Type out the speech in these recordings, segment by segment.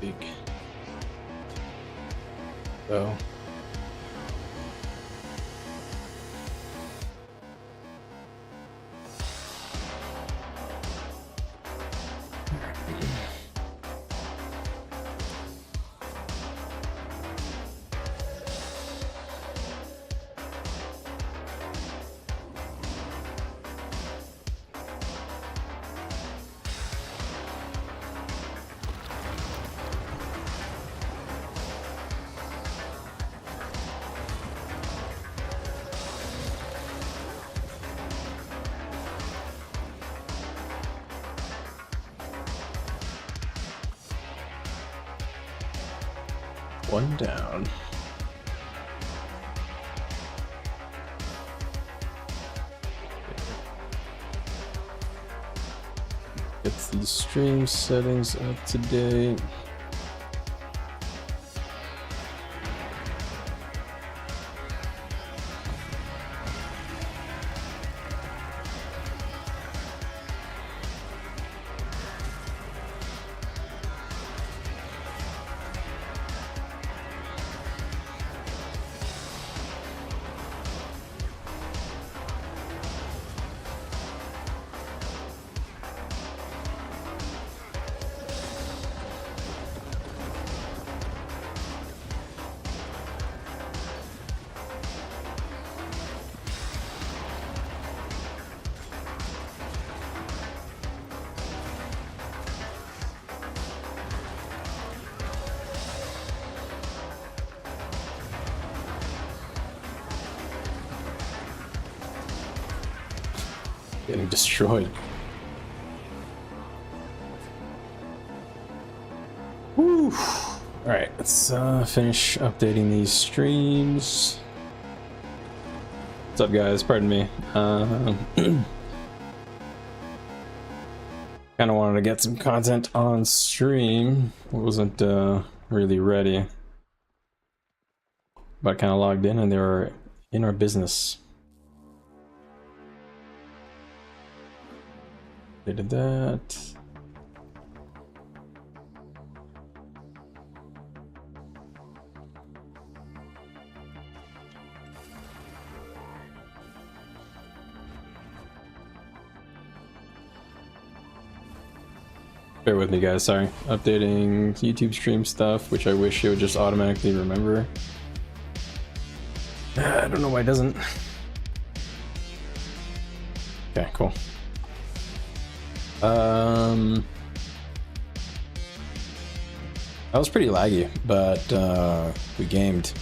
speak. So. One down. Get these stream settings up to date. Getting destroyed. Woo! Alright, let's finish updating these streams. What's up, guys? Pardon me. Kind of wanted to get some content on stream. Wasn't really ready. But kind of logged in and they were in our business. They did that. Bear with me, guys, sorry. Updating YouTube stream stuff, which I wish it would just automatically remember. I don't know why it doesn't. Okay, cool. That was pretty laggy, but we gamed.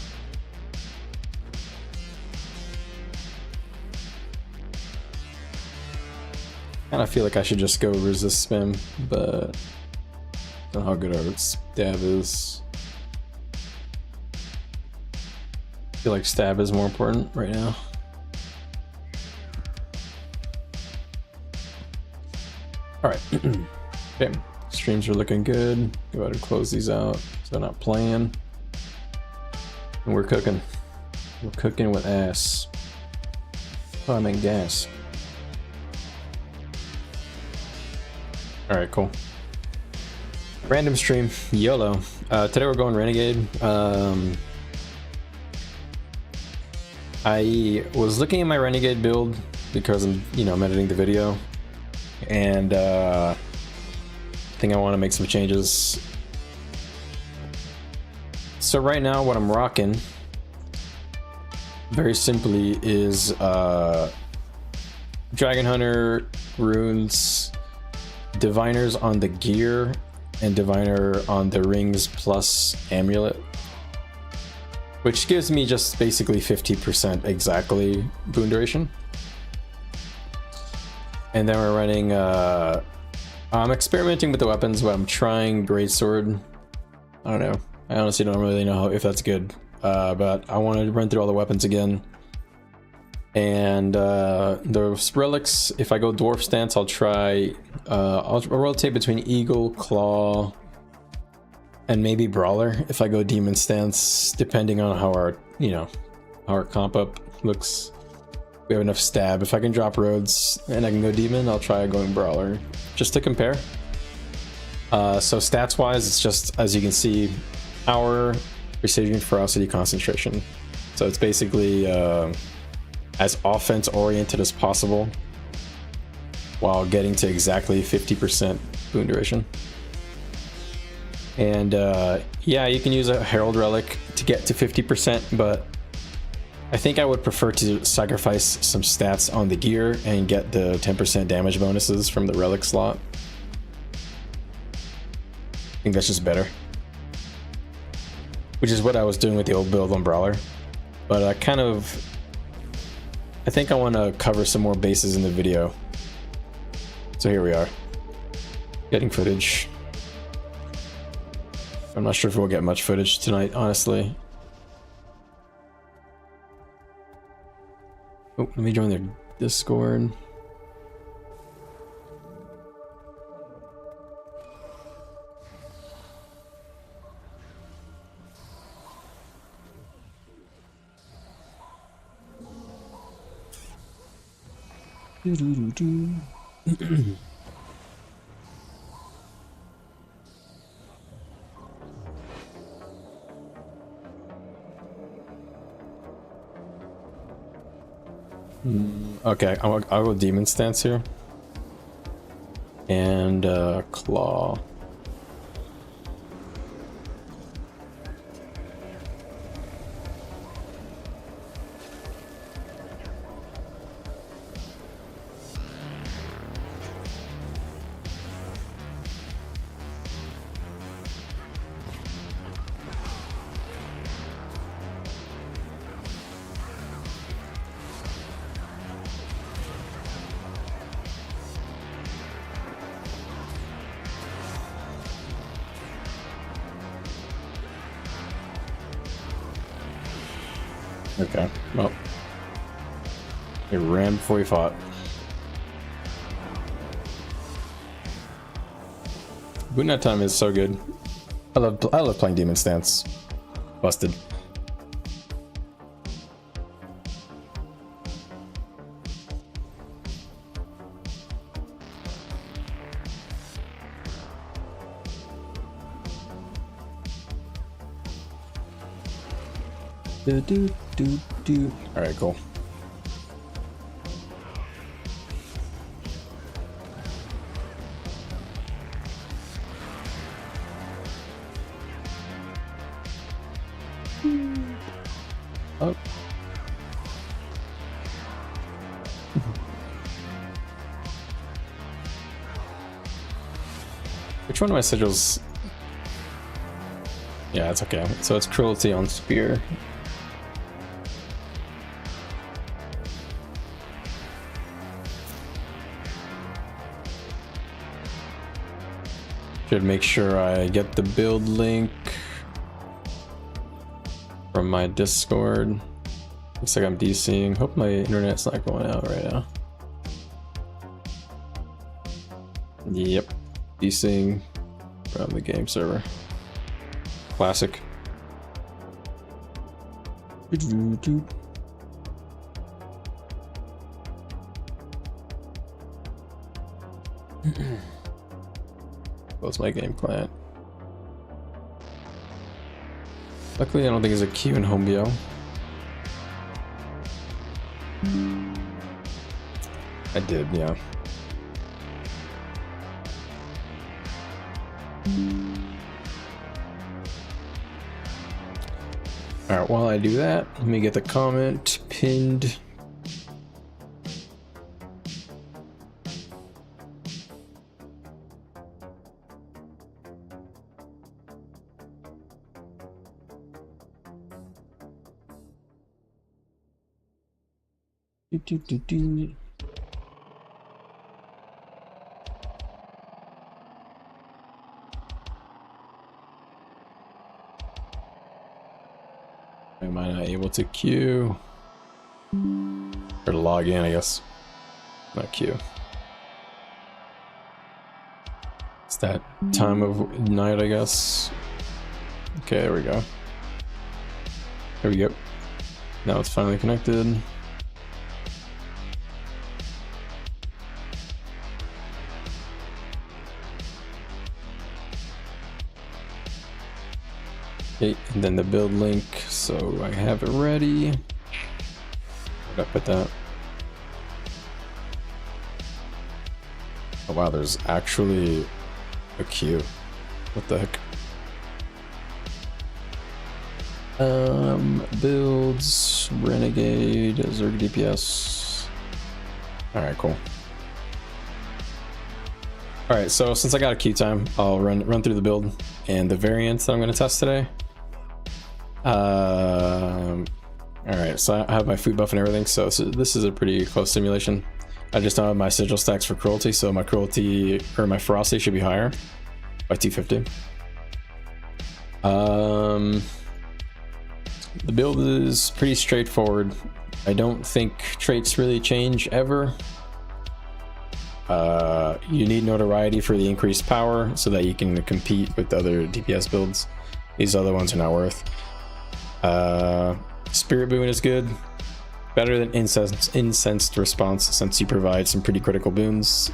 Kinda feel like I should just go resist spam, but I don't know how good our stab is. I feel like stab is more important right now. Alright, okay, streams are looking good. Go ahead and close these out so they're not playing. And we're cooking. We're cooking with ass. Oh, I mean gas. Alright, cool. Random stream, YOLO. Today we're going Renegade. I was looking at my Renegade build because I'm editing the video. And I think I want to make some changes. So right now what I'm rocking very simply is Dragon Hunter runes, diviners on the gear, and diviner on the rings plus amulet, which gives me just basically 50% exactly boon duration. And then we're running, I'm experimenting with the weapons, but I'm trying Greatsword. I don't know. I honestly don't really know if that's good. But I want to run through all the weapons again. And the relics, if I go Dwarf stance, I'll try, I'll rotate between Eagle, Claw, and maybe Brawler if I go Demon stance, depending on how our, how our comp up looks. We have enough stab. If I can drop roads and I can go demon, I'll try going brawler just to compare. So stats wise, it's just, as you can see, power, precision, ferocity, concentration. So it's basically as offense oriented as possible while getting to exactly 50% boon duration. And yeah, you can use a Herald Relic to get to 50%, but I think I would prefer to sacrifice some stats on the gear and get the 10% damage bonuses from the relic slot. I think that's just better. Which is what I was doing with the old build on Brawler. But I think I want to cover some more bases in the video. So here we are. Getting footage. I'm not sure if we'll get much footage tonight, honestly. Oh, let me join their Discord. Okay, I'll go demon stance here. And claw. Okay, well, he ran before he fought. Boon Night Time is so good. I love playing Demon Stance. Busted. All right, cool. Oh. Which one of my sigils? Yeah, it's okay. So it's cruelty on spear. Should make sure I get the build link from my Discord. Looks like I'm DCing. Hope my internet's not going out right now. Yep, DCing from the game server. Classic. What's my game client? Luckily, I don't think there's a queue in home BO. I did, yeah. Alright, while I do that, let me get the comment pinned. Am I not able to queue? Or to log in, I guess. Not queue. It's that time of night, I guess. Okay, there we go. There we go. Now it's finally connected. Okay, and then the build link, so I have it ready. Where'd I put that? Oh wow, there's actually a queue. What the heck? Builds, Renegade, Zerg DPS. Alright, cool. Alright, so since I got a queue time, I'll run through the build and the variants that I'm going to test today. Alright, so I have my food buff and everything, so this is a pretty close simulation. I just don't have my sigil stacks for cruelty, so my cruelty, or my ferocity should be higher by 250. The build is pretty straightforward. I don't think traits really change ever. You need notoriety for the increased power so that you can compete with other DPS builds. These other ones are not worth. Spirit Boon is good. Better than Incensed Response since you provide some pretty critical boons.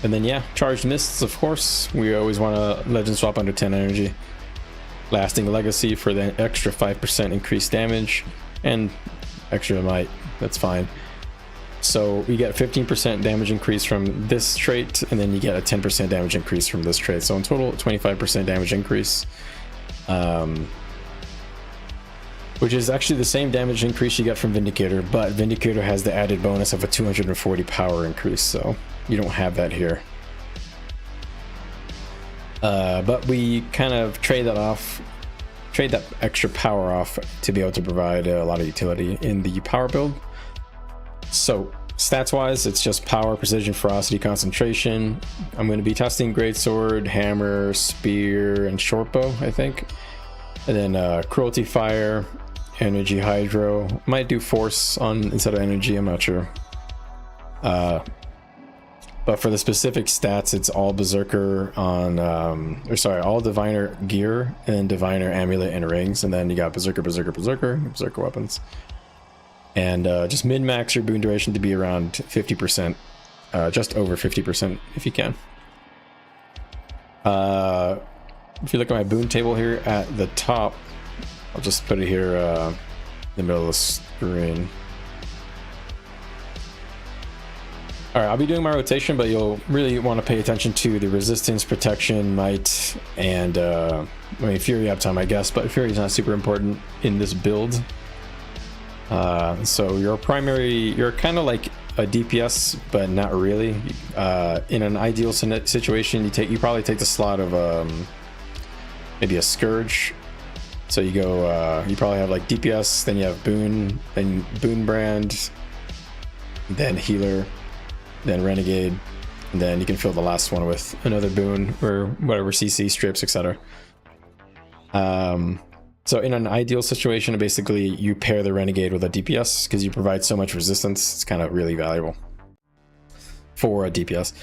And then yeah, Charged Mists, of course. We always want to legend swap under 10 energy. Lasting Legacy for the extra 5% increased damage and extra might, that's fine. So we get 15% damage increase from this trait, and then you get a 10% damage increase from this trait. So in total, 25% damage increase. Which is actually the same damage increase you get from Vindicator, but Vindicator has the added bonus of a 240 power increase, so you don't have that here. But we kind of trade that extra power off to be able to provide a lot of utility in the power build. So stats wise, it's just power, precision, ferocity, concentration. I'm going to be testing greatsword, hammer, spear, and shortbow, I think. And then cruelty, fire, energy, hydro. Might do force on instead of energy, I'm not sure. But for the specific stats, it's all berserker on all diviner gear and diviner amulet and rings, and then you got berserker weapons. And just min-max your boon duration to be around 50%, just over 50% if you can. If you look at my boon table here at the top, I'll just put it here in the middle of the screen. Alright, I'll be doing my rotation, but you'll really want to pay attention to the resistance, protection, might, and Fury uptime, I guess, but Fury is not super important in this build. So you're kind of like a DPS, but not really. In an ideal situation, you probably take the slot of maybe a Scourge. So you go, you probably have like DPS, then you have Boon, then Boon Brand, then Healer, then Renegade, and then you can fill the last one with another boon or whatever CC, strips, etc. So in an ideal situation, basically you pair the Renegade with a DPS because you provide so much resistance. It's kind of really valuable for a DPS.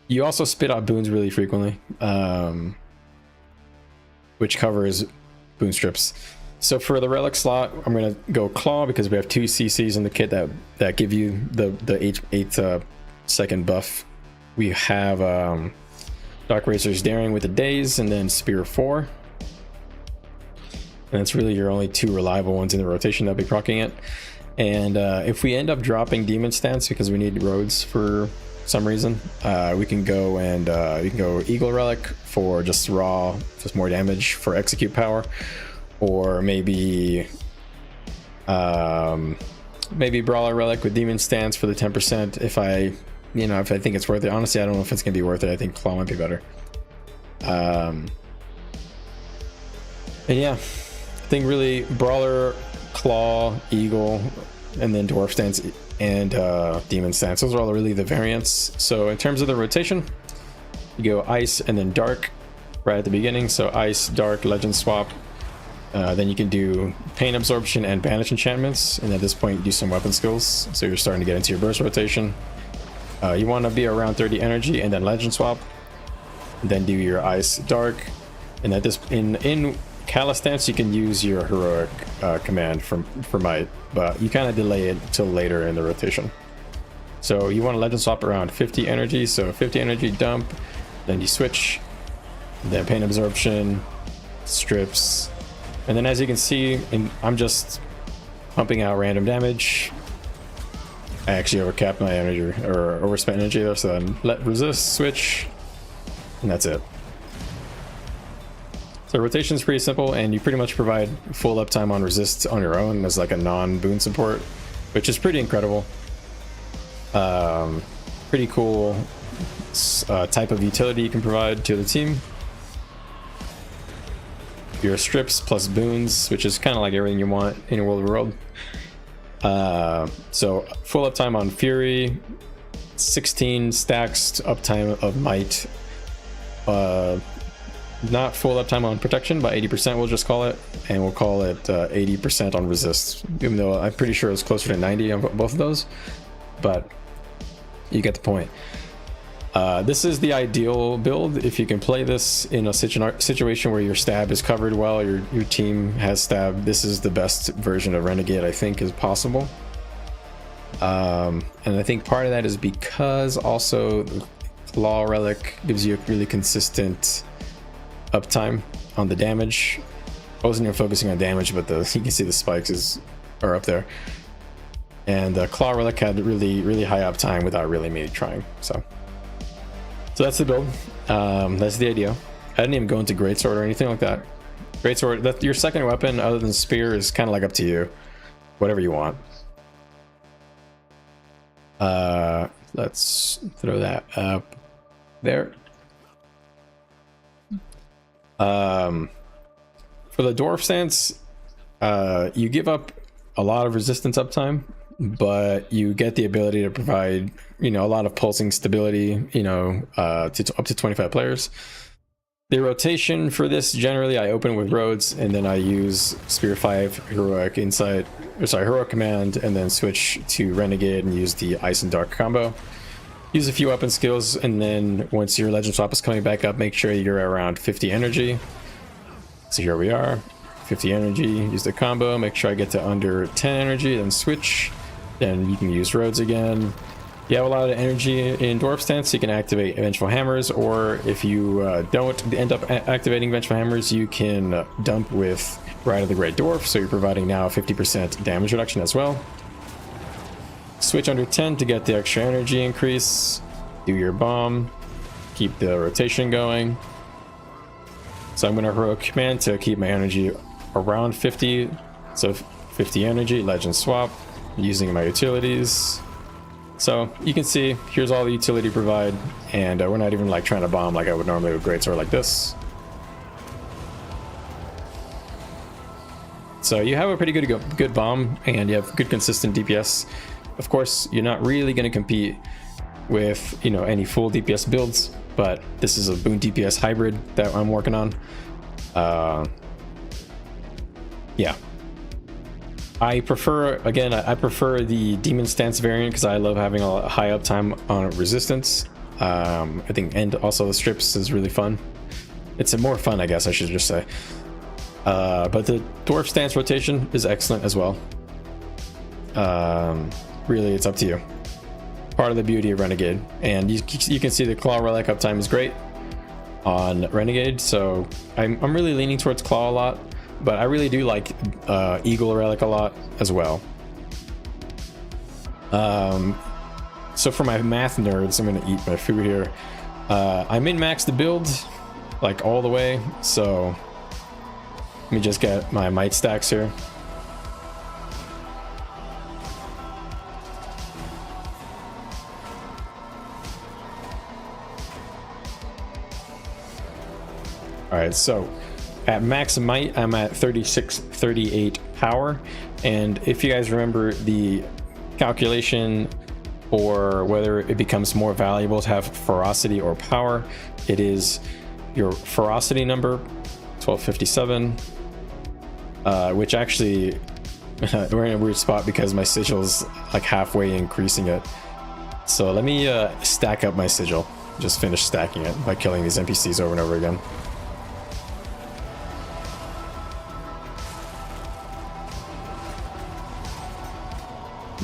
You also spit out boons really frequently, which covers boon strips. So for the relic slot, I'm going to go Claw because we have 2 CCs in the kit that give you the 8 second buff. We have Dark Razor's Daring with the Daze, and then Spear 4. And that's really your only 2 reliable ones in the rotation that'll be proccing it. And if we end up dropping Demon Stance because we need roads for some reason, we can go and Eagle Relic for just raw, just more damage for execute power. Or maybe Brawler Relic with Demon Stance for the 10% if I think it's worth it. Honestly, I don't know if it's gonna be worth it. I think Claw might be better. And yeah, I think really Brawler, Claw, Eagle, and then Dwarf Stance and Demon Stance. Those are all really the variants. So in terms of the rotation, you go Ice and then Dark right at the beginning. So Ice, Dark, Legend swap. Then you can do Pain Absorption and Banish enchantments, and at this point you do some weapon skills, so you're starting to get into your burst rotation. You want to be around 30 energy and then Legend swap, then do your Ice, Dark, and at this in Callous Stance you can use your Heroic command for might, but you kind of delay it till later in the rotation. So you want to legend swap around 50 energy, so 50 energy dump, then you switch, then pain absorption, strips, and then as you can see, I'm just pumping out random damage. I actually overcapped my energy, or overspent energy there, so then let resist, switch, and that's it. So rotation is pretty simple, and you pretty much provide full uptime on resist on your own as like a non-boon support, which is pretty incredible. Pretty cool type of utility you can provide to the team. Your strips plus boons, which is kind of like everything you want in a World of World. So full uptime on Fury, 16 stacks uptime of Might. Not full uptime on Protection, but 80% we'll just call it, and we'll call it 80% on Resist, even though I'm pretty sure it's closer to 90 on both of those, but you get the point. This is the ideal build. If you can play this in a situation where your stab is covered well, your team has stab, this is the best version of Renegade I think is possible. And I think part of that is because also Claw Relic gives you a really consistent uptime on the damage. I wasn't even focusing on damage, but you can see the spikes are up there. And Claw Relic had really high uptime without really me trying. So that's the build. That's the idea. I didn't even go into Greatsword or anything like that. Greatsword, your second weapon other than Spear is kind of like up to you. Whatever you want. Let's throw that up there. For the Dwarf stance, you give up a lot of resistance uptime, but you get the ability to provide, a lot of pulsing stability, up to 25 players. The rotation for this, generally I open with Rhodes and then I use Spear 5 Heroic Insight, Heroic Command, and then switch to Renegade and use the Ice and Dark combo. Use a few weapon skills, and then once your legend swap is coming back up, make sure you're around 50 energy. So here we are, 50 energy, use the combo, make sure I get to under 10 energy, then switch. Then you can use Rhodes again. You have a lot of energy in Dwarf stance, so you can activate Vengeful Hammers, or if you don't end up activating Vengeful Hammers, you can dump with Ride of the Great Dwarf, so you're providing now 50% damage reduction as well. Switch under 10 to get the extra energy increase. Do your bomb. Keep the rotation going. So I'm going to Heroic Command to keep my energy around 50. So 50 energy, Legend Swap, using my utilities. So you can see, here's all the utility provide, and we're not even like trying to bomb like I would normally with Greatsword like this. So you have a pretty good bomb, and you have good consistent DPS. Of course, you're not really going to compete with, any full DPS builds, but this is a boon DPS hybrid that I'm working on. Yeah. I prefer the Demon Stance variant because I love having a high uptime on resistance. I think, and also the strips is really fun. It's more fun, I guess I should just say. But the Dwarf Stance rotation is excellent as well. Really, it's up to you. Part of the beauty of Renegade, and you can see the Claw Relic uptime is great on Renegade, so I'm really leaning towards Claw a lot, but I really do like Eagle Relic a lot as well. So for my math nerds, I'm gonna eat my food here. I min-maxed the build like all the way, so let me just get my might stacks here. All right, so at max might, I'm at 3638 power. And if you guys remember the calculation or whether it becomes more valuable to have ferocity or power, it is your ferocity number, 1257, which actually, we're in a weird spot because my sigil's like halfway increasing it. So let me stack up my sigil, just finish stacking it by killing these NPCs over and over again.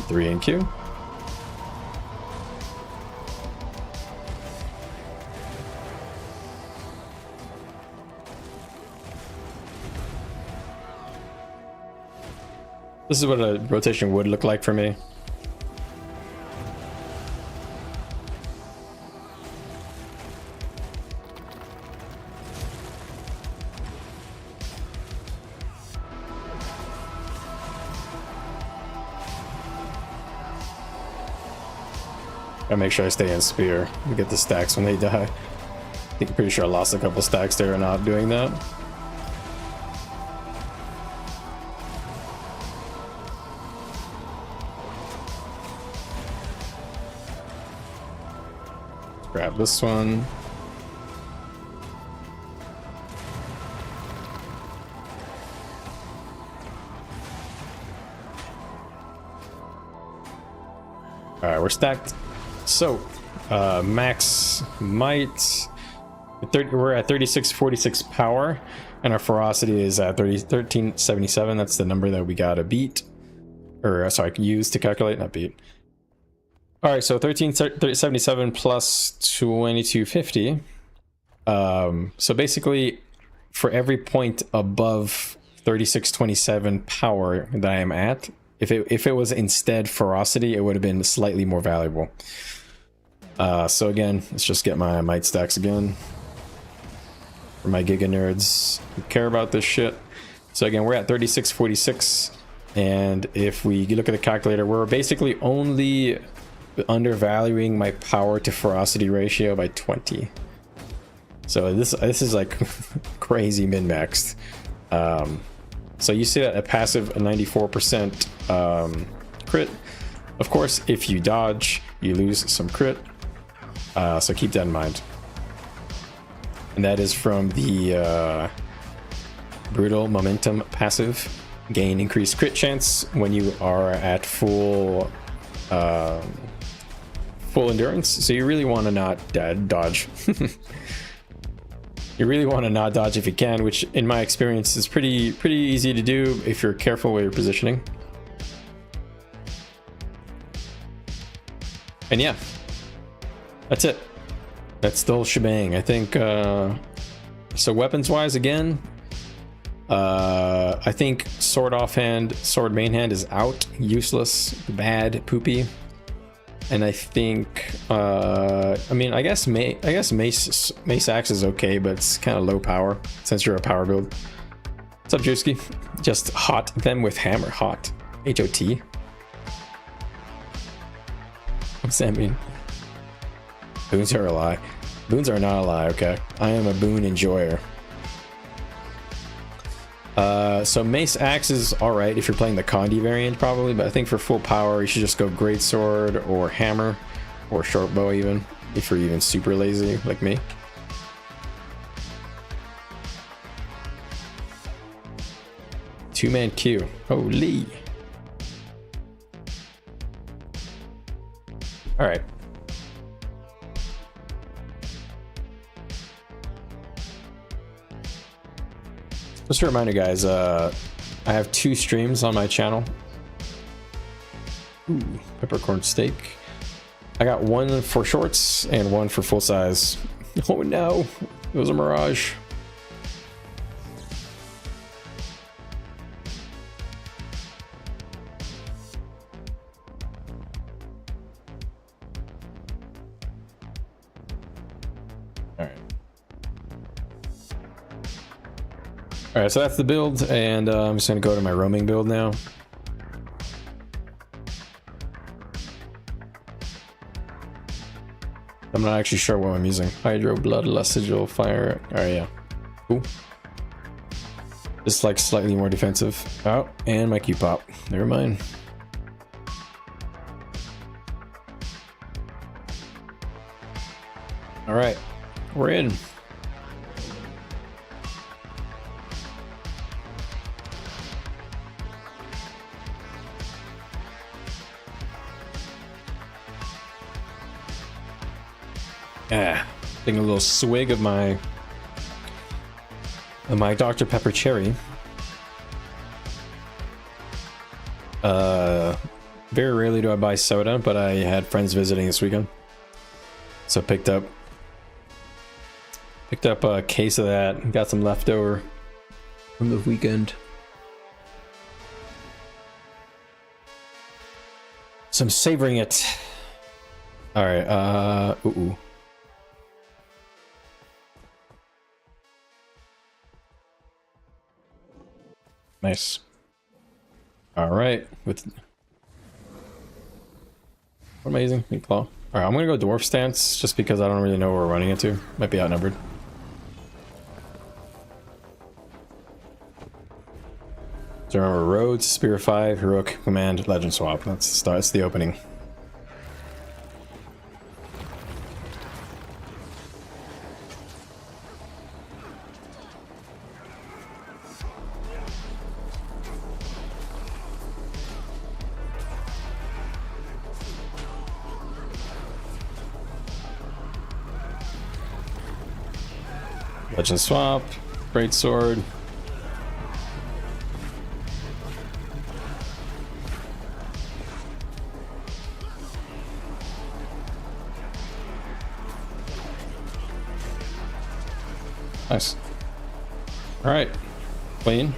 3 in Q. This is what a rotation would look like for me. I make sure I stay in spear to get the stacks when they die. I think I'm pretty sure I lost a couple stacks there not doing that. Grab this one. All right, we're stacked. So, max might. We're at 3646 power, and our ferocity is at 1377. That's the number that we gotta beat, or sorry, use to calculate, not beat. All right, so 1377 plus 2250. So basically, for every point above 3627 power that I am at, if it was instead ferocity, it would have been slightly more valuable. So again, let's just get my might stacks again. For my giga nerds who care about this shit. So again, we're at 3646, and if we look at the calculator, we're basically only undervaluing my power to ferocity ratio by 20. So this is like crazy min-maxed. So you see that a passive 94% crit. Of course, if you dodge, you lose some crit. So keep that in mind. And that is from the brutal momentum passive. Gain increased crit chance when you are at full endurance. So you really want to not dodge. You really want to not dodge if you can, which in my experience is pretty easy to do if you're careful with your positioning. And yeah, that's it. That's the whole shebang. I think so weapons wise, again, I think sword offhand, sword main hand is out, useless, bad, poopy. And I think I mean, I guess mace axe is okay, but it's kind of low power since you're a power build. What's up, Drewski? Just hot them with hammer. Hot. H-O-T. What's that mean? Boons are a lie. Boons are not a lie, okay? I am a boon enjoyer. So mace axe is alright if you're playing the Condi variant probably, but I think for full power you should just go greatsword or hammer or short bow even, if you're even super lazy like me. Two-man queue. Holy. Alright. Just a reminder, guys, I have 2 streams on my channel. Ooh, peppercorn steak. I got one for shorts and one for full size. Oh no, it was a mirage. Alright, so that's the build, and I'm just going to go to my roaming build now. I'm not actually sure what I'm using. Hydro, Bloodlust, Sigil, Fire. Alright, yeah. Cool. Just like slightly more defensive. Oh, and my Q-pop. Never mind. Alright, we're in. Taking a little swig of my Dr. Pepper cherry. Very rarely do I buy soda, but I had friends visiting this weekend, so picked up a case of that. Got some leftover from the weekend. So I'm savoring it. All right. Ooh. Nice. All right. With amazing meat claw. All right. I'm gonna go dwarf stance just because I don't really know where we're running into. Might be outnumbered. So remember, Roads, Spear 5, Heroic Command, Legend Swap. That's the opening. Legend Swap, Great Sword. Nice. All right, clean.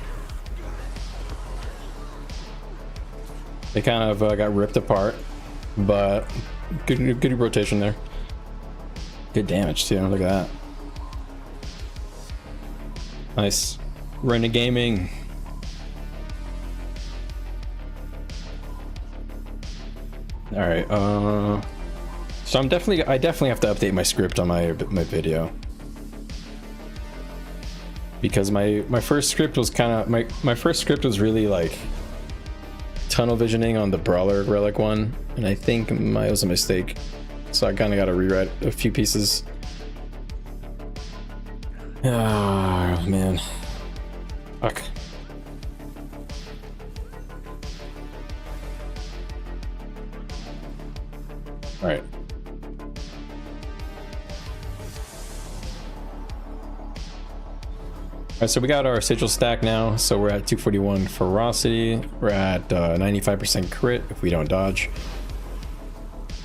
They kind of got ripped apart, but good rotation there. Good damage too. Look at that. Nice. Rene Gaming. All right. So I definitely have to update my script on my video. Because my first script was kind of my first script was really like tunnel visioning on the Brawler Relic one, and I think it was a mistake, so I kind of got to rewrite a few pieces. Oh man, fuck. All right. Alright, so we got our sigil stack now, so we're at 241 ferocity, we're at 95% crit if we don't dodge,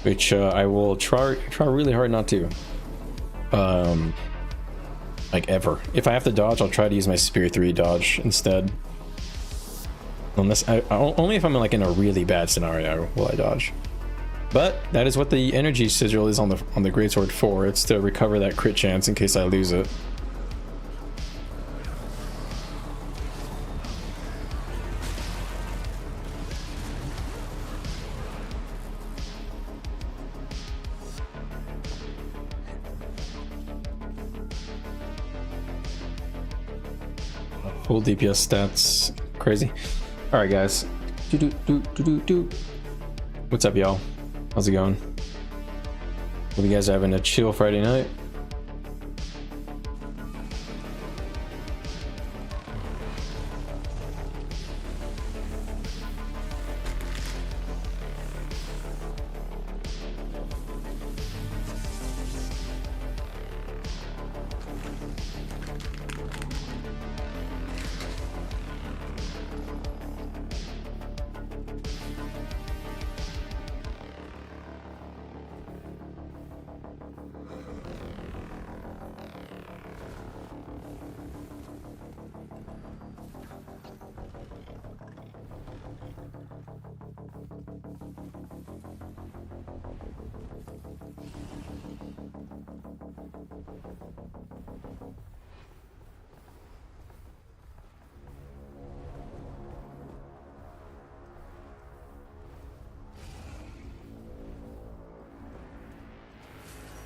which I will try really hard not to, like ever. If I have to dodge, I'll try to use my Spear 3 dodge instead, unless only if I'm like in a really bad scenario will I dodge. But that is what the energy sigil is on the greatsword for. It's to recover that crit chance in case I lose it. Full DPS stats, crazy. All right, guys. What's up, y'all? How's it going? Hope you guys are having a chill Friday night.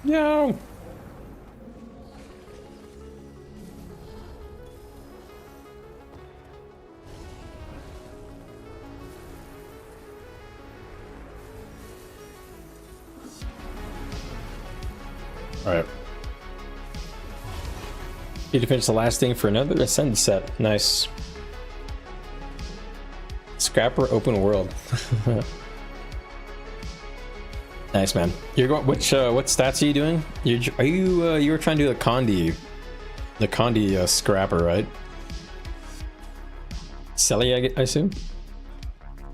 No. All right. Need to finish the last thing for another Ascend set. Nice. Scrapper open world. Nice, man. You're going. What stats are you doing? You were trying to do the Condi scrapper, right? Selly, I assume.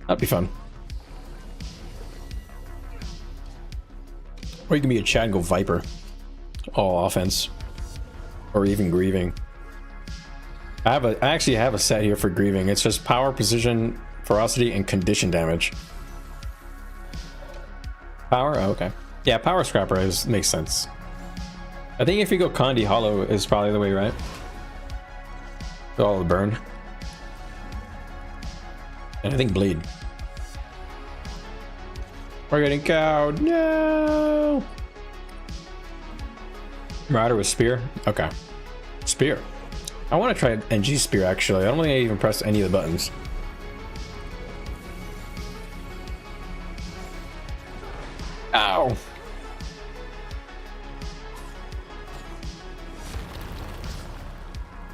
That'd be fun. Or you can be a Chad and go Viper, all offense, or even grieving. I actually have a set here for grieving. It's just power, precision, ferocity, and condition damage. Power? Oh, okay. Yeah, power scrapper makes sense. I think if you go Condi, hollow is probably the way, right? All the burn. And I think bleed. We're getting cowed. No! Rider with spear? Okay. Spear. I want to try NG spear actually. I don't think I even pressed any of the buttons. Ow!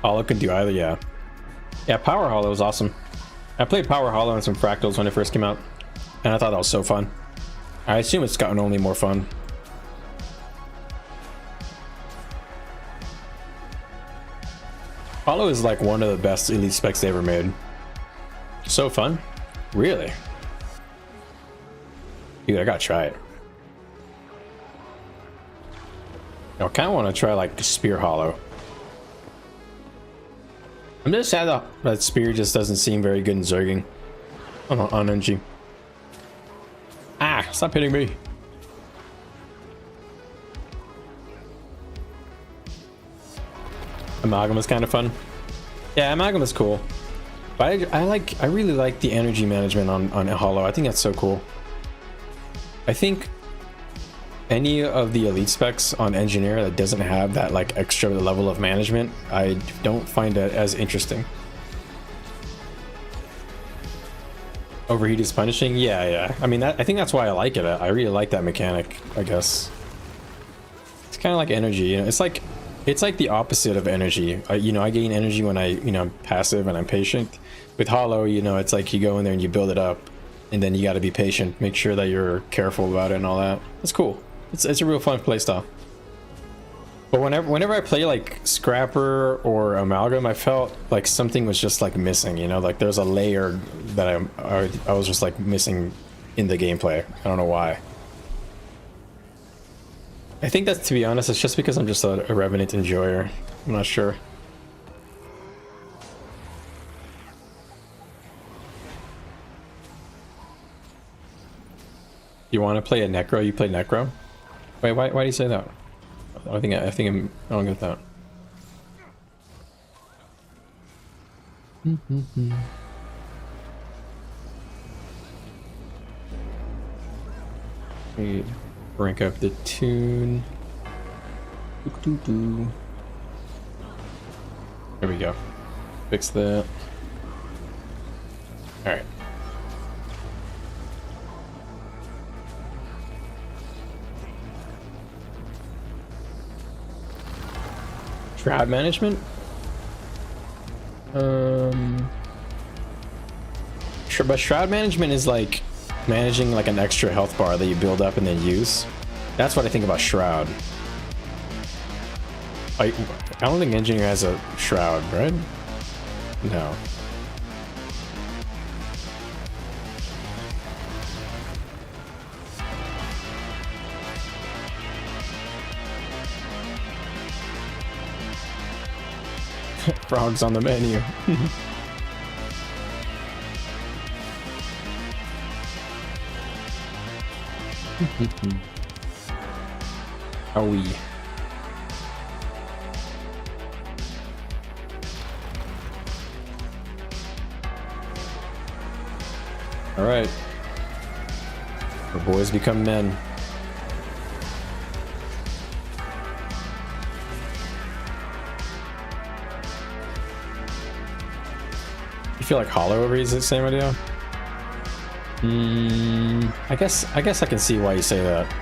Hollow can do either, yeah. Yeah, Power Hollow is awesome. I played Power Hollow and some Fractals when it first came out, and I thought that was so fun. I assume it's gotten only more fun. Hollow is like one of the best elite specs they ever made. So fun. Really? Dude, I gotta try it. I kind of want to try like the Spear Hollow. I'm just sad that Spear just doesn't seem very good in Zerging on NG. Ah, stop hitting me. Amalgam is kind of fun. Yeah, Amalgam is cool. But I really like the energy management on Hollow. I think that's so cool. I think any of the elite specs on Engineer that doesn't have that like extra level of management, I don't find it as interesting. Overheat is punishing? Yeah. I mean, I think that's why I like it. I really like that mechanic, I guess. It's kind of like energy, you know? It's like the opposite of energy. You know, I gain energy when I'm passive and I'm patient. With Hollow, you know, it's like you go in there and you build it up, and then you got to be patient, make sure that you're careful about it and all that. It's cool. It's a real fun playstyle. But whenever I play like Scrapper or Amalgam, I felt like something was just like missing, you know, like there's a layer that I was just like missing in the gameplay. I don't know why. I think that, to be honest, it's just because I'm just a Revenant enjoyer. I'm not sure. You want to play a Necro? You play Necro? Wait, why do you say that? I don't get that. We rank up the tune. There we go. Fix that. All right. Shroud management? But Shroud management is like managing like an extra health bar that you build up and then use. That's what I think about Shroud. I don't think Engineer has a Shroud, right? No. Frogs on the menu. Are we? All right. Our boys become men. Feel like Hollow overheats the same idea? I guess I can see why you say that.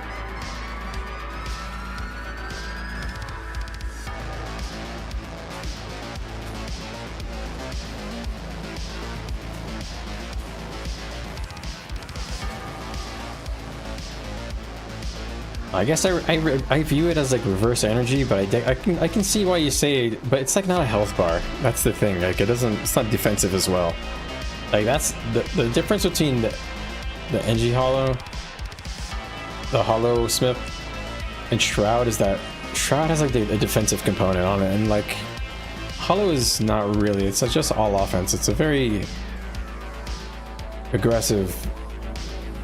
I guess I view it as like reverse energy, but I can see why you say it, but it's like not a health bar. That's the thing. Like it's not defensive as well. Like that's the difference between the NG Hollow, the Hollow Smith, and Shroud is that Shroud has like a defensive component on it, and like Hollow is not really. It's just all offense. It's a very aggressive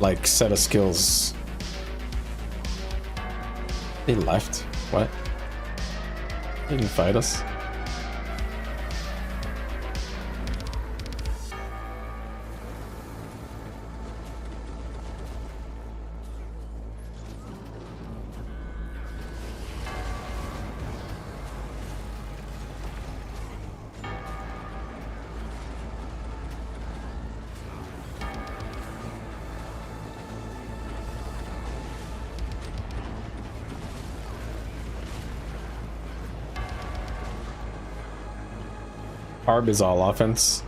like set of skills. They left? What? They didn't fight us? Harb is all offense.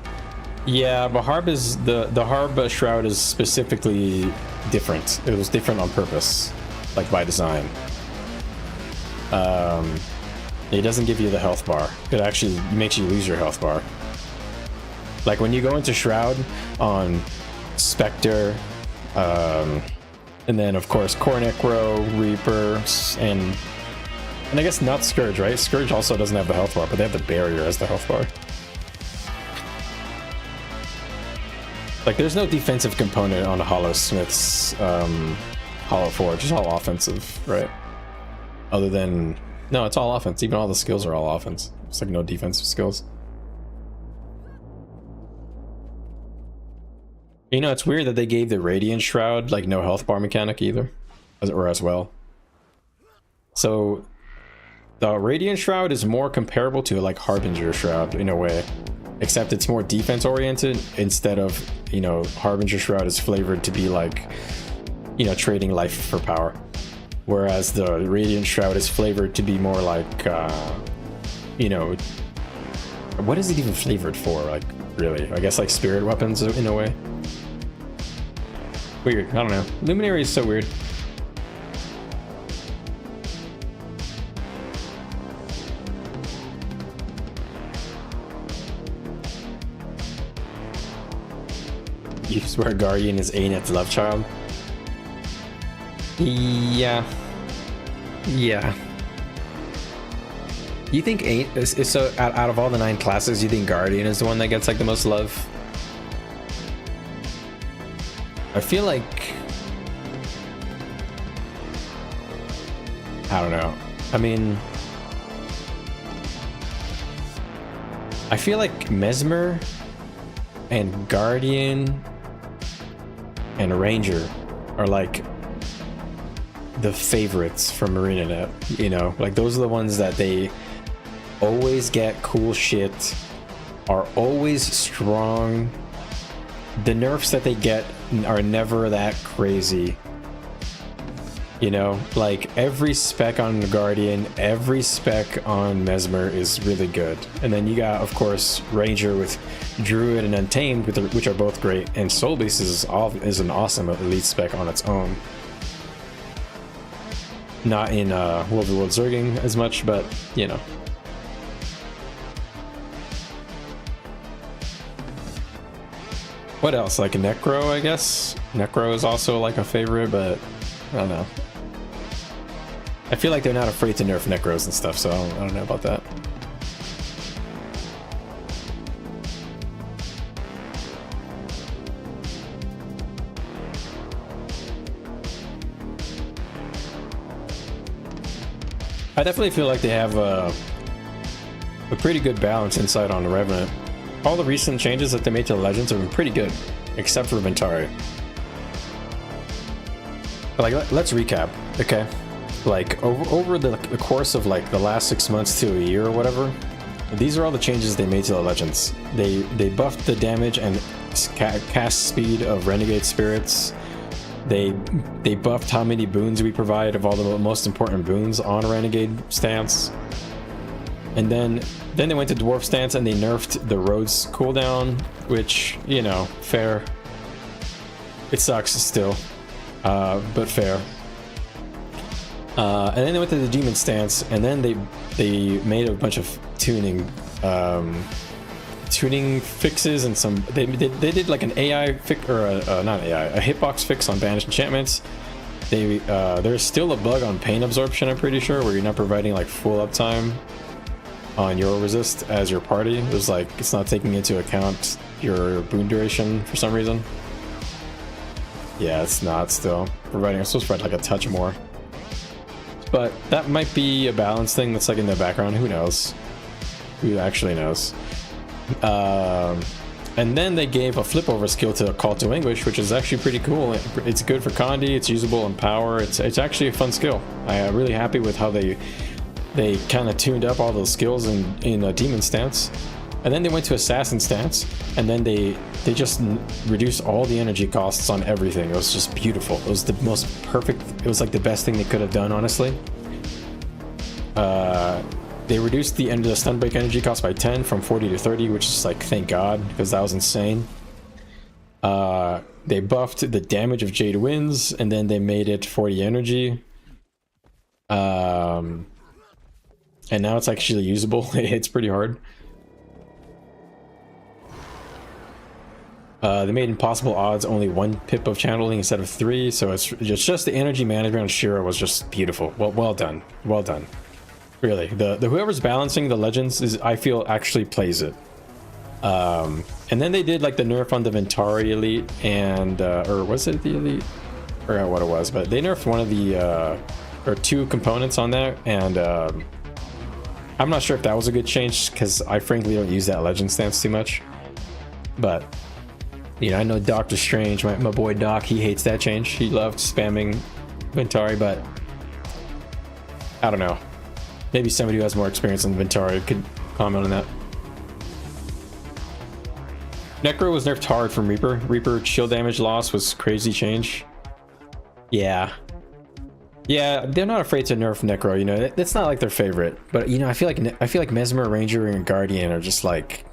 Yeah, but Harb is the Harb shroud is specifically different. It was different on purpose, like by design. It doesn't give you the health bar. It actually makes you lose your health bar. Like when you go into Shroud on Spectre, and then of course Core Necro, Reaper, and I guess not Scourge, right? Scourge also doesn't have the health bar, but they have the barrier as the health bar. Like, there's no defensive component on Hollow Smith's Hollow Forge. It's all offensive, right? Other than... No, it's all offense. Even all the skills are all offense. It's like no defensive skills. You know, it's weird that they gave the Radiant Shroud, like, no health bar mechanic either. Or as well. So, the Radiant Shroud is more comparable to, like, Harbinger Shroud, in a way. Except it's more defense-oriented, instead of, you know, Harbinger Shroud is flavored to be, like, you know, trading life for power. Whereas the Radiant Shroud is flavored to be more like, you know... What is it even flavored for, like, really? I guess, like, spirit weapons, in a way? Weird, I don't know. Luminary is so weird. You swear Guardian is Anet's love child? Yeah. Yeah. You think is so out of all the 9 classes, you think Guardian is the one that gets like the most love? I feel like... I don't know. I mean... I feel like Mesmer and Guardian and Ranger are like the favorites from ArenaNet, you know, like those are the ones that they always get cool shit, are always strong. The nerfs that they get are never that crazy, you know, like every spec on Guardian, every spec on Mesmer is really good. And then you got, of course, Ranger with Druid and Untamed, which are both great, and Soulbeast is an awesome elite spec on its own. Not in World of World Zerging as much, but you know. What else? Like Necro, I guess. Necro is also like a favorite, but I don't know. I feel like they're not afraid to nerf Necros and stuff, so I don't know about that. I definitely feel like they have a pretty good balance inside on the Revenant. All the recent changes that they made to the Legends have been pretty good, except for Ventari. But like, let's recap, okay? Like over the course of like the last 6 months to a year or whatever, these are all the changes they made to the Legends. They buffed the damage and cast speed of Renegade Spirits. They buffed how many boons we provide of all the most important boons on Renegade stance. And then they went to Dwarf stance and they nerfed the Rhodes cooldown, which, you know, fair. It sucks still, but fair. And then they went to the Demon stance, and then they made a bunch of tuning fixes and some they did like an AI fix, or not AI, a hitbox fix on banished enchantments. There's still a bug on pain absorption, I'm pretty sure, where you're not providing like full uptime on your resist as your party. There's like, it's not taking into account your boon duration for some reason. Yeah, it's not still providing. I'm supposed to provide like a touch more. But that might be a balance thing that's like in the background. Who knows? Who actually knows? And then they gave a flip over skill to Call to Anguish, which is actually pretty cool. It's good for Condi. It's usable in power. It's actually a fun skill. I'm really happy with how they kind of tuned up all those skills in a demon stance. And then they went to assassin stance, and then they just reduced all the energy costs on everything. It was just beautiful. It was the most perfect. It was like the best thing they could have done, honestly. They reduced the end of the stun break energy cost by 10 from 40 to 30, which is like, thank God, because that was insane. They buffed the damage of Jade Winds, and then they made it 40 energy. And now it's actually usable. It hits pretty hard. They made impossible odds only 1 pip of channeling instead of 3, so it's just the energy management on Shira was just beautiful. Well done. Well done. Really, the whoever's balancing the legends is, I feel, actually plays it. And then they did like the nerf on the Ventari elite, and or was it the elite? I forgot what it was, but they nerfed one of the or 2 components on there, and I'm not sure if that was a good change because I frankly don't use that legend stance too much. But you know, I know Doctor Strange, my boy Doc, he hates that change. He loved spamming Ventari, but I don't know. Maybe somebody who has more experience in Ventari could comment on that. Necro was nerfed hard from Reaper. Reaper shield damage loss was crazy change. Yeah. Yeah, they're not afraid to nerf Necro, you know. It's not like their favorite. But you know, I feel like Mesmer, Ranger, and Guardian are just like,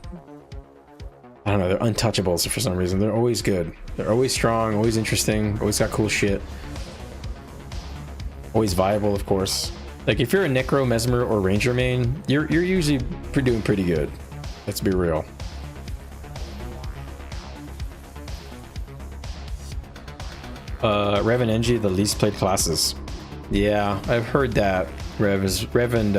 I don't know, they're untouchables for some reason. They're always good. They're always strong, always interesting, always got cool shit. Always viable, of course. Like if you're a Necro, Mesmer, or Ranger main, you're usually doing pretty good. Let's be real. Rev and Engie, the least played classes. Yeah, I've heard that. Rev and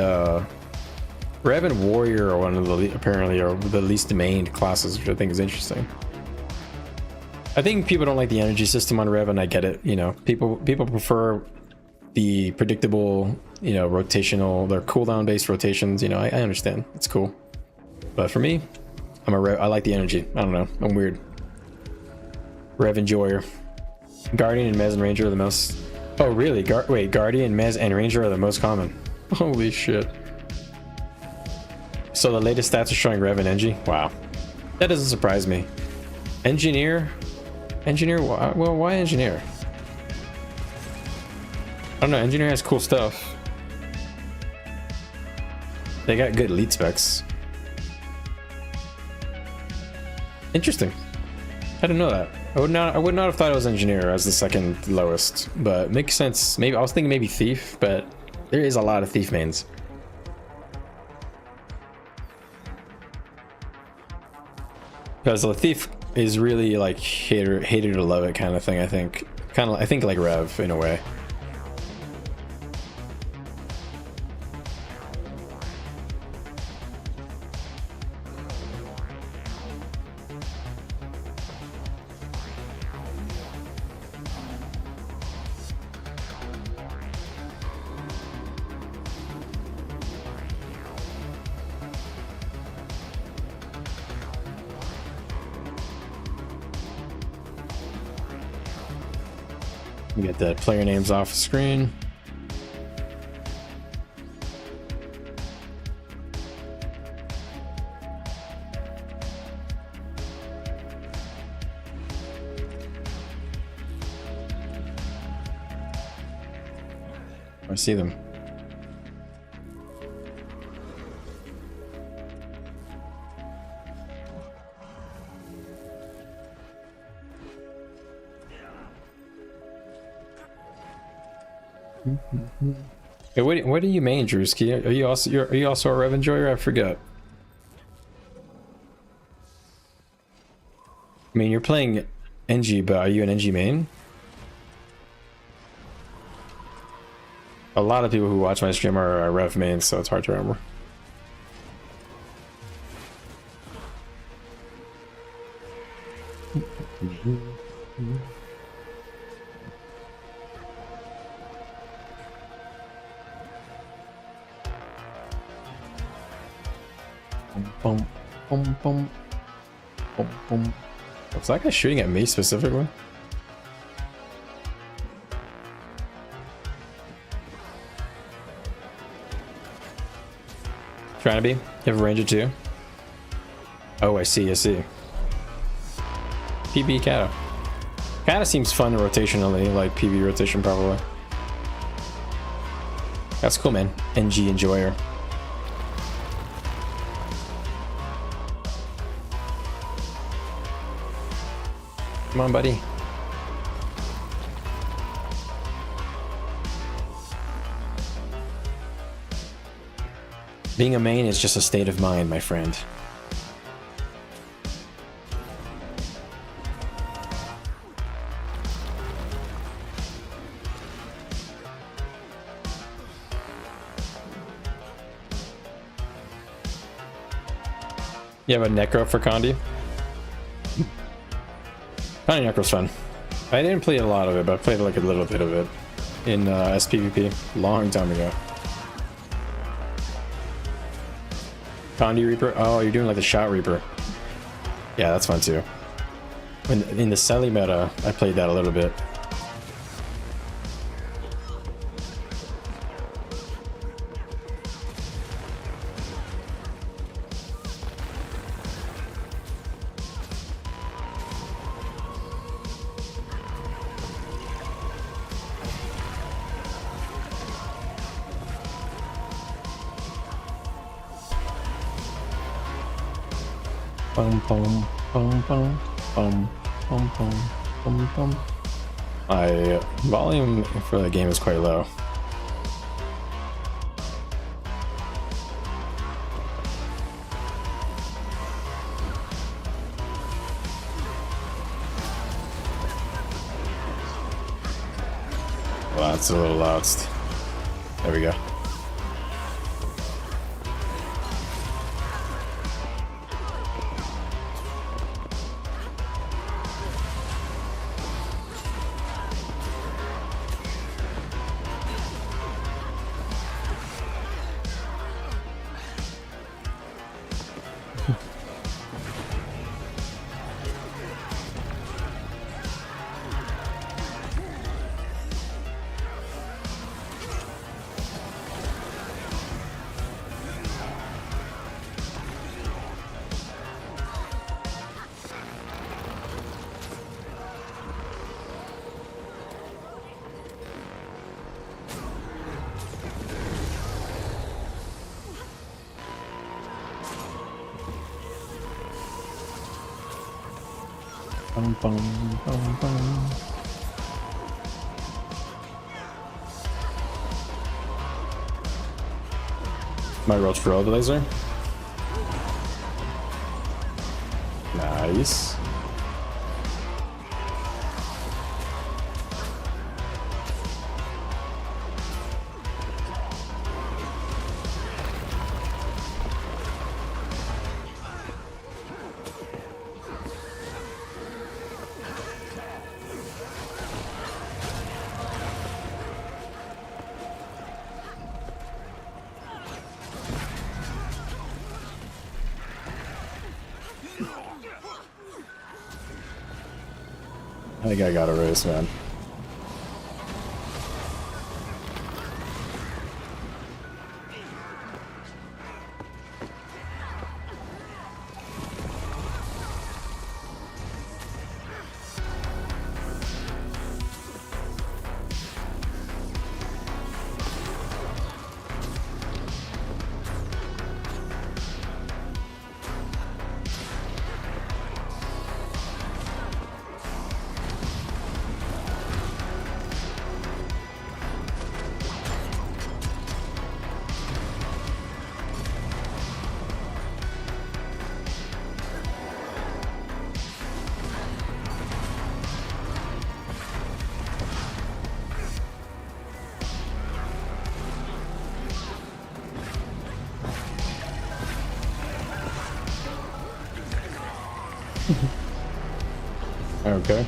Warrior are one of the apparently are the least mained classes, which I think is interesting. I think people don't like the energy system on Rev, and I get it. You know, people prefer the predictable, you know, rotational, their cooldown based rotations. You know, I understand. It's cool. But for me, I like the energy. I don't know. I'm weird. Rev enjoyer. Guardian and Mez and Ranger are the most. Oh really? Wait, Guardian, Mez, and Ranger are the most common. Holy shit. So the latest stats are showing Rev and Engie. Wow, that doesn't surprise me. Engineer. Well, why Engineer? I don't know. Engineer has cool stuff. They got good lead specs. Interesting. I didn't know that. I would not have thought it was Engineer as the second lowest, but makes sense. Maybe I was thinking maybe Thief, but there is a lot of Thief mains. Because the Thief is really like hated or love it kind of thing. I think like Rev in a way. Get the player names off the screen. I see them. Hey, what are you main, Drewski? Are you also a Rev enjoyer? I forget. I mean, you're playing NG, but are you an NG main? A lot of people who watch my stream are Rev mains, so it's hard to remember. Boom, boom, boom, boom, boom. Was that guy shooting at me specifically? Trying to be. You have a ranger too. Oh, I see. I see. PB Kata. Kata seems fun rotationally, like PB rotation probably. That's cool, man. NG enjoyer. Come on, buddy. Being a main is just a state of mind, my friend. You have a Necro for Condi? Condi Necro's fun. I didn't play a lot of it, but I played like a little bit of it in SPVP long time ago. Condi Reaper? Oh, you're doing like the Shot Reaper. Yeah, that's fun too. In the Selly meta, I played that a little bit. Bum, bum, bum, bum, bum, bum, bum, bum, bum. My volume for the game is quite low. Well, that's a little loud. There we go. Bum, bum, bum, bum. My Roach Trailblazer. Nice. I think I got a race, man. Okay.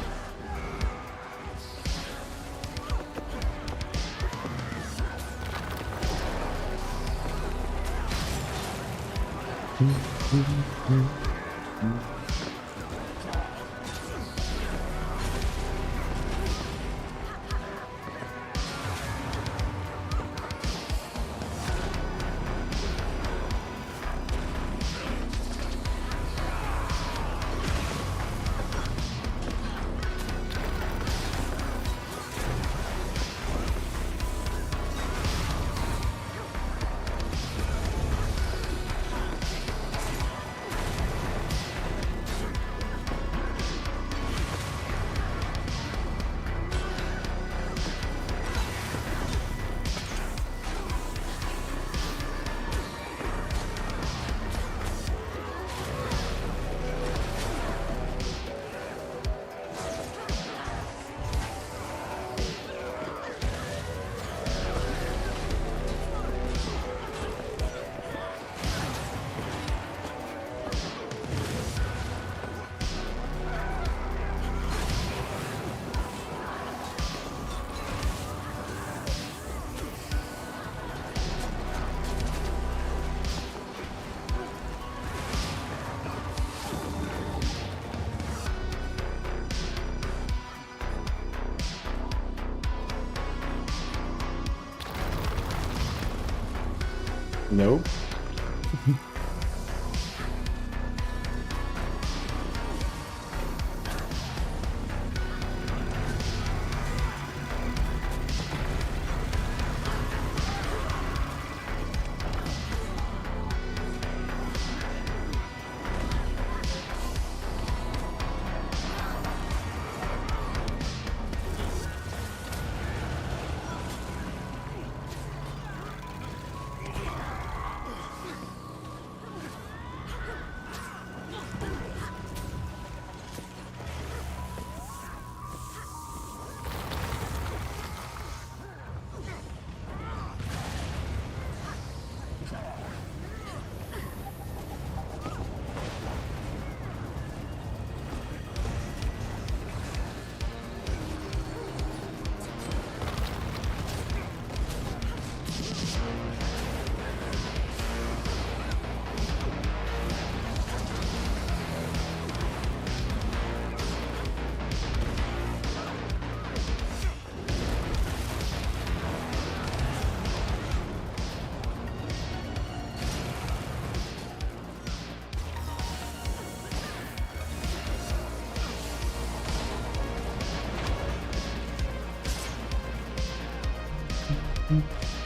Nope.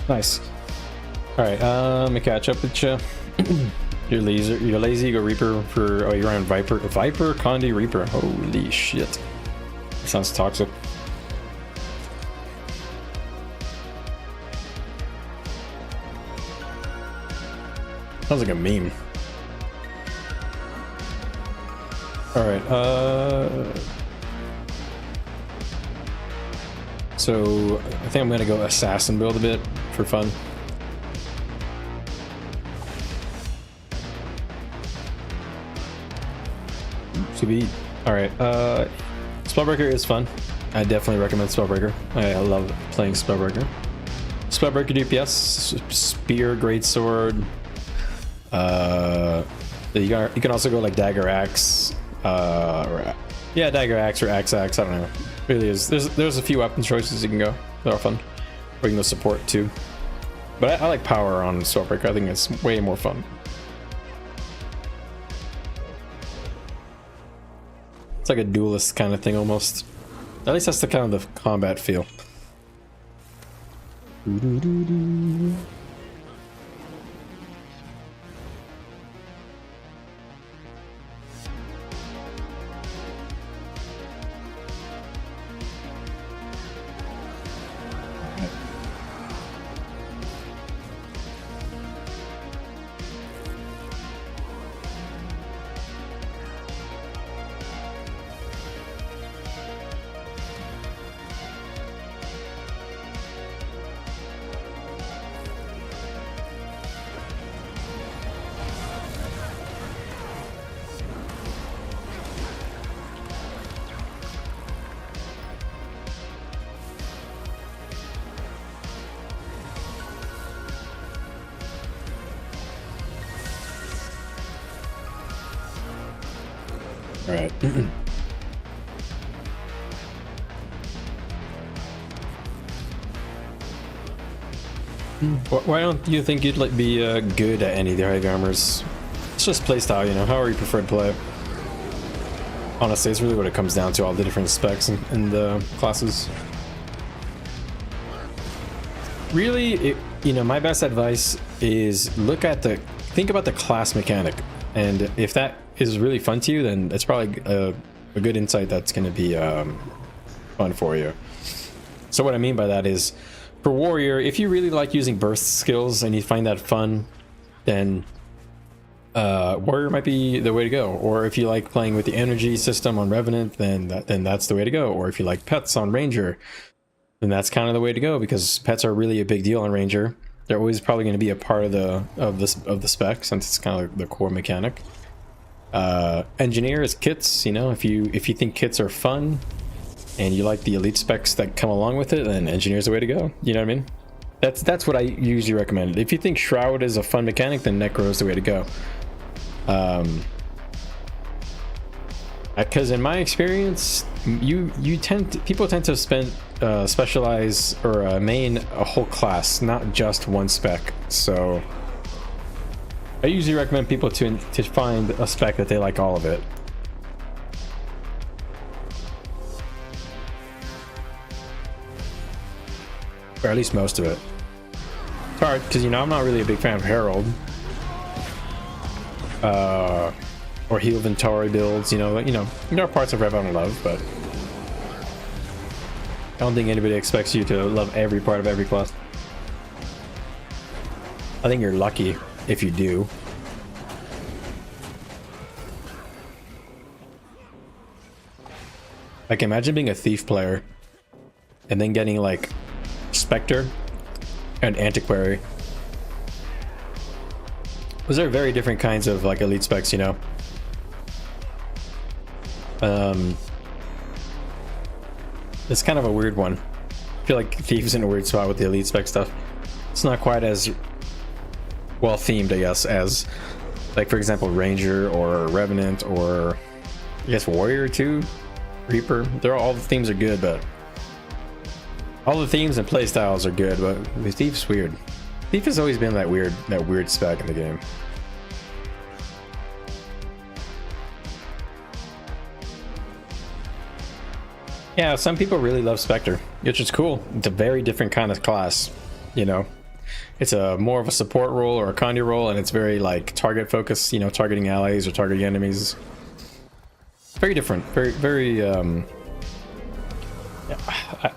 Nice. All right, let me catch up with you. You're lazy. You go Reaper for. Oh, you're on Viper. Viper, Condi, Reaper. Holy shit! Sounds toxic. Sounds like a meme. All right. So I think I'm gonna go assassin build a bit for fun. All right. Spellbreaker is fun. I definitely recommend Spellbreaker. I love playing Spellbreaker. Spellbreaker DPS, Spear, Greatsword. You can also go like Dagger Axe. Yeah, Dagger Axe or Axe. I don't know. Really is. There's a few weapon choices you can go. They're fun. Or you can go support too. But I like power on Spellbreaker. I think it's way more fun. It's like a duelist kind of thing almost. At least that's the kind of the combat feel. All right. Why don't you think you'd like be good at any of the heavy armors? It's just playstyle, you know, however you prefer to play. Honestly, it's really what it comes down to, all the different specs and the classes. Really, you know, my best advice is think about the class mechanic, and if that is really fun to you, then it's probably a good insight that's going to be fun for you. So what I mean by that is, for warrior, if you really like using burst skills and you find that fun, then warrior might be the way to go. Or if you like playing with the energy system on Revenant, then that's the way to go. Or if you like pets on Ranger, then that's kind of the way to go, because pets are really a big deal on Ranger. They're always probably going to be a part of the spec, since it's kind of like the core mechanic. Engineer is kits. You know, if you think kits are fun and you like the elite specs that come along with it, then engineer's the way to go. You know what I mean? That's what I usually recommend. If you think Shroud is a fun mechanic, then Necro is the way to go. Because in my experience, people tend to specialize or main a whole class, not just one spec. So I usually recommend people to find a spec that they like all of it. Or at least most of it. It's hard because, you know, I'm not really a big fan of Herald. Or Heal Ventari builds, you know, there are parts of Rev I don't love, but I don't think anybody expects you to love every part of every class. I think you're lucky if you do. Like, imagine being a thief player and then getting like Spectre and Antiquary. Those are very different kinds of like elite specs, you know. It's kind of a weird one. I feel like Thief's in a weird spot with the elite spec stuff. It's not quite as well themed, I guess, as like, for example, Ranger or Revenant, or I guess Warrior too, Reaper. All the themes are good, but all the themes and play styles are good, but the Thief's weird. Thief has always been that weird spec in the game. Yeah, some people really love Spectre, which is cool. It's a very different kind of class, you know. It's a more of a support role or a conduit role, and it's very like target focused, you know, targeting allies or targeting enemies. Very different. Very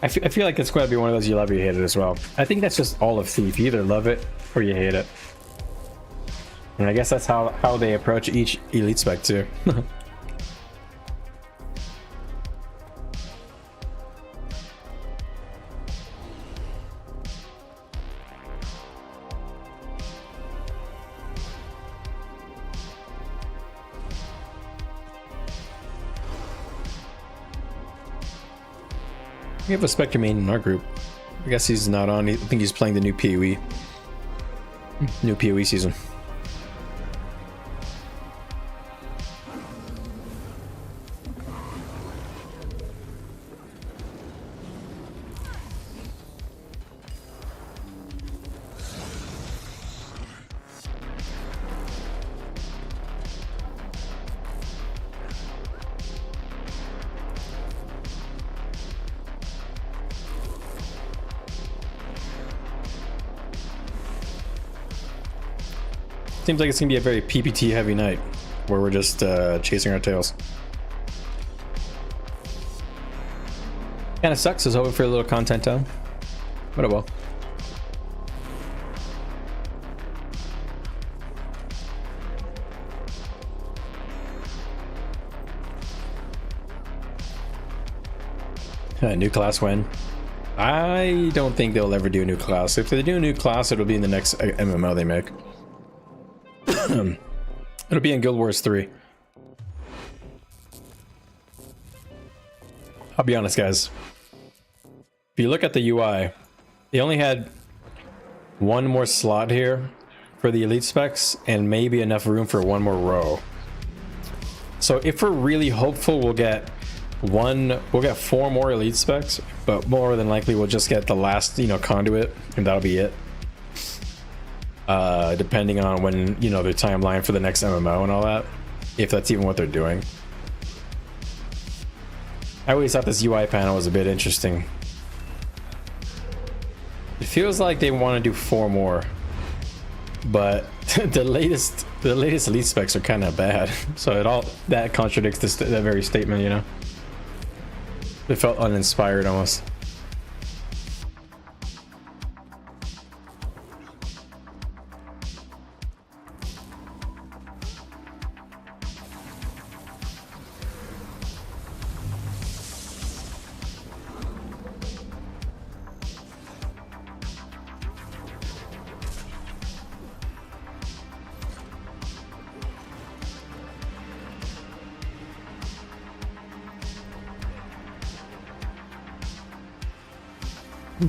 I feel like it's going to be one of those you love or you hate it as well. I think that's just all of Thief. You either love it or you hate it. And I guess that's how they approach each elite spec too. We have a Spectre main in our group. I guess he's not on. I think he's playing the new PoE. New PoE season. Seems like it's gonna be a very PPT heavy night, where we're just chasing our tails. Kind of sucks. I was hoping for a little content time, but oh well. New class when? I don't think they'll ever do a new class. If they do a new class, it'll be in the next MMO they make. It'll be in Guild Wars 3. I'll be honest, guys. If you look at the UI, they only had one more slot here for the elite specs and maybe enough room for one more row. So if we're really hopeful, we'll get 4 more elite specs, but more than likely we'll just get the last, you know, conduit, and that'll be it. Depending on when, you know, their timeline for the next MMO and all that, if that's even what they're doing. I always thought this UI panel was a bit interesting. It feels like they want to do 4 more, but the latest elite specs are kind of bad. So that contradicts that very statement, you know. It felt uninspired almost. A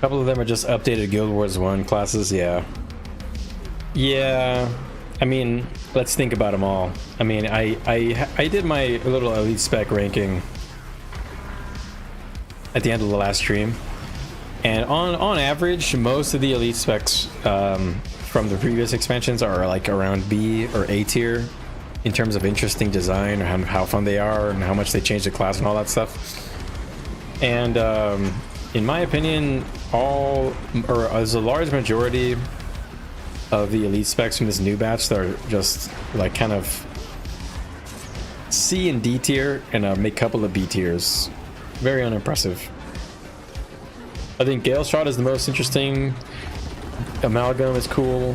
couple of them are just updated Guild Wars 1 classes, yeah. Yeah, I mean, let's think about them all. I mean, I did my little elite spec ranking at the end of the last stream, and on average, most of the elite specs from the previous expansions are like around B or A tier in terms of interesting design, or how fun they are, and how much they change the class and all that stuff. And in my opinion, as a large majority of the elite specs from this new batch that are just like kind of C and D tier, and make a couple of B tiers. Very unimpressive. I think Gale Shot is the most interesting. Amalgam is cool.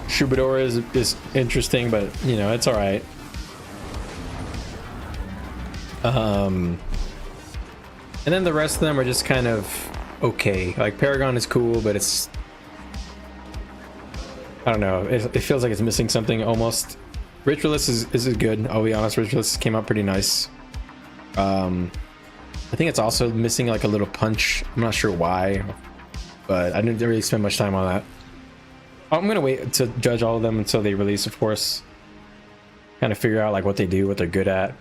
Troubadour is interesting, but you know, it's alright. And then the rest of them are just kind of okay. Like Paragon is cool, but it's, I don't know, it feels like it's missing something almost. Ritualist is good, I'll be honest. Ritualist came out pretty nice. I think it's also missing like a little punch. I'm not sure why, but I didn't really spend much time on that. I'm gonna wait to judge all of them until they release, of course. Kind of figure out like what they do, what they're good at.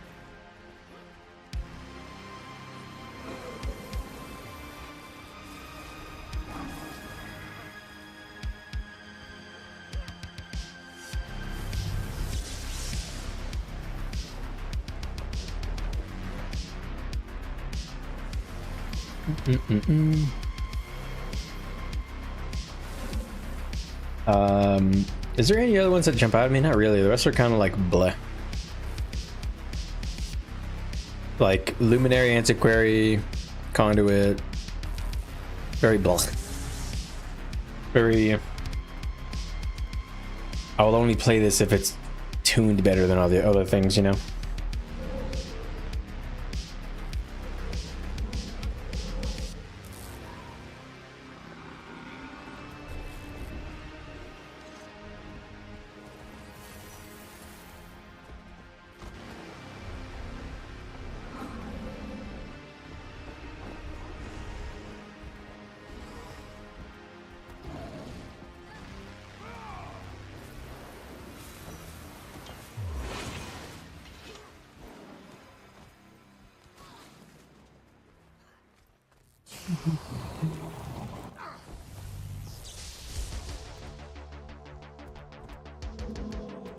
Is there any other ones that jump out at me? Not really. The rest are kind of like bleh. Like Luminary, Antiquary, Conduit. Very bleh. Very... I will only play this if it's tuned better than all the other things, you know?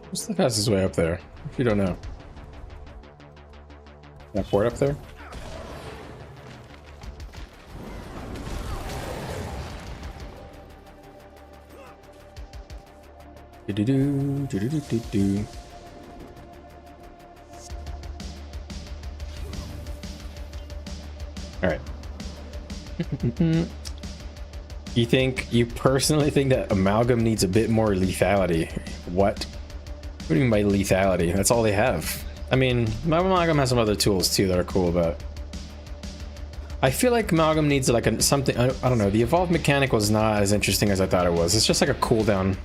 What's the fastest way up there? If you don't know. Can I port up there? Do-do-do. All right. You personally think that Amalgam needs a bit more lethality? What do you mean by lethality? That's all they have. I mean, Amalgam has some other tools too that are cool, but I feel like Amalgam needs like something. I don't know. The evolved mechanic was not as interesting as I thought it was. It's just like a cooldown.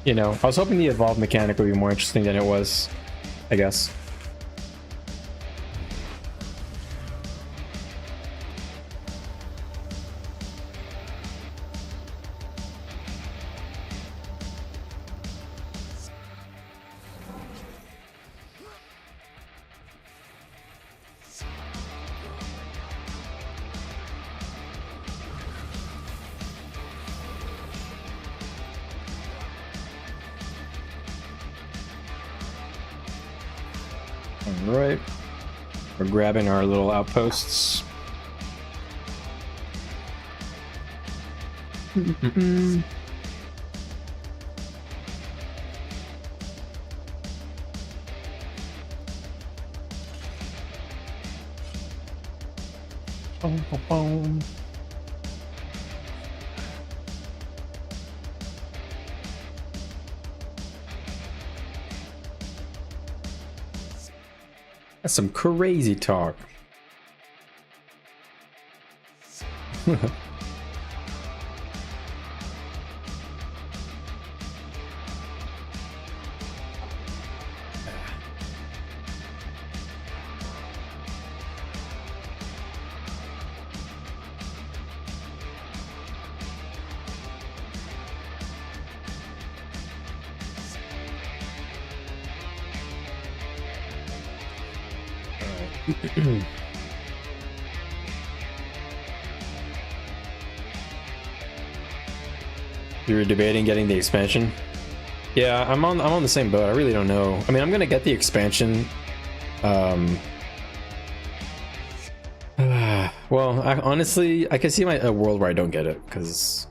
You know, I was hoping the evolved mechanic would be more interesting than it was, I guess. All right, we're grabbing our little outposts. Boom, boom, boom. That's some crazy talk. You were debating getting the expansion? Yeah, I'm on the same boat. I really don't know. I mean, I'm gonna get the expansion. Well, honestly, I can see a world where I don't get it, because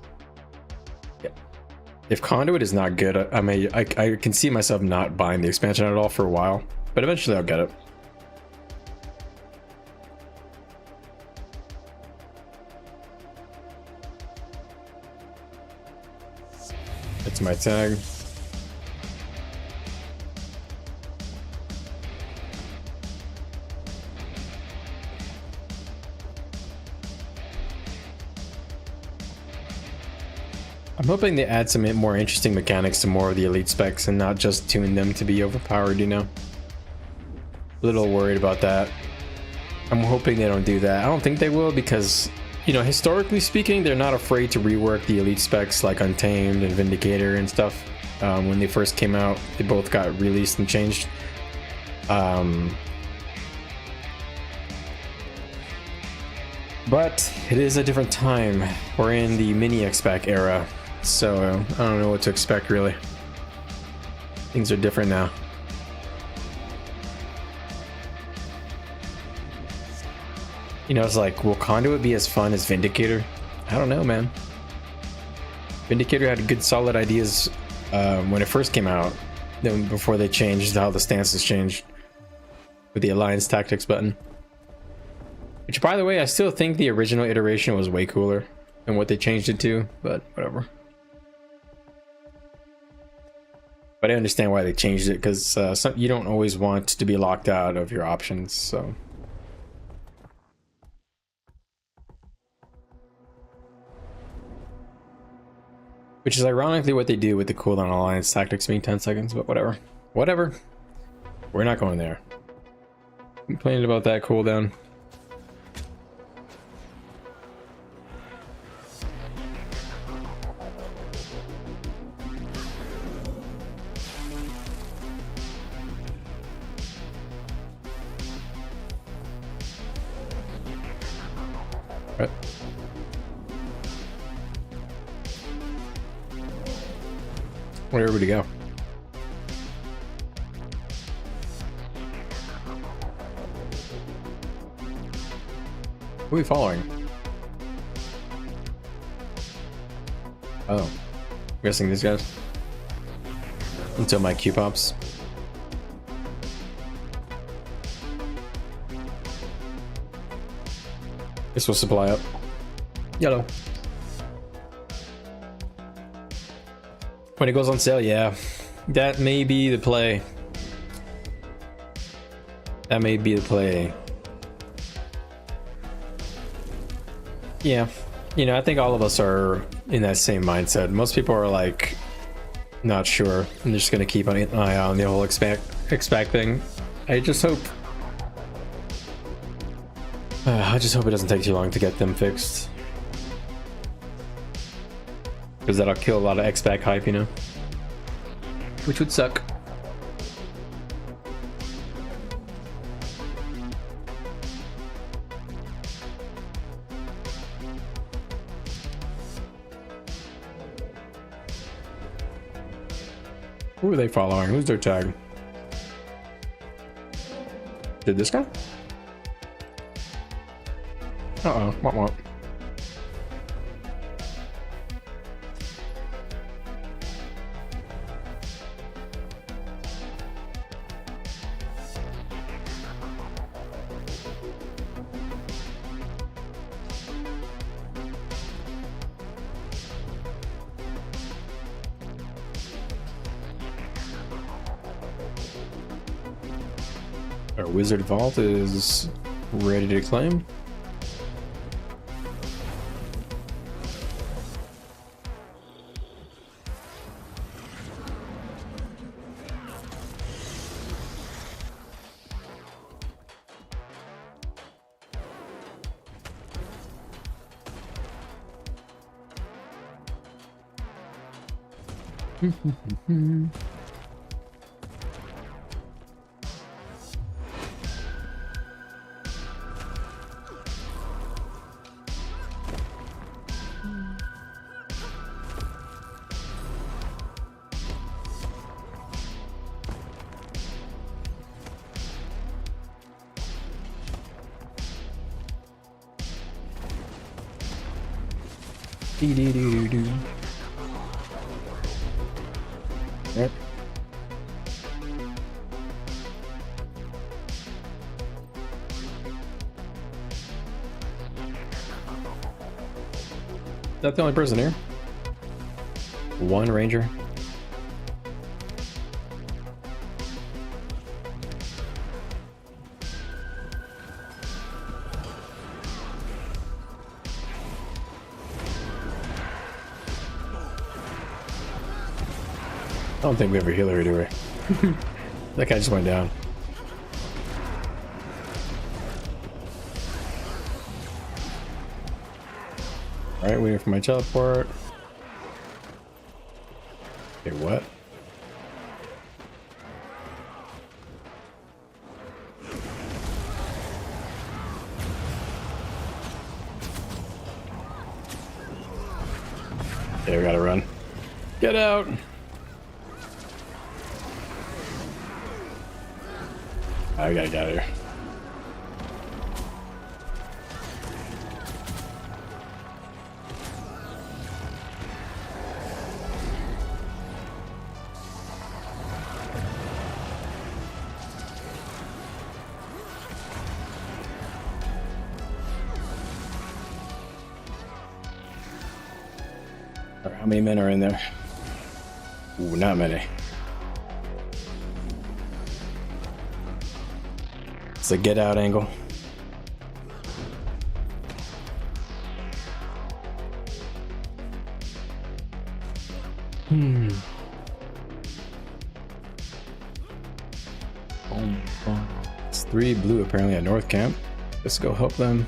yeah, if Conduit is not good, I can see myself not buying the expansion at all for a while, but eventually I'll get it. It's my tag. I'm hoping they add some more interesting mechanics to more of the elite specs and not just tune them to be overpowered, you know? A little worried about that. I'm hoping they don't do that. I don't think they will, because, you know, historically speaking, they're not afraid to rework the elite specs like Untamed and Vindicator and stuff. When they first came out, they both got released and changed. But it is a different time. We're in the mini X-Pac era, so I don't know what to expect, really. Things are different now. You know, it's like, will Conduit be as fun as Vindicator? I don't know, man. Vindicator had good solid ideas when it first came out, then before they changed how the stances changed with the Alliance Tactics button. Which, by the way, I still think the original iteration was way cooler than what they changed it to, but whatever. But I understand why they changed it, because you don't always want to be locked out of your options, so... Which is ironically what they do with the cooldown Alliance Tactics being 10 seconds, but whatever. Whatever. We're not going there. Complaining about that cooldown. Right. Where'd everybody go? Who are we following? Oh. I'm guessing these guys. Until my Q pops. This will supply up. Yellow. When it goes on sale, yeah. That may be the play. That may be the play. Yeah. You know, I think all of us are in that same mindset. Most people are like, not sure. I'm just gonna keep an eye out on the whole expect thing. I just hope it doesn't take too long to get them fixed. Because that'll kill a lot of X-Pac hype, you know? Which would suck. Who are they following? Who's their tag? Did this guy? Uh-oh, what? Our wizard vault is ready to claim. Dee-dee-doo-doo-doo. Yep. Is that the only person here? One ranger? I don't think we ever heal her, do we? That guy just went down. Alright, waiting for my teleport. Okay, what? Okay, we gotta run. Get out! I gotta get out of here. All right, how many men are in there? Ooh, not many. It's a get out angle. It's 3 blue apparently at North Camp. Let's go help them.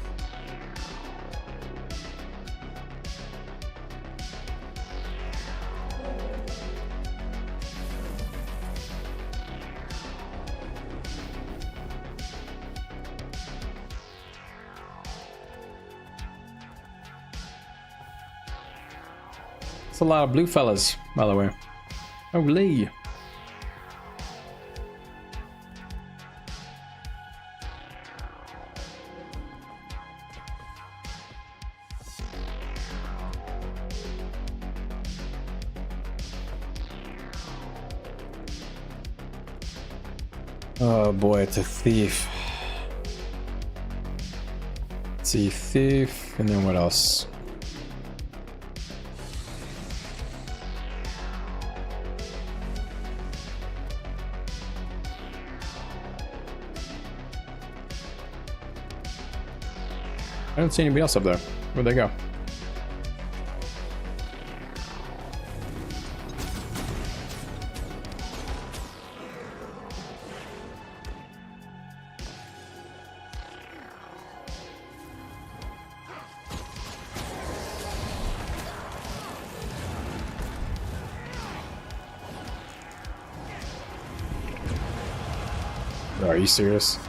It's a lot of blue fellas, by the way. Oh, Lee. Oh boy, it's a thief. It's a thief, and then what else? I don't see anybody else up there. Where'd they go? Are you serious?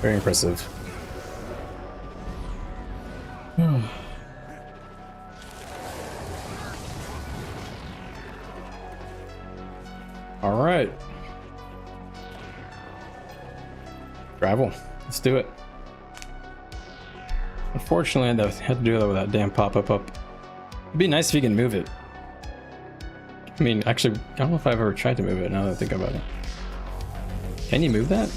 Very impressive. All right. Travel. Let's do it. Unfortunately, I had to do that with that damn pop-up up. It'd be nice if you can move it. I mean, actually, I don't know if I've ever tried to move it now that I think about it. Can you move that?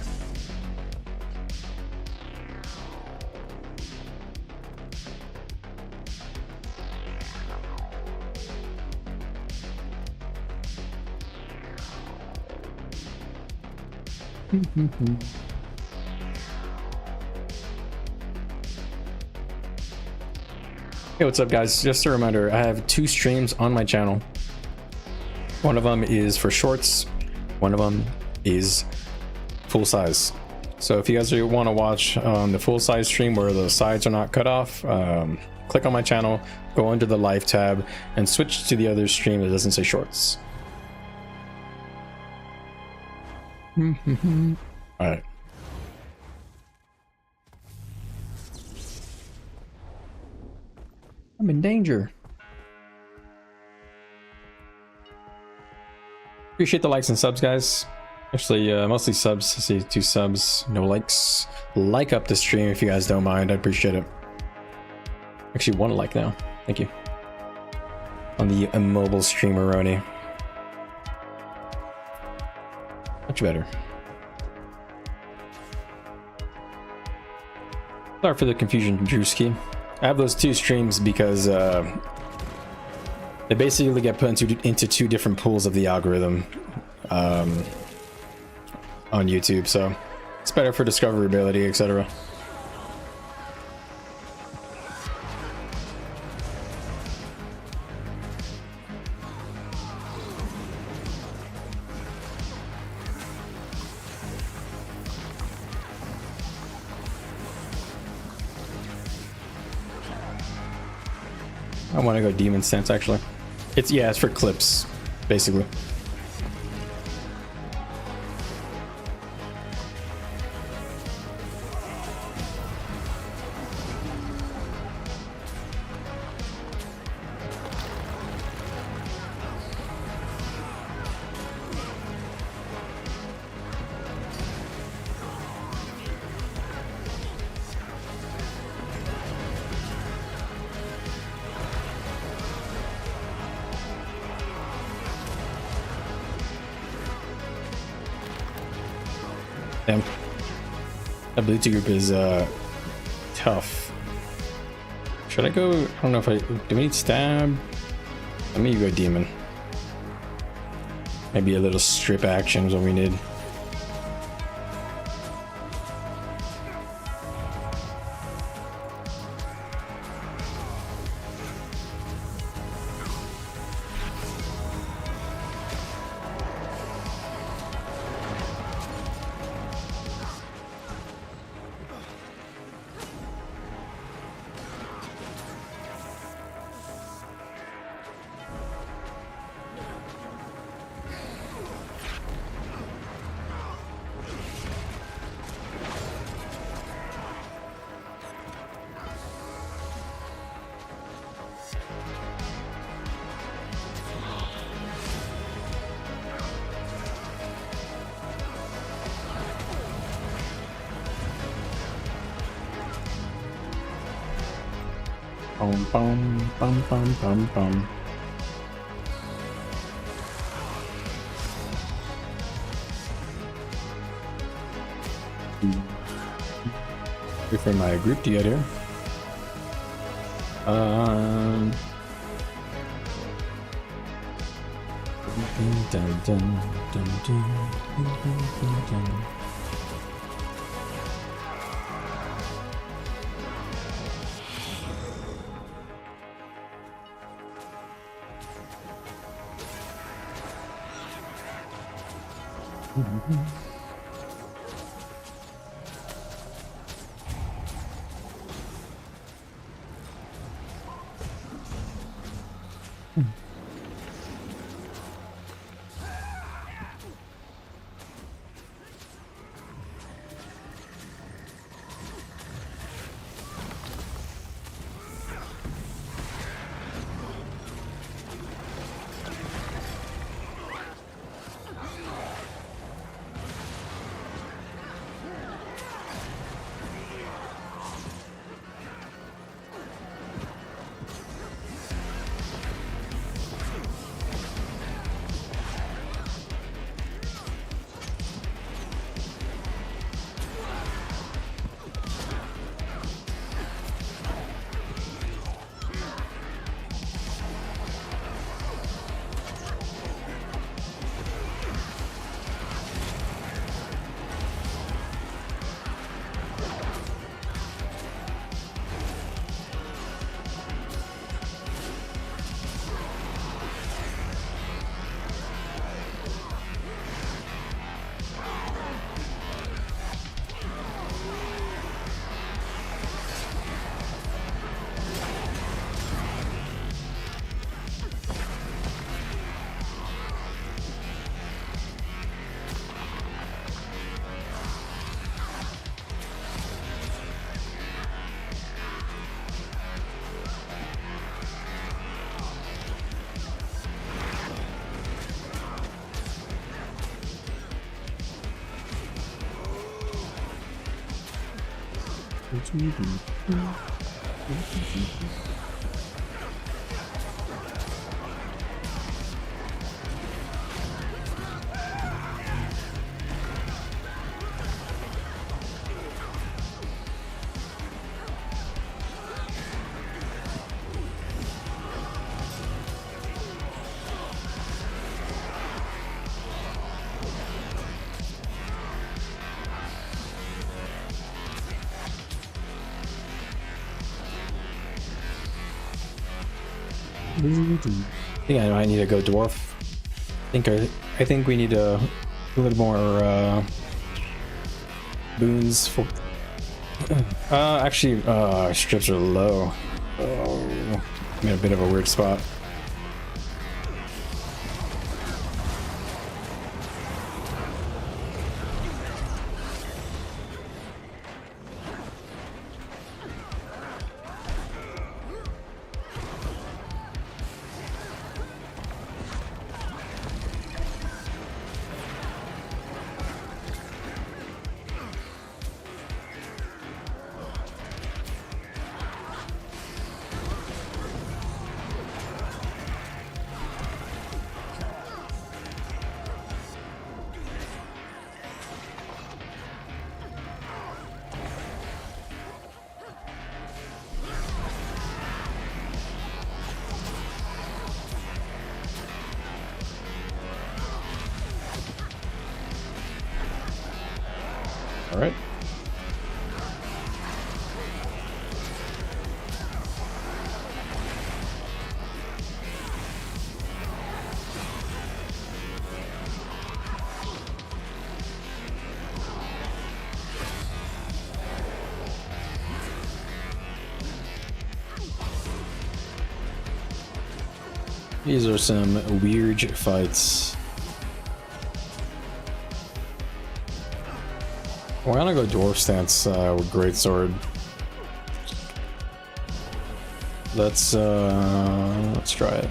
Hey, what's up, guys? Just a reminder, I have 2 streams on my channel. One of them is for shorts, one of them is full size. So if you guys want to watch the full size stream where the sides are not cut off, click on my channel, go under the live tab, and switch to the other stream that doesn't say shorts. All right. I'm in danger. Appreciate the likes and subs, guys. Actually, mostly subs. I see 2 subs, no likes. Like up the stream if you guys don't mind. I appreciate it. Actually, 1 like now. Thank you. On the mobile streamer, Rene. Much better. Sorry for the confusion, Drewski. I have those 2 streams because they basically get put into 2 different pools of the algorithm on YouTube, so it's better for discoverability, etc. I want to go demon stance, actually. It's for clips, basically. Damn. That blue team group is tough. Should I go? I don't know if do we need stab? Let me go demon. Maybe a little strip action is what we need. Bum, bum, bum, bum, bum, bum. Wait for my group to get here. Dun, dun, dun, dun, dun, dun. I think I might need to go dwarf. I think we need a little more boons for. Actually, strips are low. Oh, I'm in a bit of a weird spot. All right. These are some weird fights. We're gonna go dwarf stance with greatsword. Let's try it.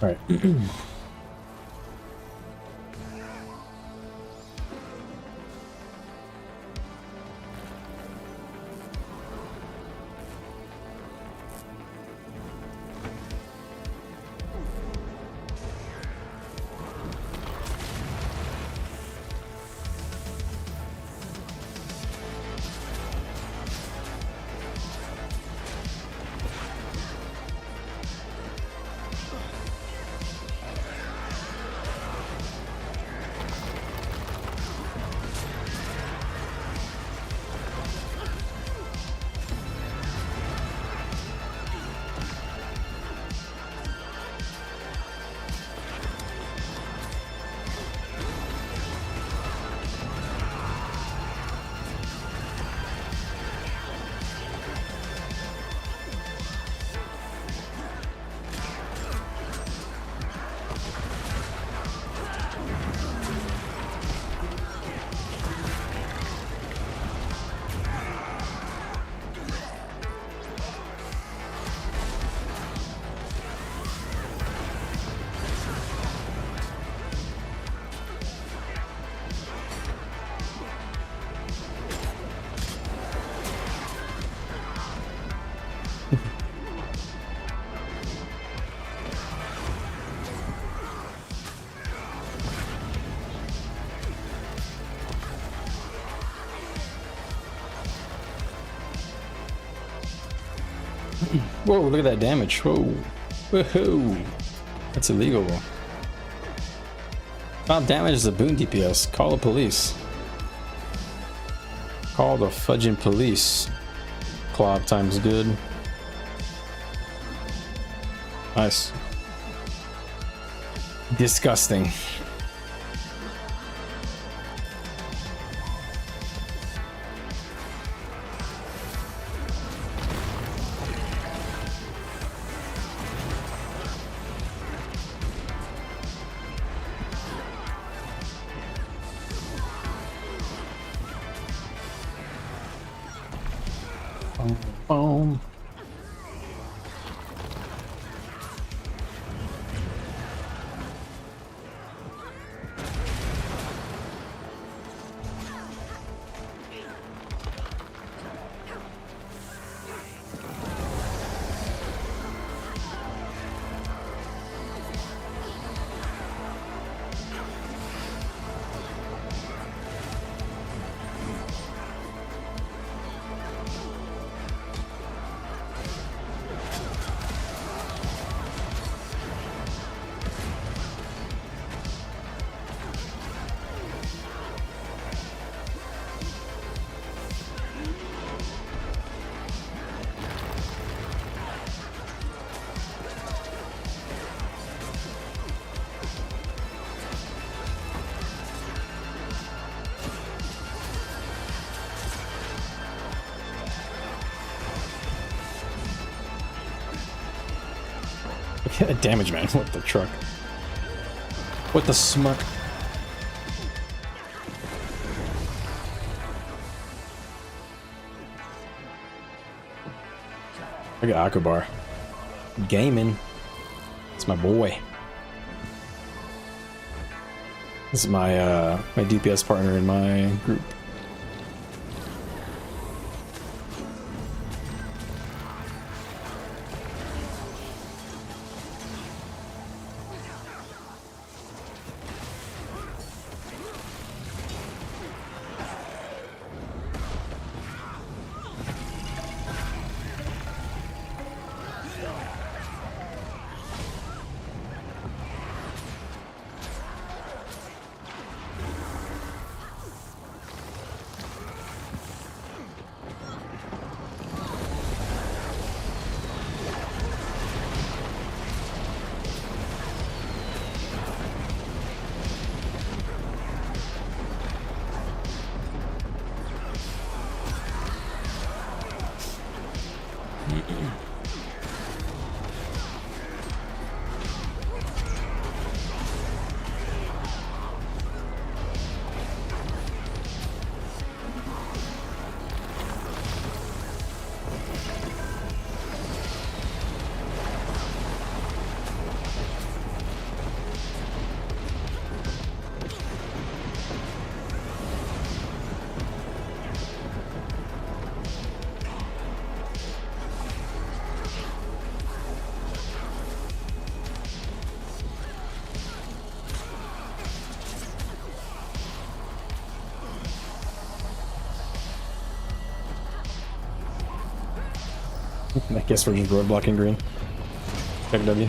All right. Whoa, look at that damage. Whoa. Woohoo. That's illegal. Top damage is a boon DPS. Call the police. Call the fudging police. Claw time's good. Nice. Disgusting. Boom. Yeah, damage, man. What the truck? What the smuck? I got Akabar. Gaming. It's my boy. This is my my DPS partner in my group. I guess we're just roadblocking green. Check W.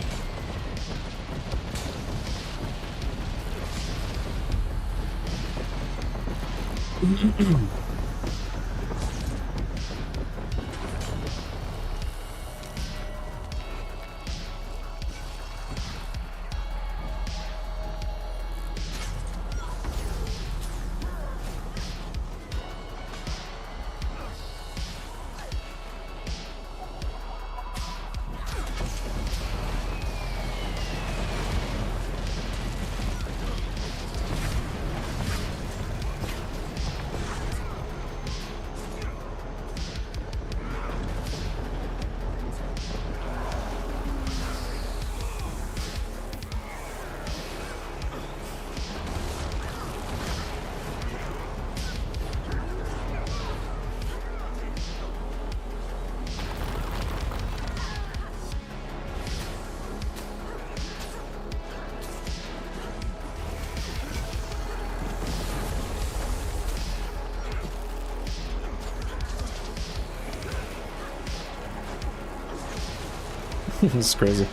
This is crazy.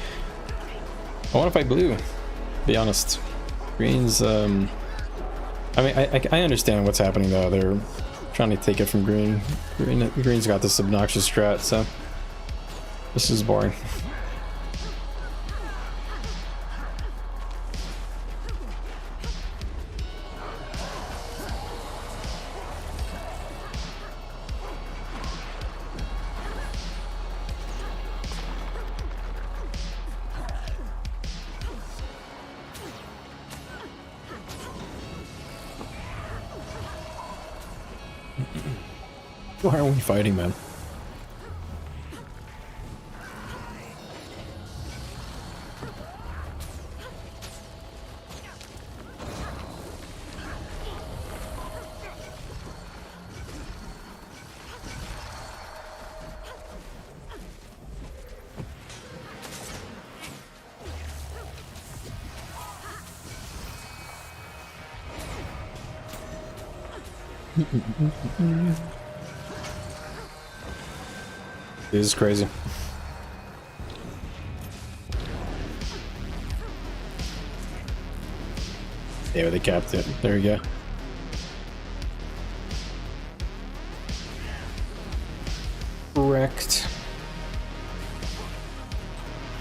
I want to fight blue. Be honest. Green's I mean, I understand what's happening though. They're trying to take it from green. Green's got this obnoxious strat, so this is boring. Why are we fighting, man? This is crazy. Yeah, they capped it. There you go. Correct.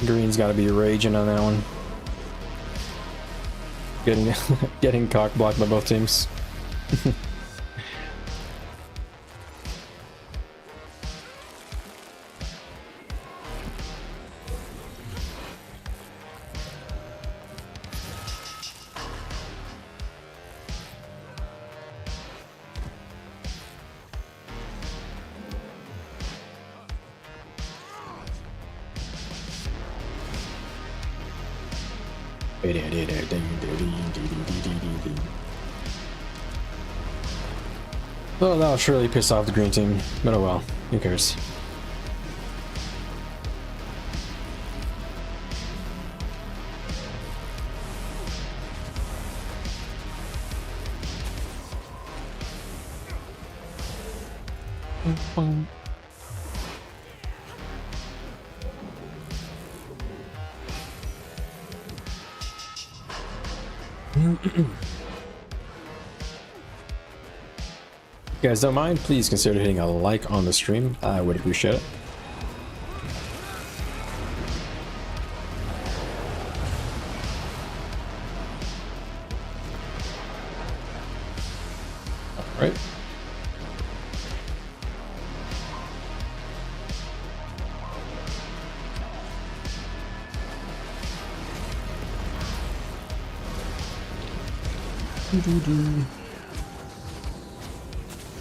Green's got to be raging on that one. Getting cock blocked by both teams. Well, that'll surely piss off the green team, but oh well, who cares? If you guys don't mind, please consider hitting a like on the stream. I would appreciate it. All right. I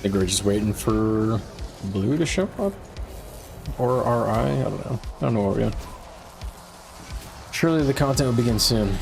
think we're just waiting for blue to show up? Or RI? I don't know. I don't know what we're doing. Surely the content will begin soon.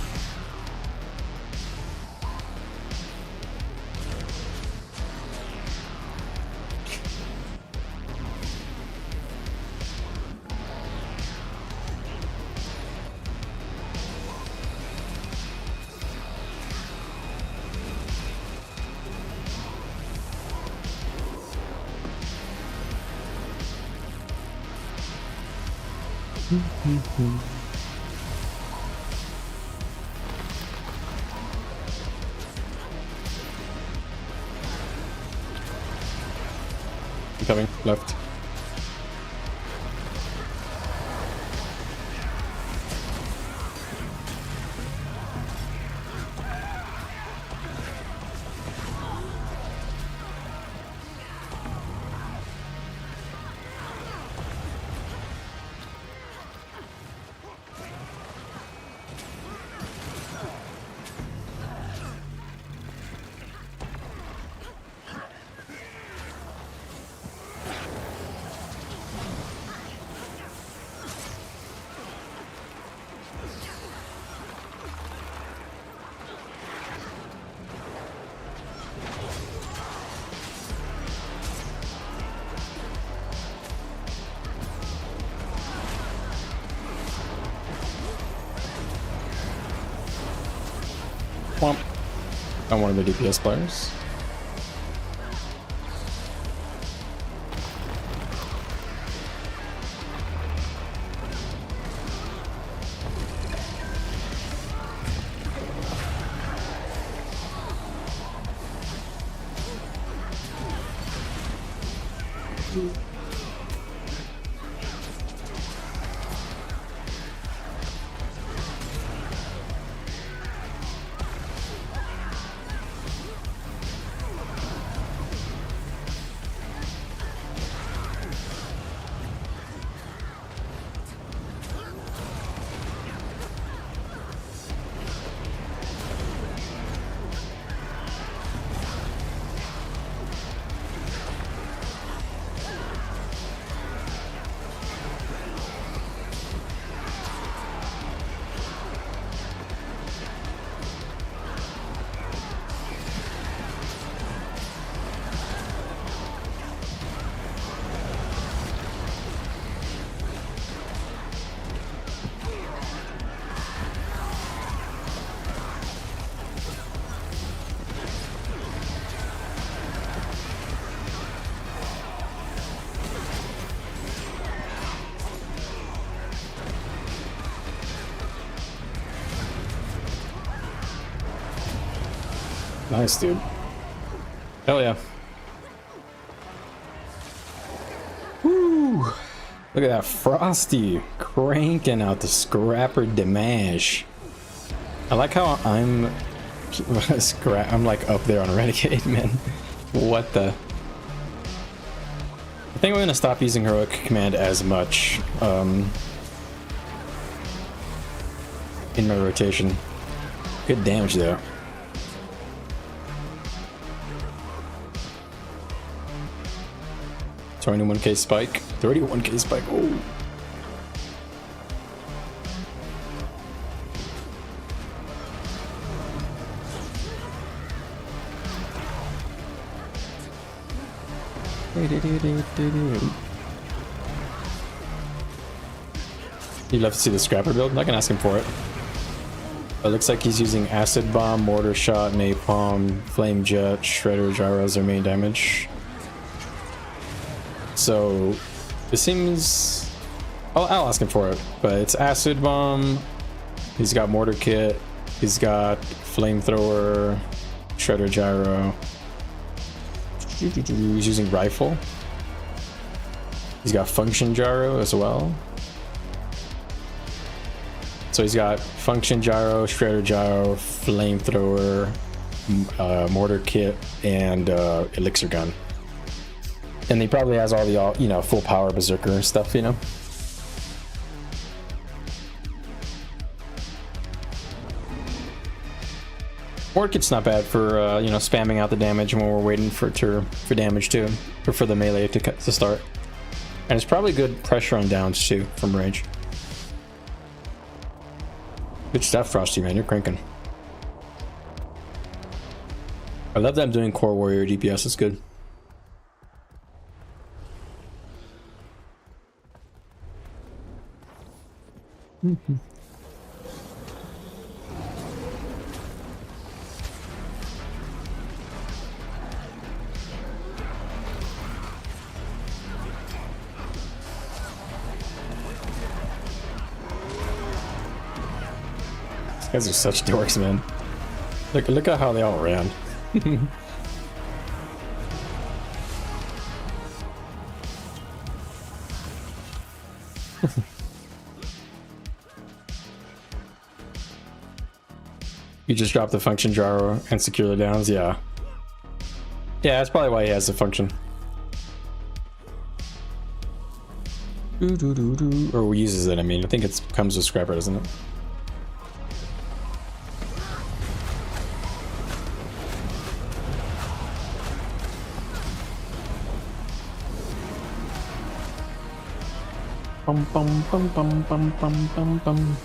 Coming left. Womp. I'm one of the DPS players. Nice, dude. Hell yeah. Woo! Look at that Frosty cranking out the scrapper damage. I like how I'm like up there on Renegade, man. What the? I think I'm gonna stop using heroic command as much in my rotation. Good damage though. 21k spike, 31k spike. Oh. You'd love to see the scrapper build? I can ask him for it. It looks like he's using acid bomb, mortar shot, napalm, flame jet, shredder, gyro as their main damage. So it seems I'll ask him for it, but it's acid bomb. He's got mortar kit. He's got flamethrower, shredder, gyro. He's using rifle. He's got function gyro as well. So he's got function gyro, shredder gyro, flamethrower, mortar kit, and elixir gun. And he probably has all the you know, full power berserker stuff, you know. Mortar kit's not bad for you know, spamming out the damage when we're waiting for damage too, or for the melee to start. And it's probably good pressure on downs too from range. Good stuff, Frosty, man. You're cranking. I love that I'm doing core warrior DPS. It's good. These guys are such dorks, man. Look at how they all ran. You just drop the function gyro and secure the downs, yeah. Yeah, that's probably why he has the function. Or uses it, I mean. I think it comes with scrapper, doesn't it? Bum bum bum bum bum bum bum bum.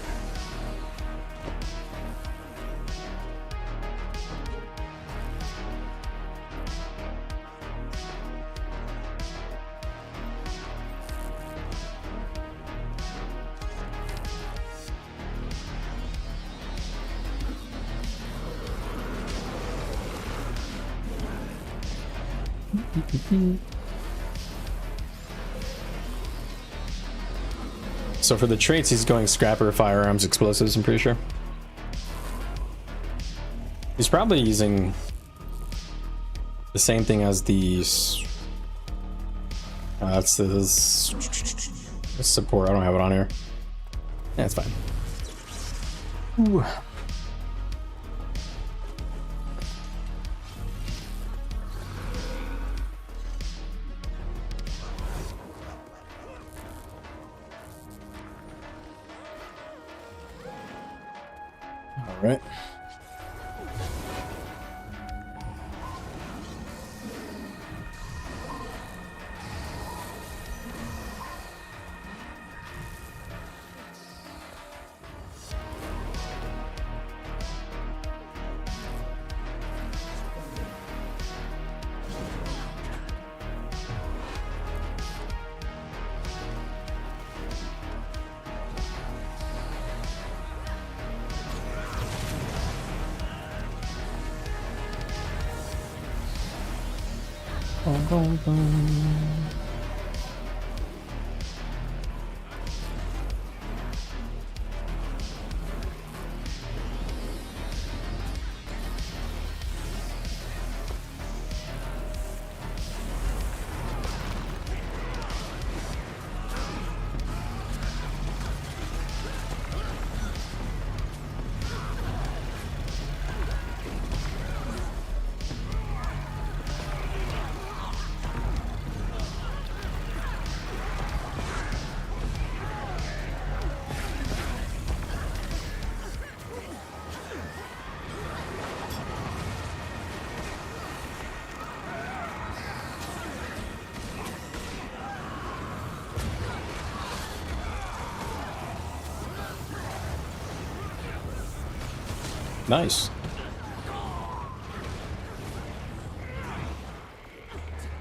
So for the traits, he's going scrapper, firearms, explosives, I'm pretty sure. He's probably using the same thing as these. That's this support. I don't have it on here. Yeah, it's fine. Ooh. All right. Nice.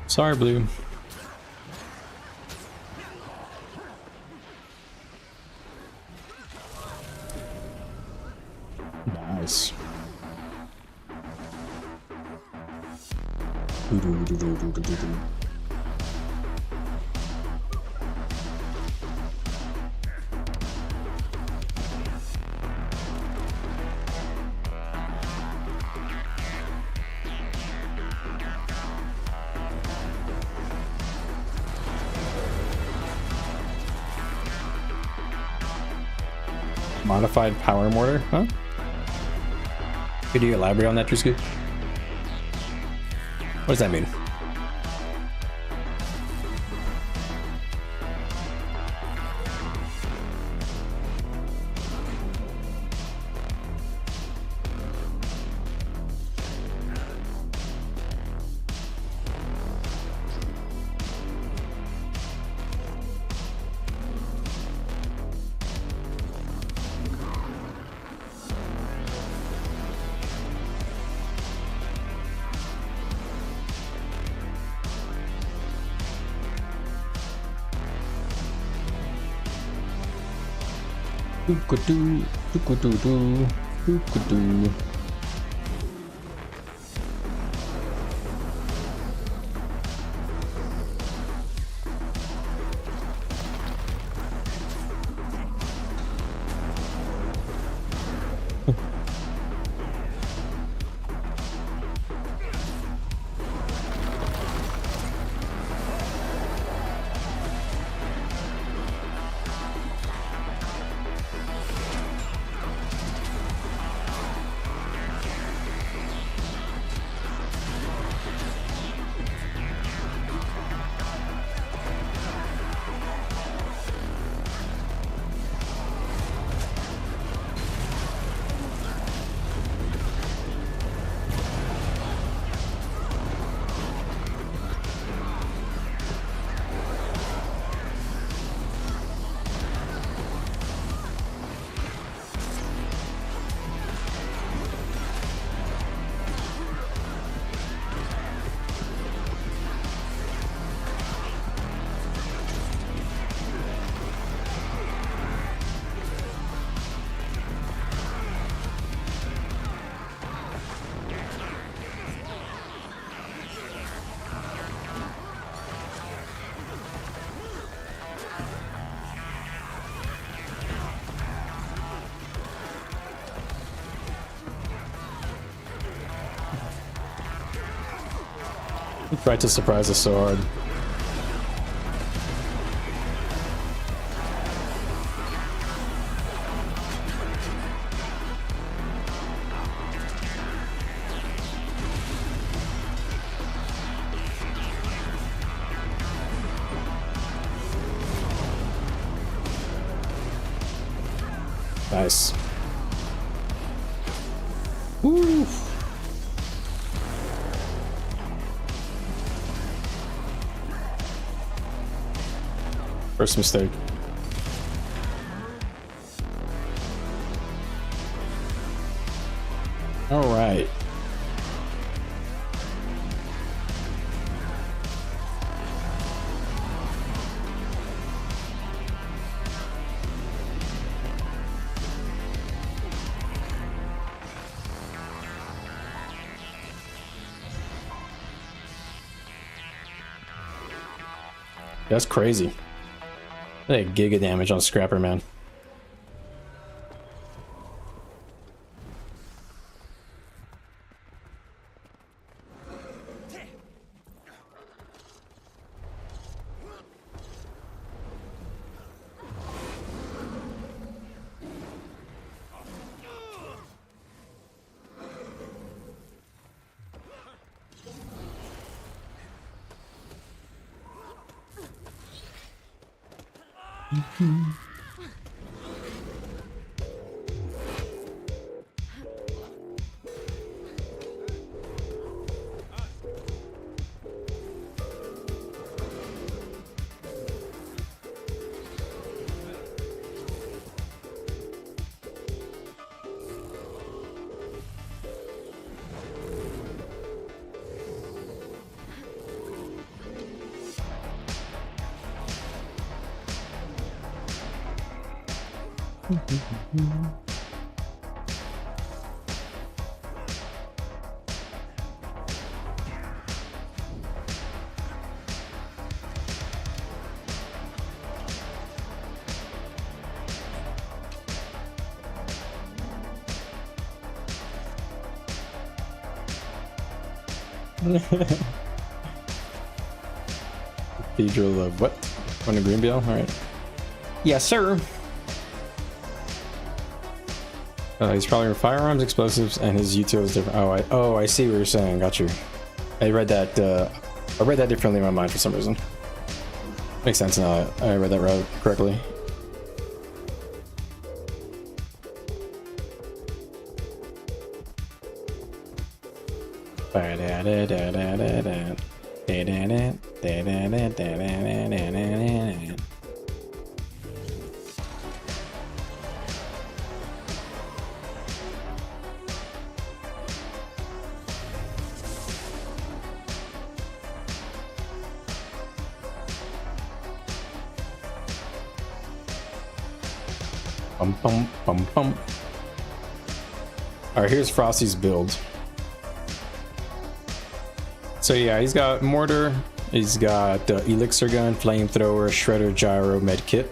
Sorry, Blue. Nice. Modified power mortar, huh? Could you elaborate on that, Trisku? What does that mean? Doo-ka-doo, doo-ka-doo-doo, doo-ka-doo. He tried to surprise us so hard. Nice. Woo! First mistake. All right. That's crazy. Like giga damage on Scrapper, man. Cathedral of what? On a Greenville? Alright. Yes, sir. He's probably for firearms, explosives, and his util is different. Oh, I see what you're saying. Got you. I read that differently in my mind for some reason. Makes sense now. I read that route correctly. Bum, bum, bum, bum. Alright, here's Frosty's build. So yeah, he's got mortar, he's got elixir gun, flamethrower, shredder, gyro, med kit.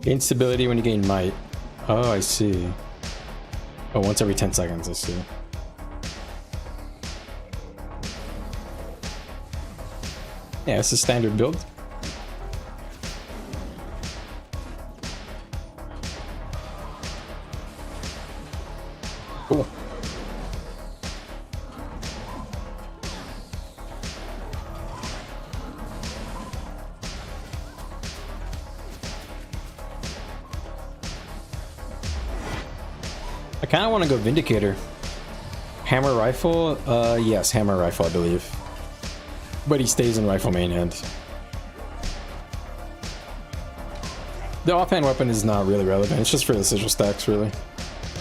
Gain stability when you gain might. Oh, I see. Oh, once every 10 seconds, I see. Yeah, it's a standard build. Cool. I kind of want to go Vindicator. Hammer rifle? Yes, hammer rifle, I believe. But he stays in rifle main hand. The offhand weapon is not really relevant. It's just for the sigil stacks, really.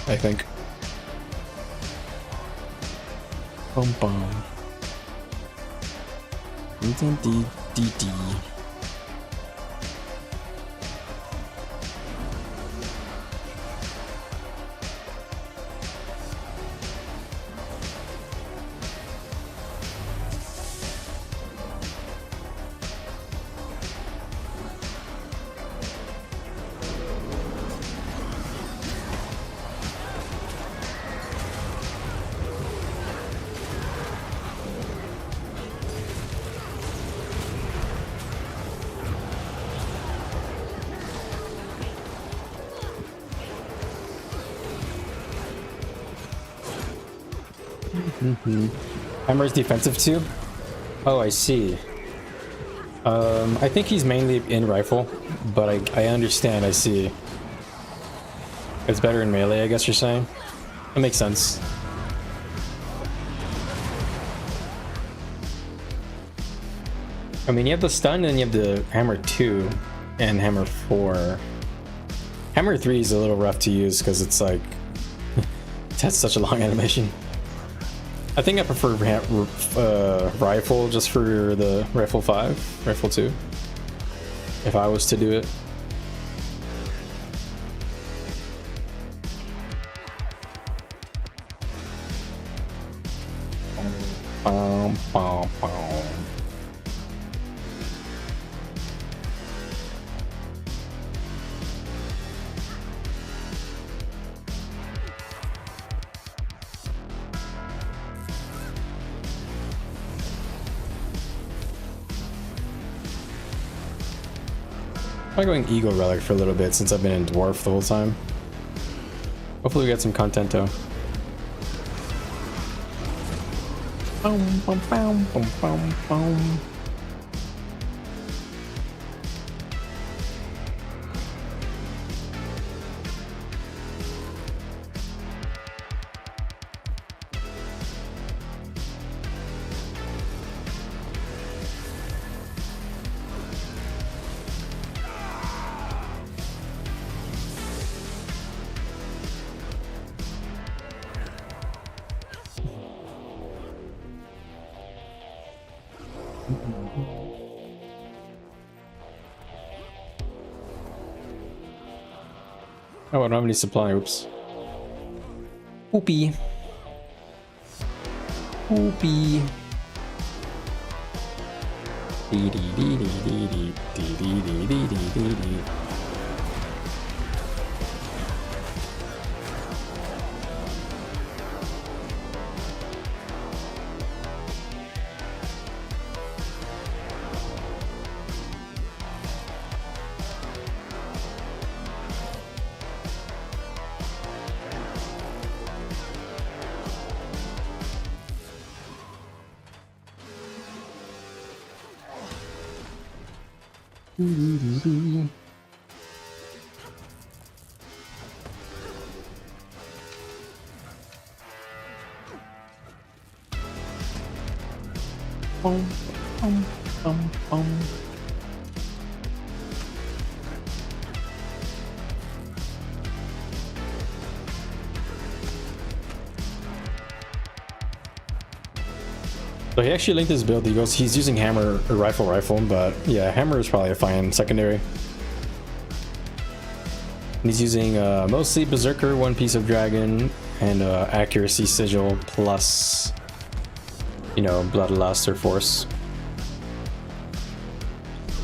I think. Bum bum. D. Hammer's defensive too? Oh, I see. I think he's mainly in rifle, but I understand, I see. It's better in melee, I guess you're saying? That makes sense. I mean, you have the stun and you have the hammer 2 and hammer 4. Hammer 3 is a little rough to use because it's like... it has such a long animation. I think I prefer rifle just for the rifle 5, rifle 2, if I was to do it. I'm going Eagle Relic for a little bit since I've been in Dwarf the whole time. Hopefully we get some content though. Boom, boom, boom, boom, boom, boom. Oh, I don't have any supply. Oops. Oopie. Oopie. Dee dee dee dee dee dee dee dee dee dee dee. Bum, bum, bum, bum. So he actually linked his build. He goes, he's using hammer or rifle, but yeah, hammer is probably a fine secondary. And he's using mostly berserker, one piece of dragon, and accuracy sigil plus, you know, bloodlust or force.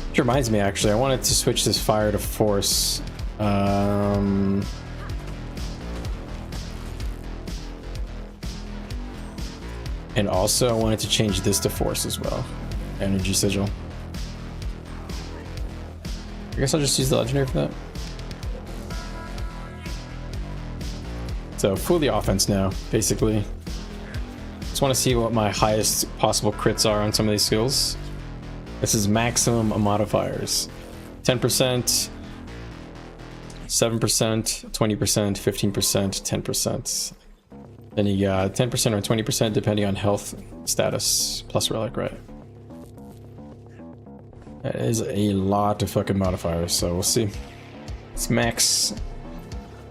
Which reminds me, actually, I wanted to switch this fire to force. And also, I wanted to change this to force as well. Energy sigil. I guess I'll just use the legendary for that. So, fully offense now, basically. Just want to see what my highest possible crits are on some of these skills. This is maximum modifiers. 10%, 7%, 20%, 15%, 10%. Then you got 10% or 20% depending on health status plus relic, right? That is a lot of fucking modifiers, so we'll see. It's max.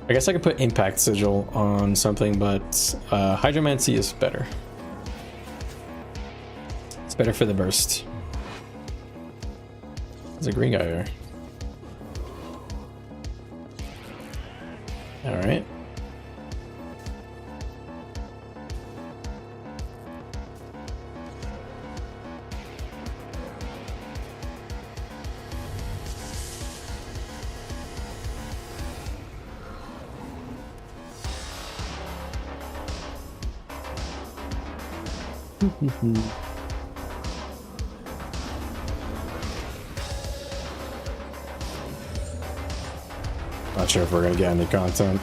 I guess I could put impact sigil on something, but hydromancy is better. It's better for the burst. There's a green guy here. All right. Not sure if we're gonna get any content.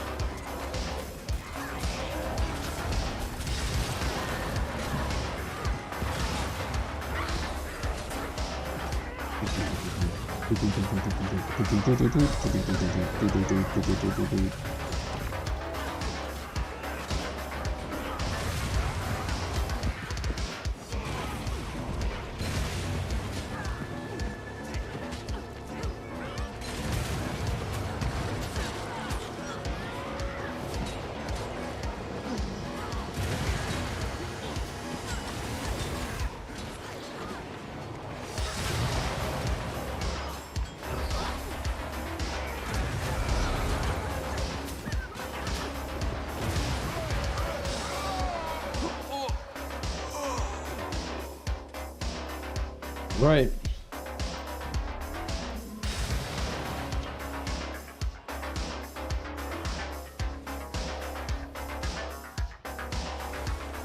Right.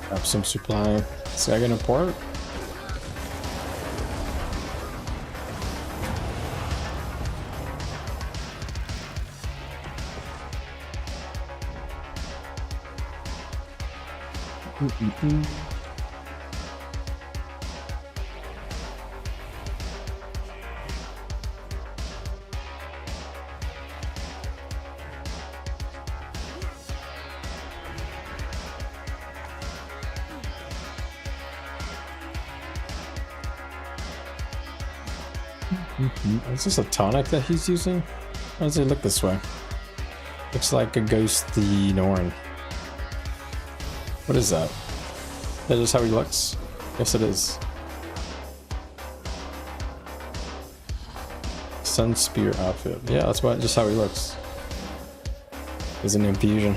Grab some supply. Is I gonna port? Is this a tonic that he's using? Why does it look this way? Looks like a ghosty Norn. What is that? Is that just how he looks? Yes, it is. Sun Spear outfit. Yeah, that's just how he looks. There's an infusion.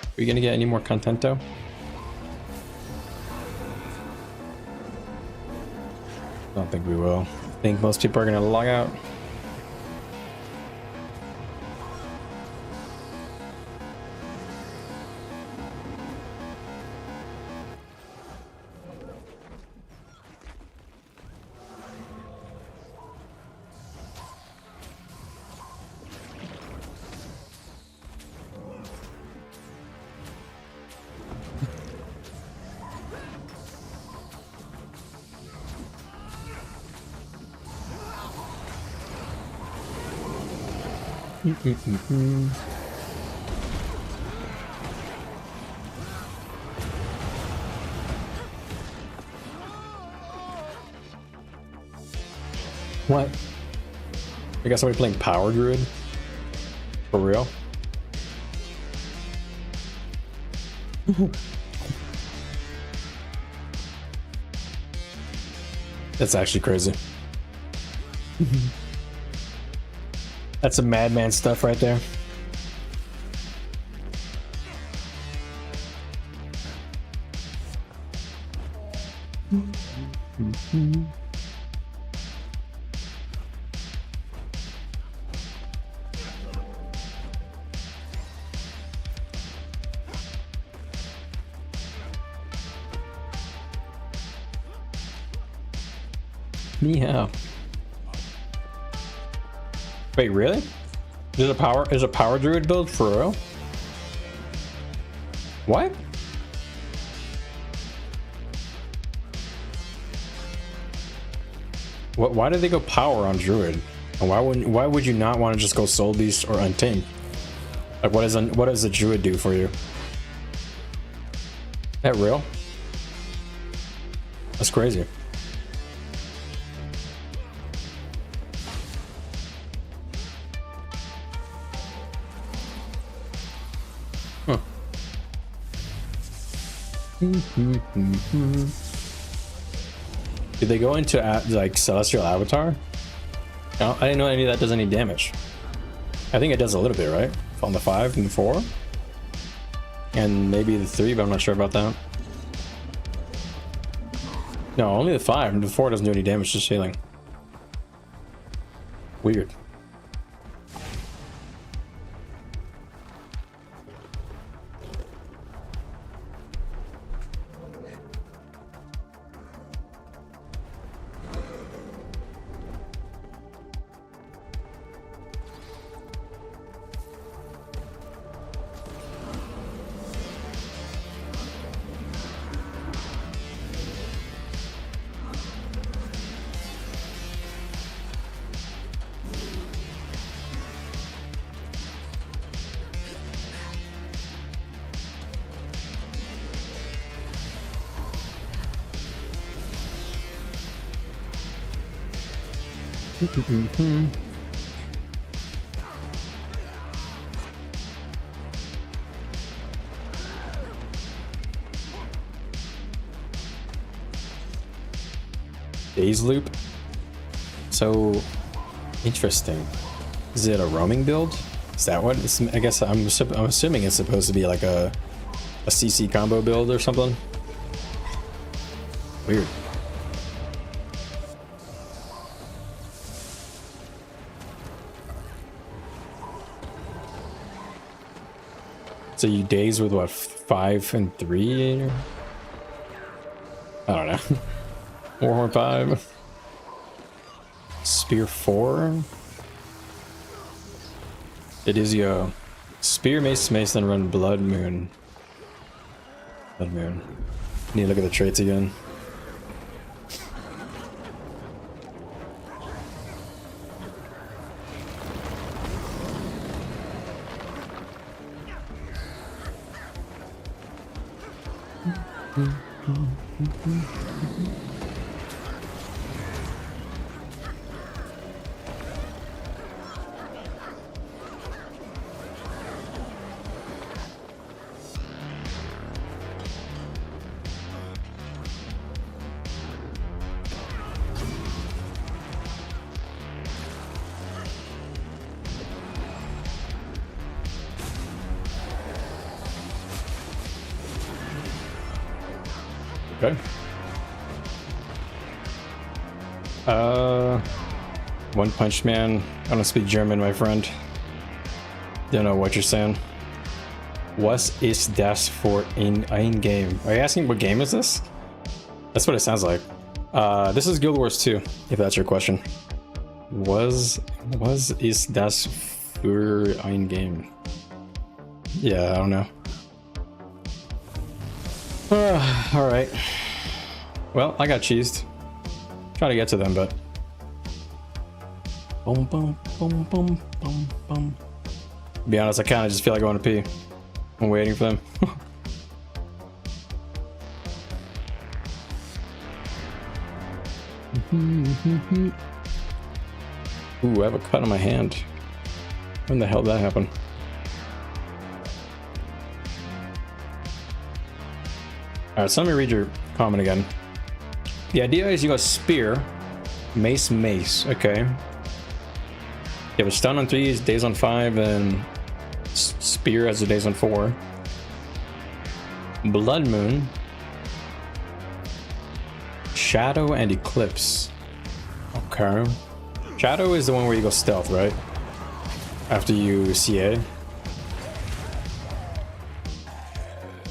Are we gonna get any more contento? I don't think we will. I think most people are gonna log out. What? I got somebody playing Power Druid? For real? That's actually crazy. That's some madman stuff right there. Yeah. Wait, really? Is a power druid build for real? What? Why did they go power on druid? And why would you not want to just go soul beast or untamed? Like what does a druid do for you? Is that real? That's crazy. Huh. Did they go into like Celestial Avatar? No, I didn't know any of that does any damage. I think it does a little bit, right? On the 5 and the 4, and maybe the 3, but I'm not sure about that. No, only the 5. The 4 doesn't do any damage, just healing. Weird. Days loop. So interesting. Is it a roaming build? Is that what it's, I guess I'm assuming it's supposed to be like a CC combo build or something. Weird. So you days with what, 5 and 3? I don't know. Warhorn 5. Spear 4. It is your Spear, Mace, then run Blood Moon. Blood Moon. Need to look at the traits again. Okay. One Punch Man. I don't speak German, my friend. Don't know what you're saying. Was ist das für ein game? Are you asking what game is this? That's what it sounds like. This is Guild Wars 2, if that's your question. Was ist das für ein game? Yeah, I don't know. Alright. Well, I got cheesed. Try to get to them, but... Boom, boom, boom, boom, boom, boom. To be honest, I kind of just feel like going to pee. I'm waiting for them. Ooh, I have a cut on my hand. When the hell did that happen? Alright, so let me read your comment again. The idea is you go spear, mace, mace. Okay. You have a stun on 3, days on 5, and spear has a days on 4. Blood Moon, Shadow, and Eclipse. Okay. Shadow is the one where you go stealth, right? After you CA.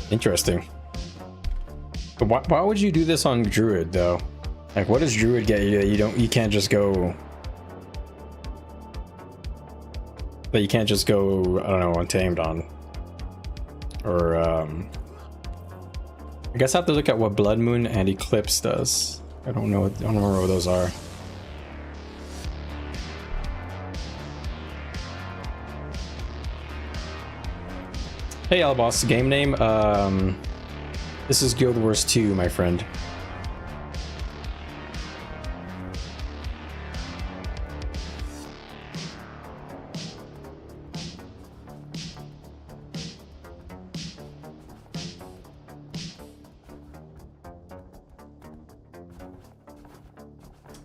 Interesting. But why would you do this on Druid though? Like, what does Druid get you that you can't just go? That you can't just go, I don't know, Untamed on. Or I guess I have to look at what Blood Moon and Eclipse does. I don't know. I don't remember what those are. Hey, Alboss, game name. This is Guild Wars 2, my friend.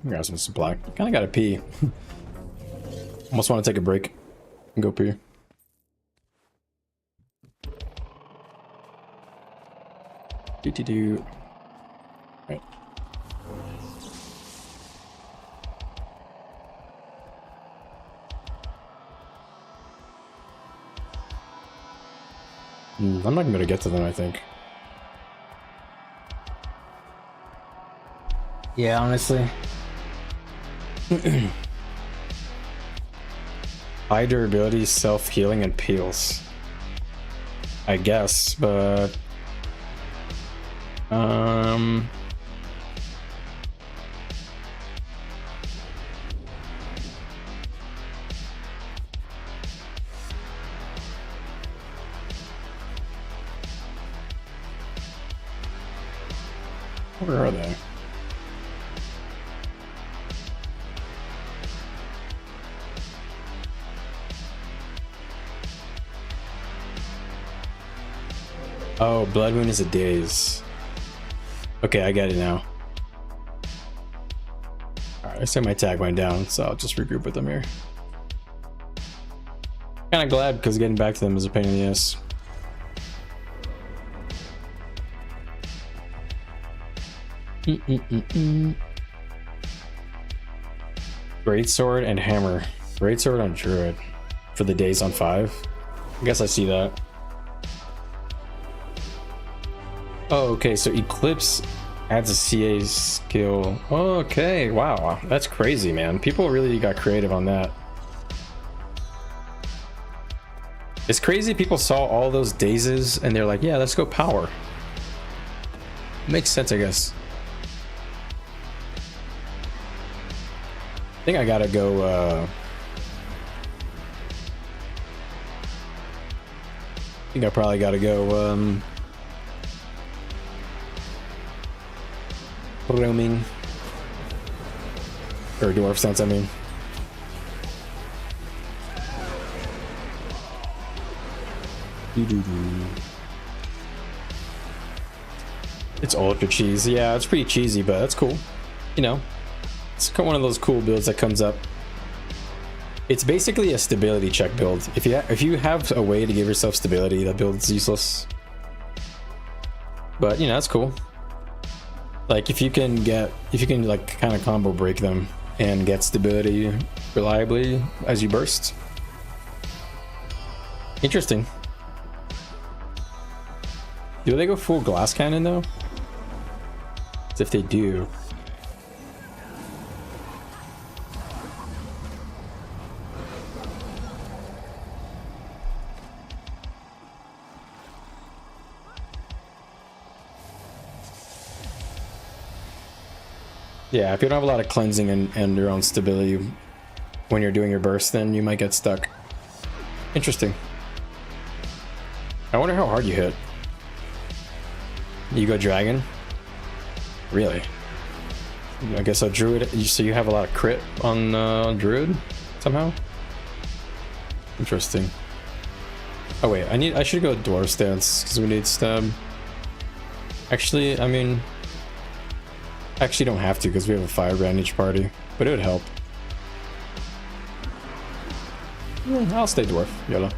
Grab some supply. Kind of gotta pee. Almost want to take a break and go pee. Do. Right. I'm not gonna be able to get to them, I think. Yeah, honestly. High durability, self-healing, and peels. I guess, but... Where are they? Oh, Blood Moon is a daze. Okay, I get it now. Alright, I say my tag went down, so I'll just regroup with them here. Kinda glad, because getting back to them is a pain in the ass. Greatsword and hammer. Greatsword on Druid for the days on 5. I guess I see that. Oh, okay, so Eclipse adds a CA skill. Okay, wow, that's crazy, man. People really got creative on that. It's crazy people saw all those dazes and they're like, yeah, let's go power. Makes sense, I guess. I think I gotta go, I think I probably gotta go, roaming. Or dwarf sense, I mean. It's ultra cheesy. Yeah, it's pretty cheesy, but that's cool. You know, it's one of those cool builds that comes up. It's basically a stability check build. If you have a way to give yourself stability, that build's useless. But you know, that's cool. Like if you can like kind of combo break them and get stability reliably as you burst. Interesting. Do they go full glass cannon though? 'Cause if they do, yeah, if you don't have a lot of cleansing and your own stability when you're doing your burst, then you might get stuck. Interesting. I wonder how hard you hit. You go dragon? Really? I guess a druid, so you have a lot of crit on druid somehow? Interesting. Oh wait, I should go dwarf stance because we need stab. Actually, I mean, actually don't have to because we have a firebrand each party, but it would help. Yeah, I'll stay dwarf, YOLO.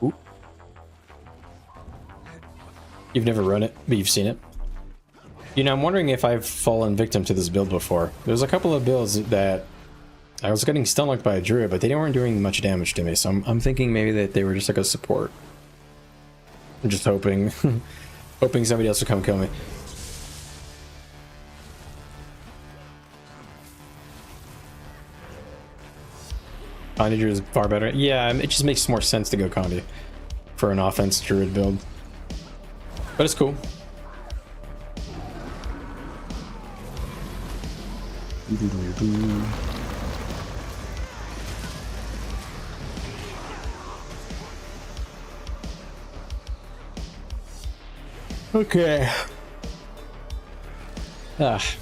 Ooh. You've never run it, but you've seen it. You know, I'm wondering if I've fallen victim to this build before. There's a couple of builds that I was getting stun locked by a druid, but they weren't doing much damage to me, so I'm thinking maybe that they were just like a support. I'm just hoping, hoping somebody else will come kill me. Condi Druid is far better. Yeah, it just makes more sense to go Condi for an offense druid build. But it's cool. Okay. Ah.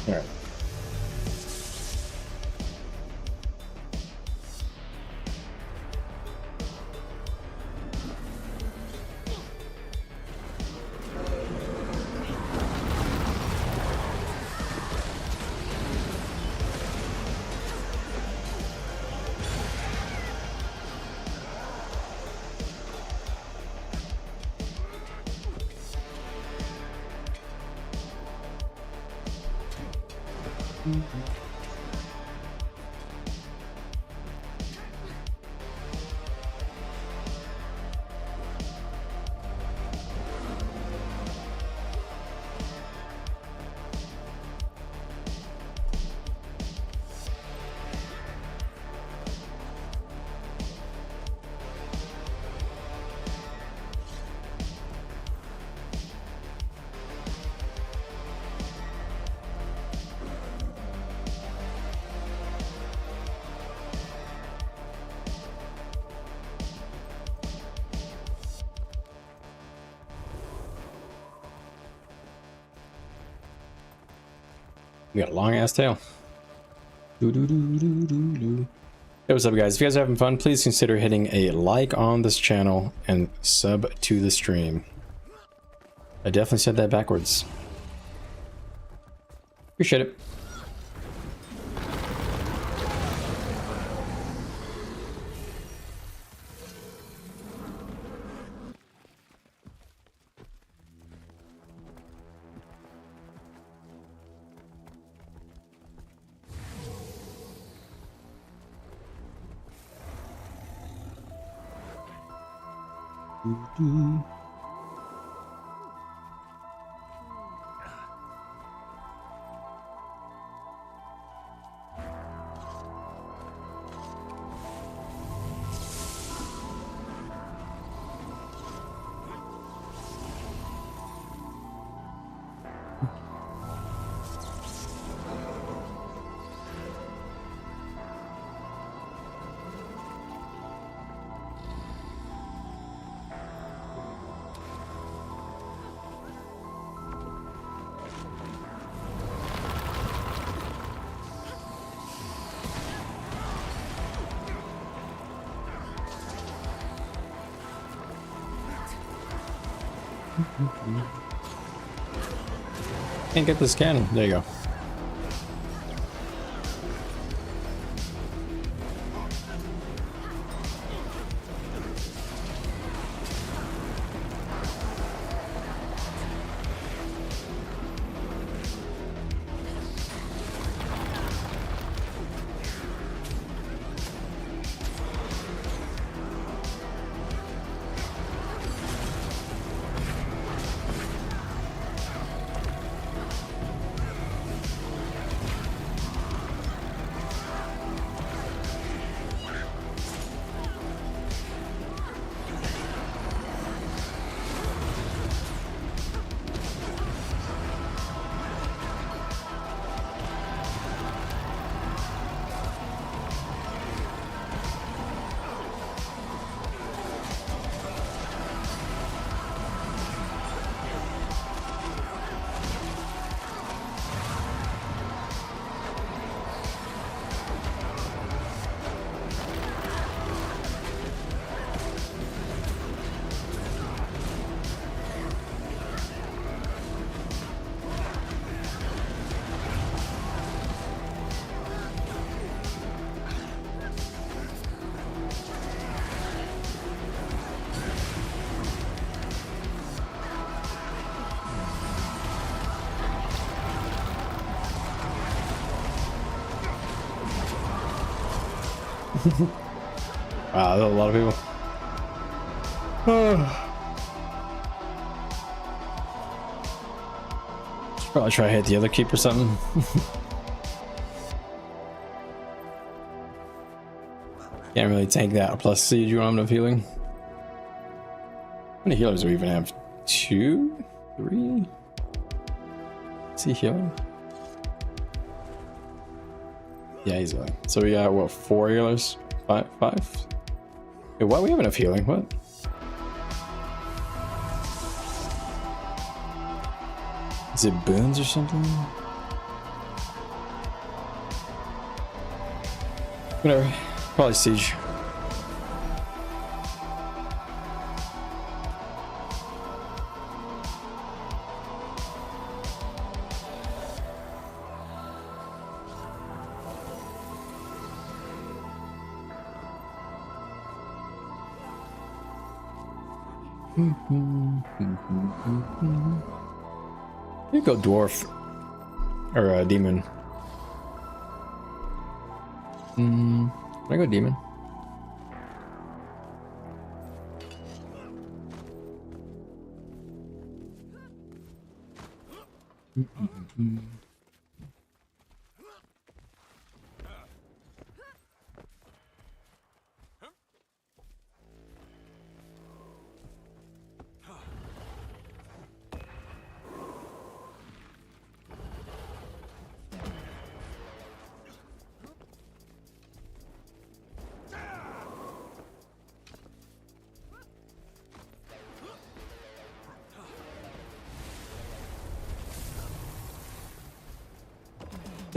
All right. We got a long ass tail. Hey, what's up guys? If you guys are having fun, please consider hitting a like on this channel and sub to the stream. I definitely said that backwards. Appreciate it. Can't get this cannon. There you go. Wow, there's a lot of people. Should probably try to hit the other keep or something. Can't really tank that. Plus siege, you don't have enough healing. How many healers do we even have? 2? 3? Is he healing? Yeah, he's healing. So we got, what, 4 healers? 5? Wait, why do we have enough healing? What? Is it boons or something? Whatever. Probably siege. You go dwarf or demon. I go demon.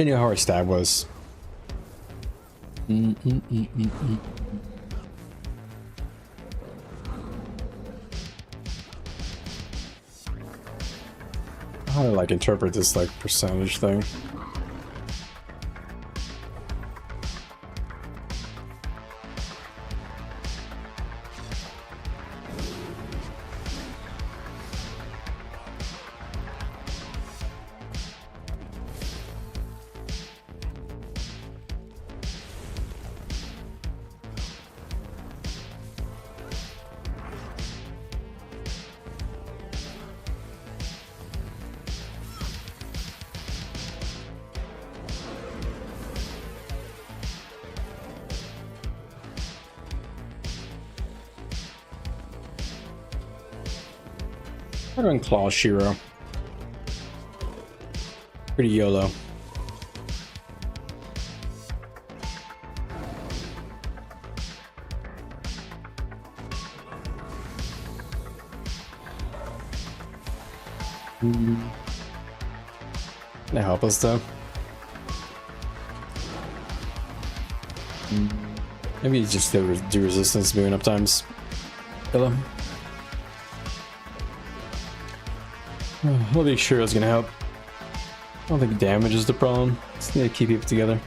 I knew how our stab was. How do I like interpret this like percentage thing? We're doing Claw Shiro. Pretty YOLO. Can that help us though? Maybe just do resistance moving up times. Hello. I'll be sure it's gonna help. I don't think damage is the problem. Just need to keep it together.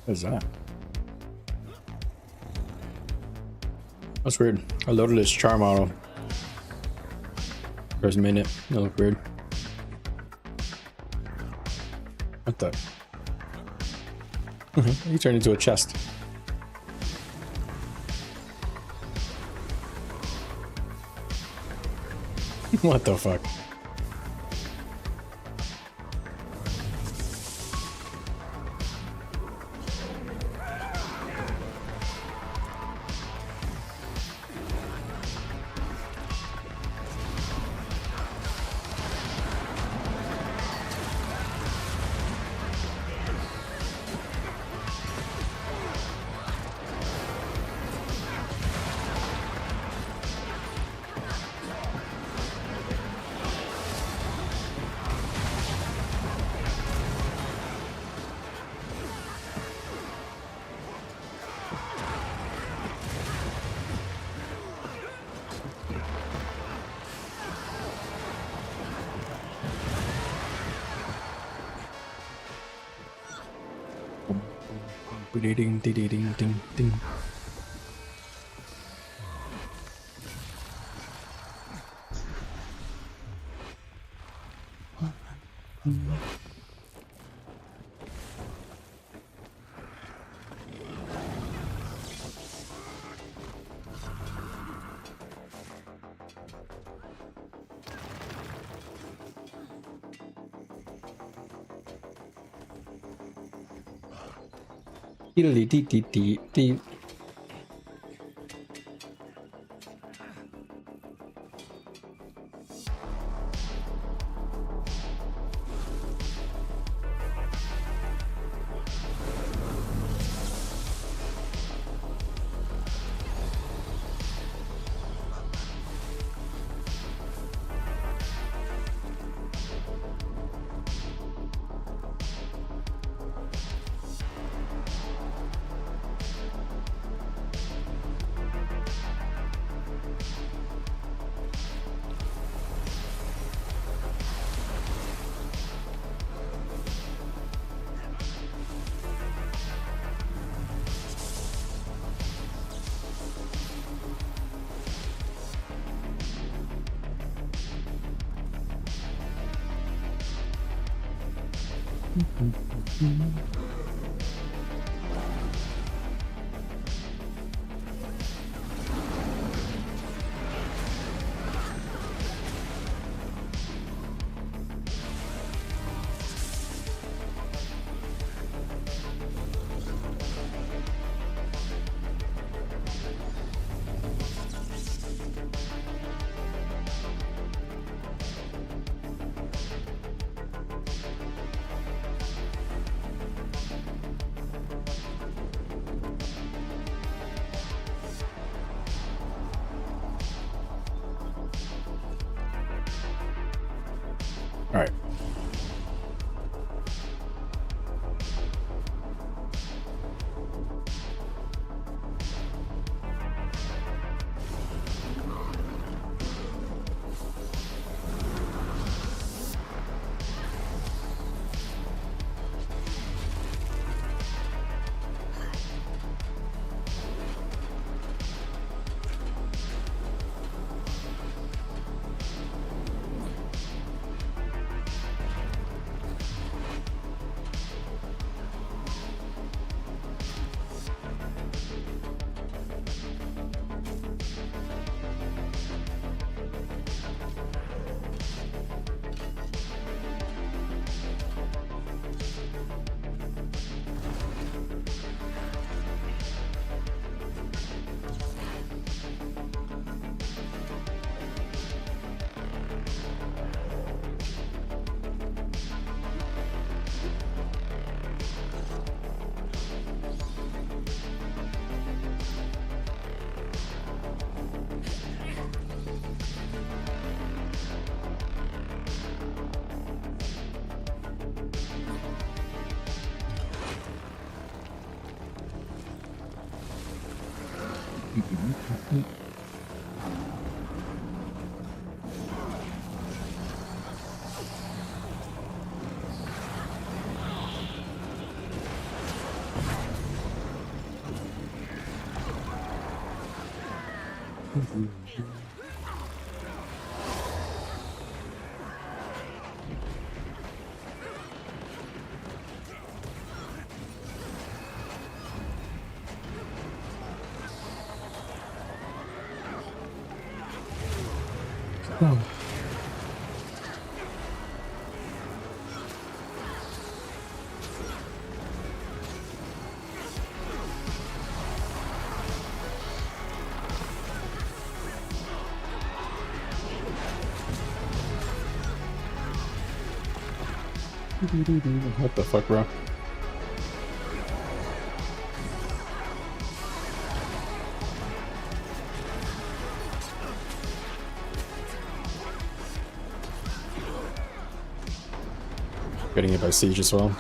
What is that? That's weird. I loaded this char model. First minute. That looked weird. What the? He turned into a chest. What the fuck? Ding ding ding ding ding. Dee dee dee dee dee. All right. Oh. What the fuck, bro? Getting hit by siege as well.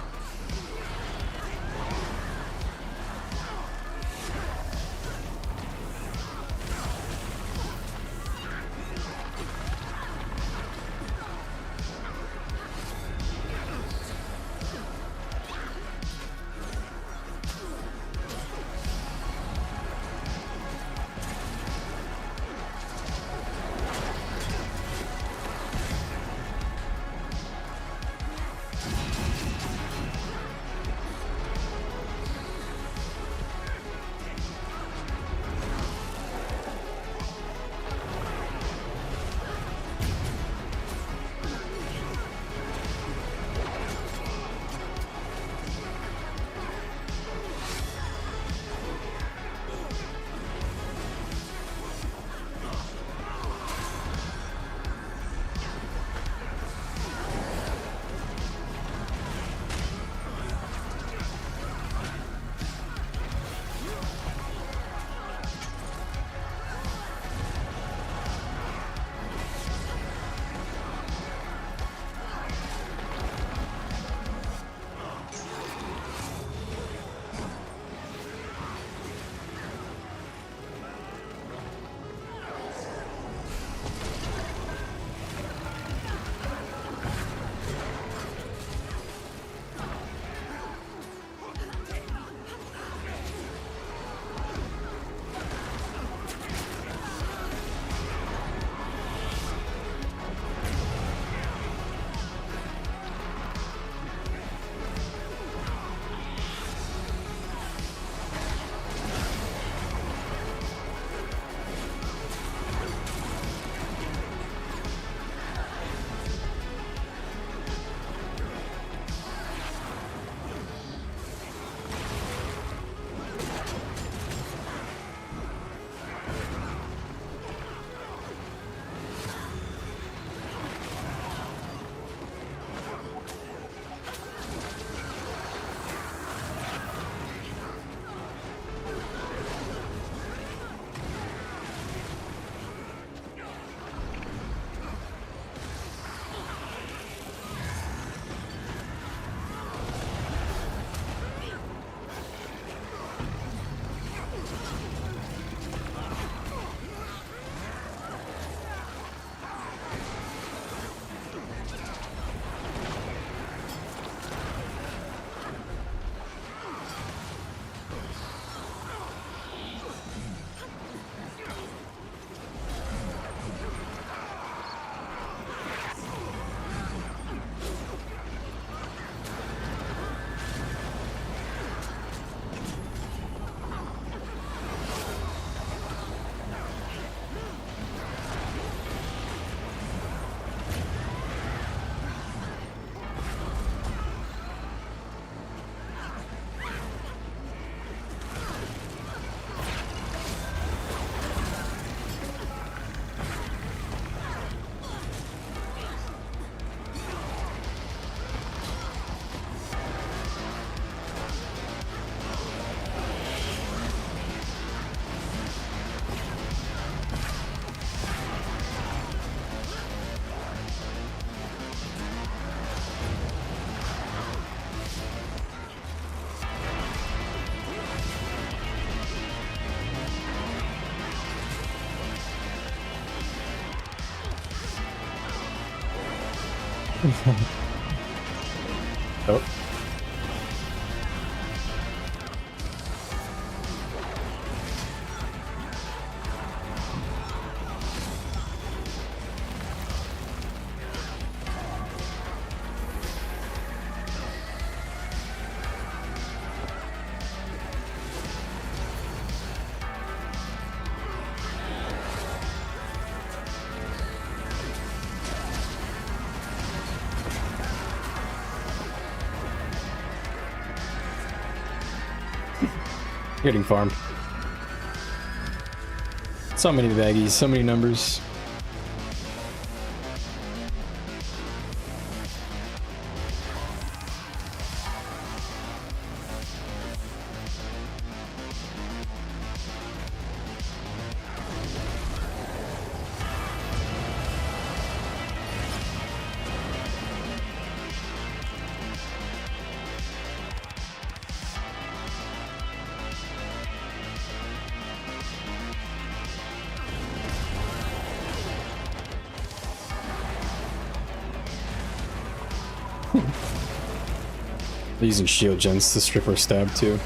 Oh. Getting farmed. So many baggies, so many numbers. They're using shield gens to strip our stab too.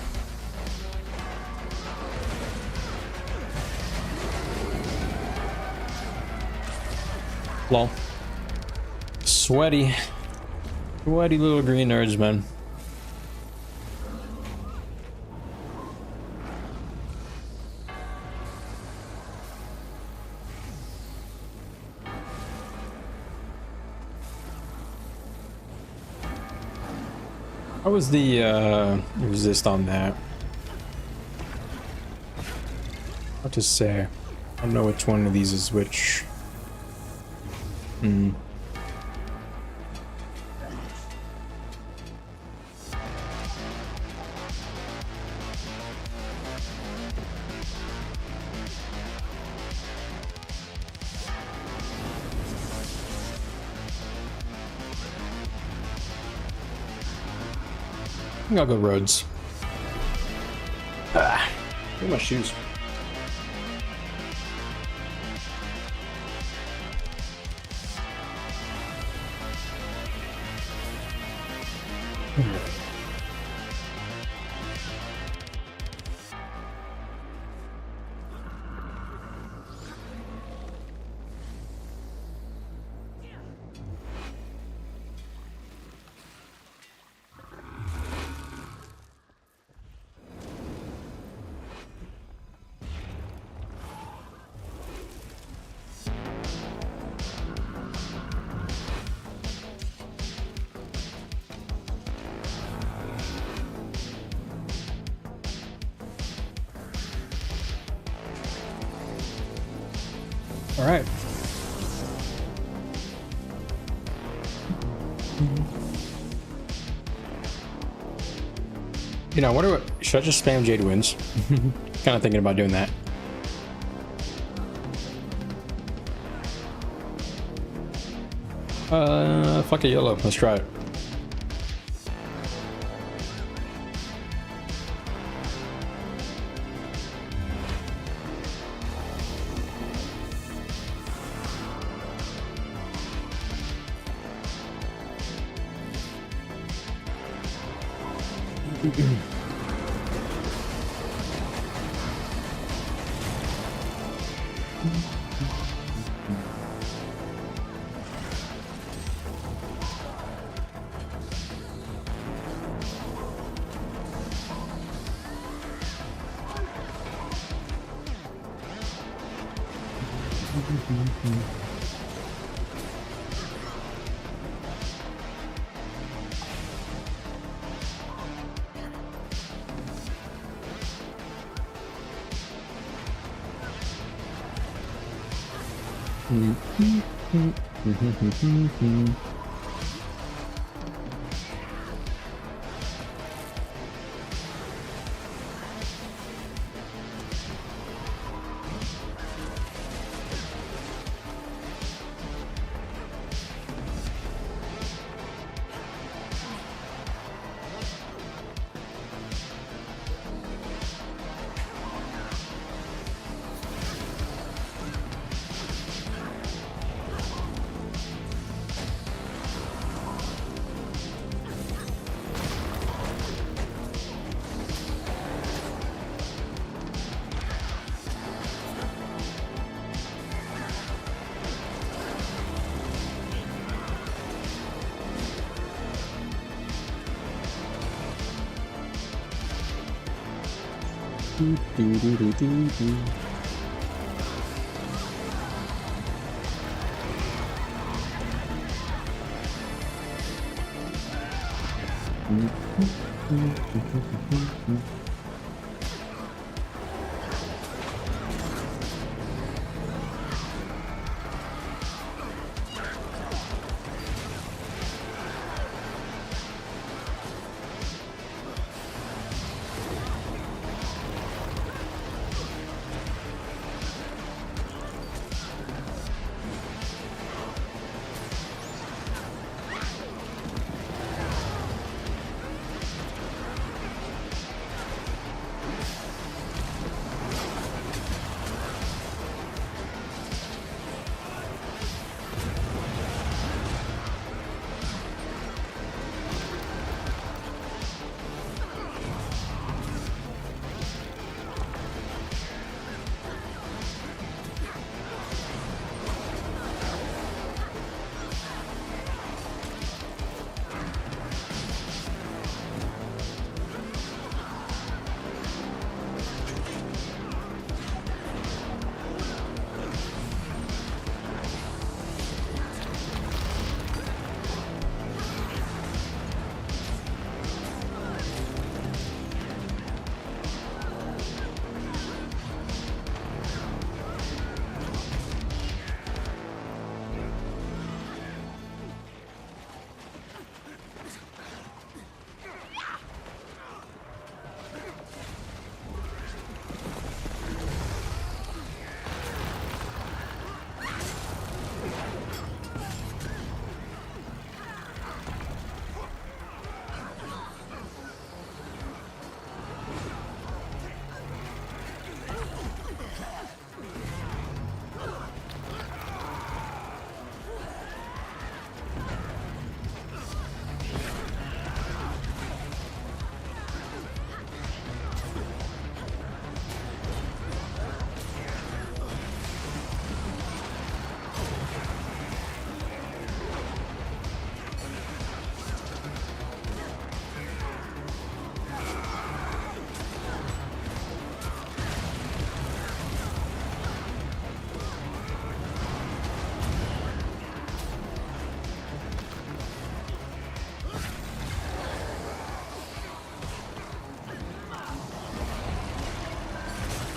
Lol. Sweaty. Sweaty little green nerds, man. How was the resist on that? What to say? I don't know which one of these is which. I think I'll go roads. Ah, look at my shoes. All right. You know, I wonder what, should I just spam Jade Winds? Kind of thinking about doing that. Fuck a yellow. Let's try it.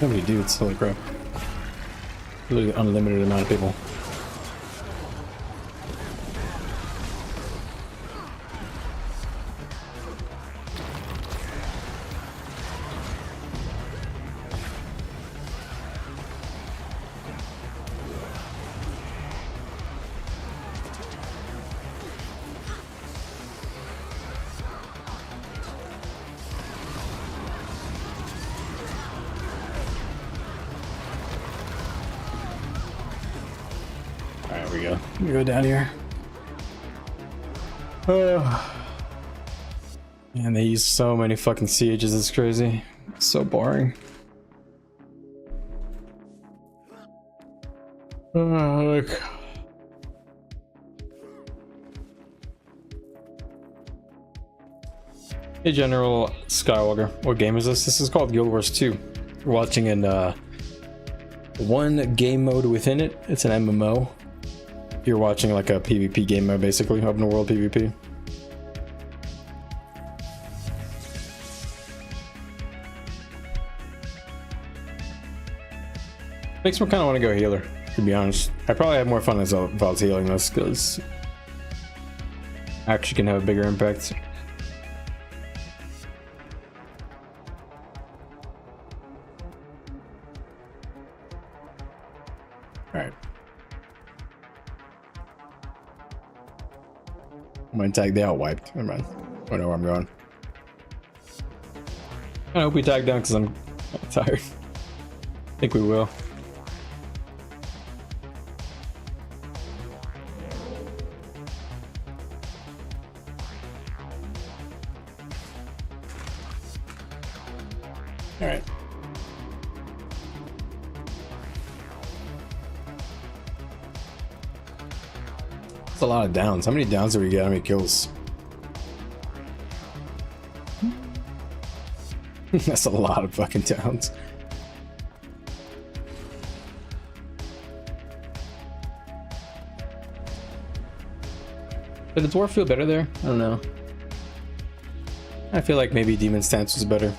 How many dudes? Holy crap. Literally unlimited amount of people. There we go. Let me go down here. Oh. Man, they use so many fucking sieges, it's crazy. It's so boring. Oh, look. Hey General Skywalker, what game is this? This is called Guild Wars 2. We're watching in one game mode within it. It's an MMO. You're watching like a PvP game mode, basically, open world PvP. Makes me kind of want to go healer, to be honest. I probably have more fun if I was healing this, because actually can have a bigger impact. Alright. I'm gonna tag, they all wiped. Never mind. I don't know where I'm going. I hope we tag down because I'm tired. I think we will. Alright. That's a lot of downs. How many downs do we get? How many kills? That's a lot of fucking towns. Did the dwarf feel better there? I don't know. I feel like maybe demon stance was better.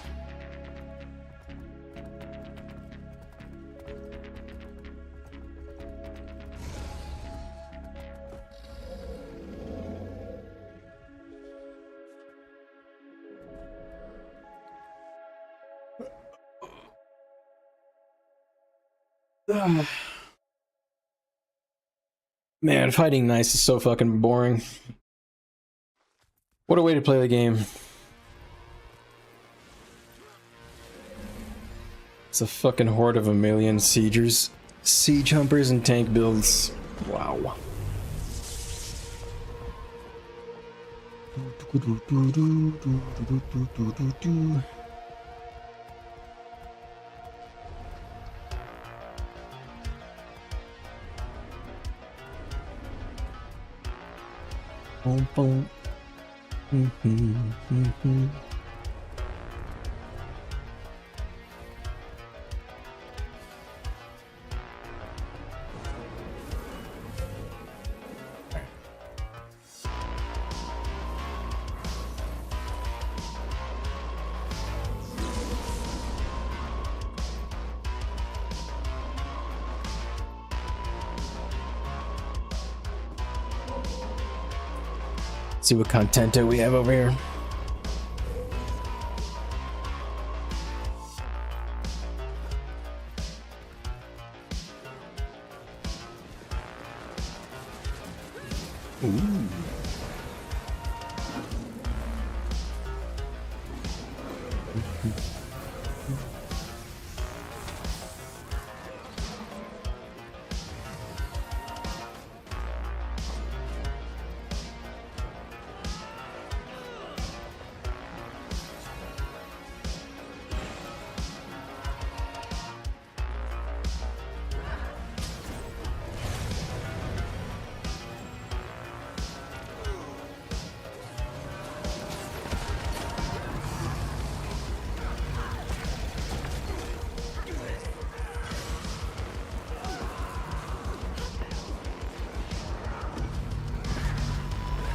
Man, fighting nice is so fucking boring. What a way to play the game. It's a fucking horde of a million siegers, siege humpers, and tank builds. Wow. Boom, boom. See what contento we have over here. Ooh.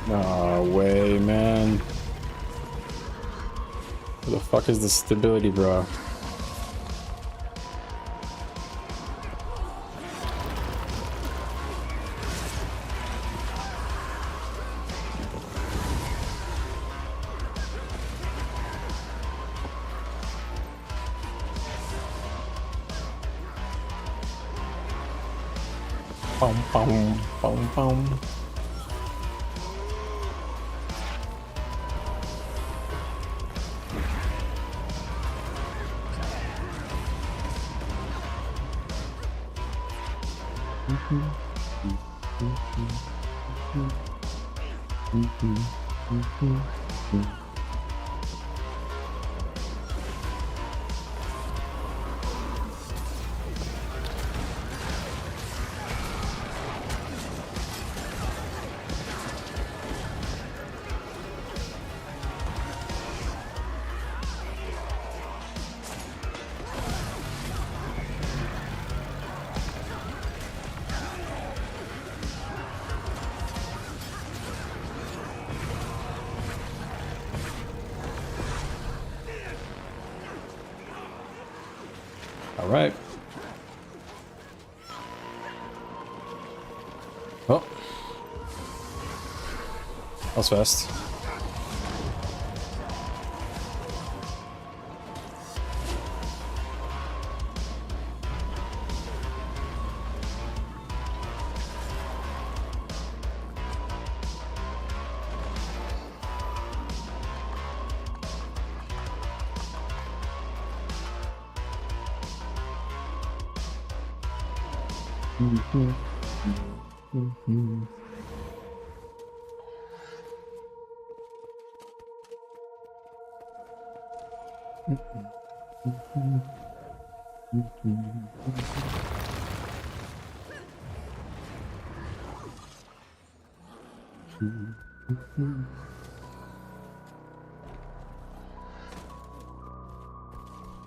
No way, man. Where the fuck is the stability, bro? Boom, boom, boom, boom. All right. Oh. That was fast.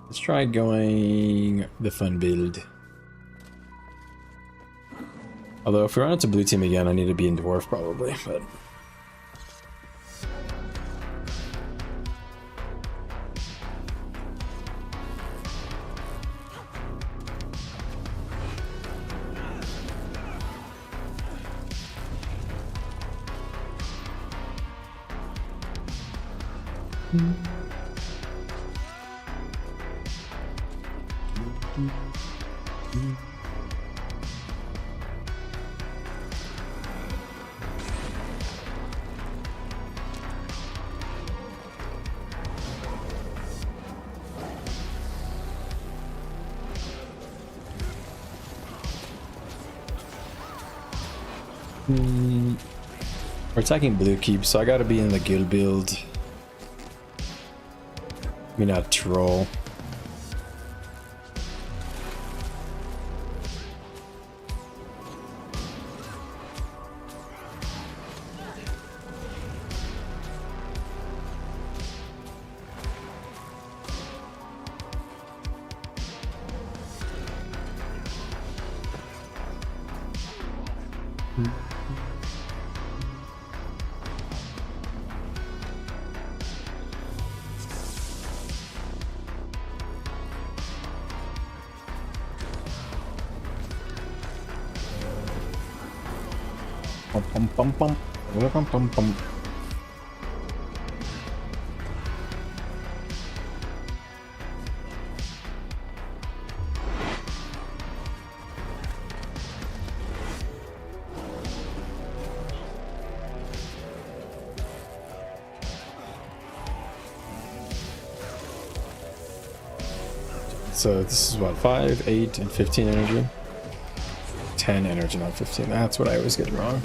Let's try going the fun build. Although if we run into blue team again, I need to be in dwarf probably, but. We're attacking blue keep, so I gotta be in the guild build. I mean, not troll. Bum, bum, bum, bum, bum, bum, bum. So this is what, 5, 8, and 15 energy? 10 energy, not 15. That's what I always get wrong.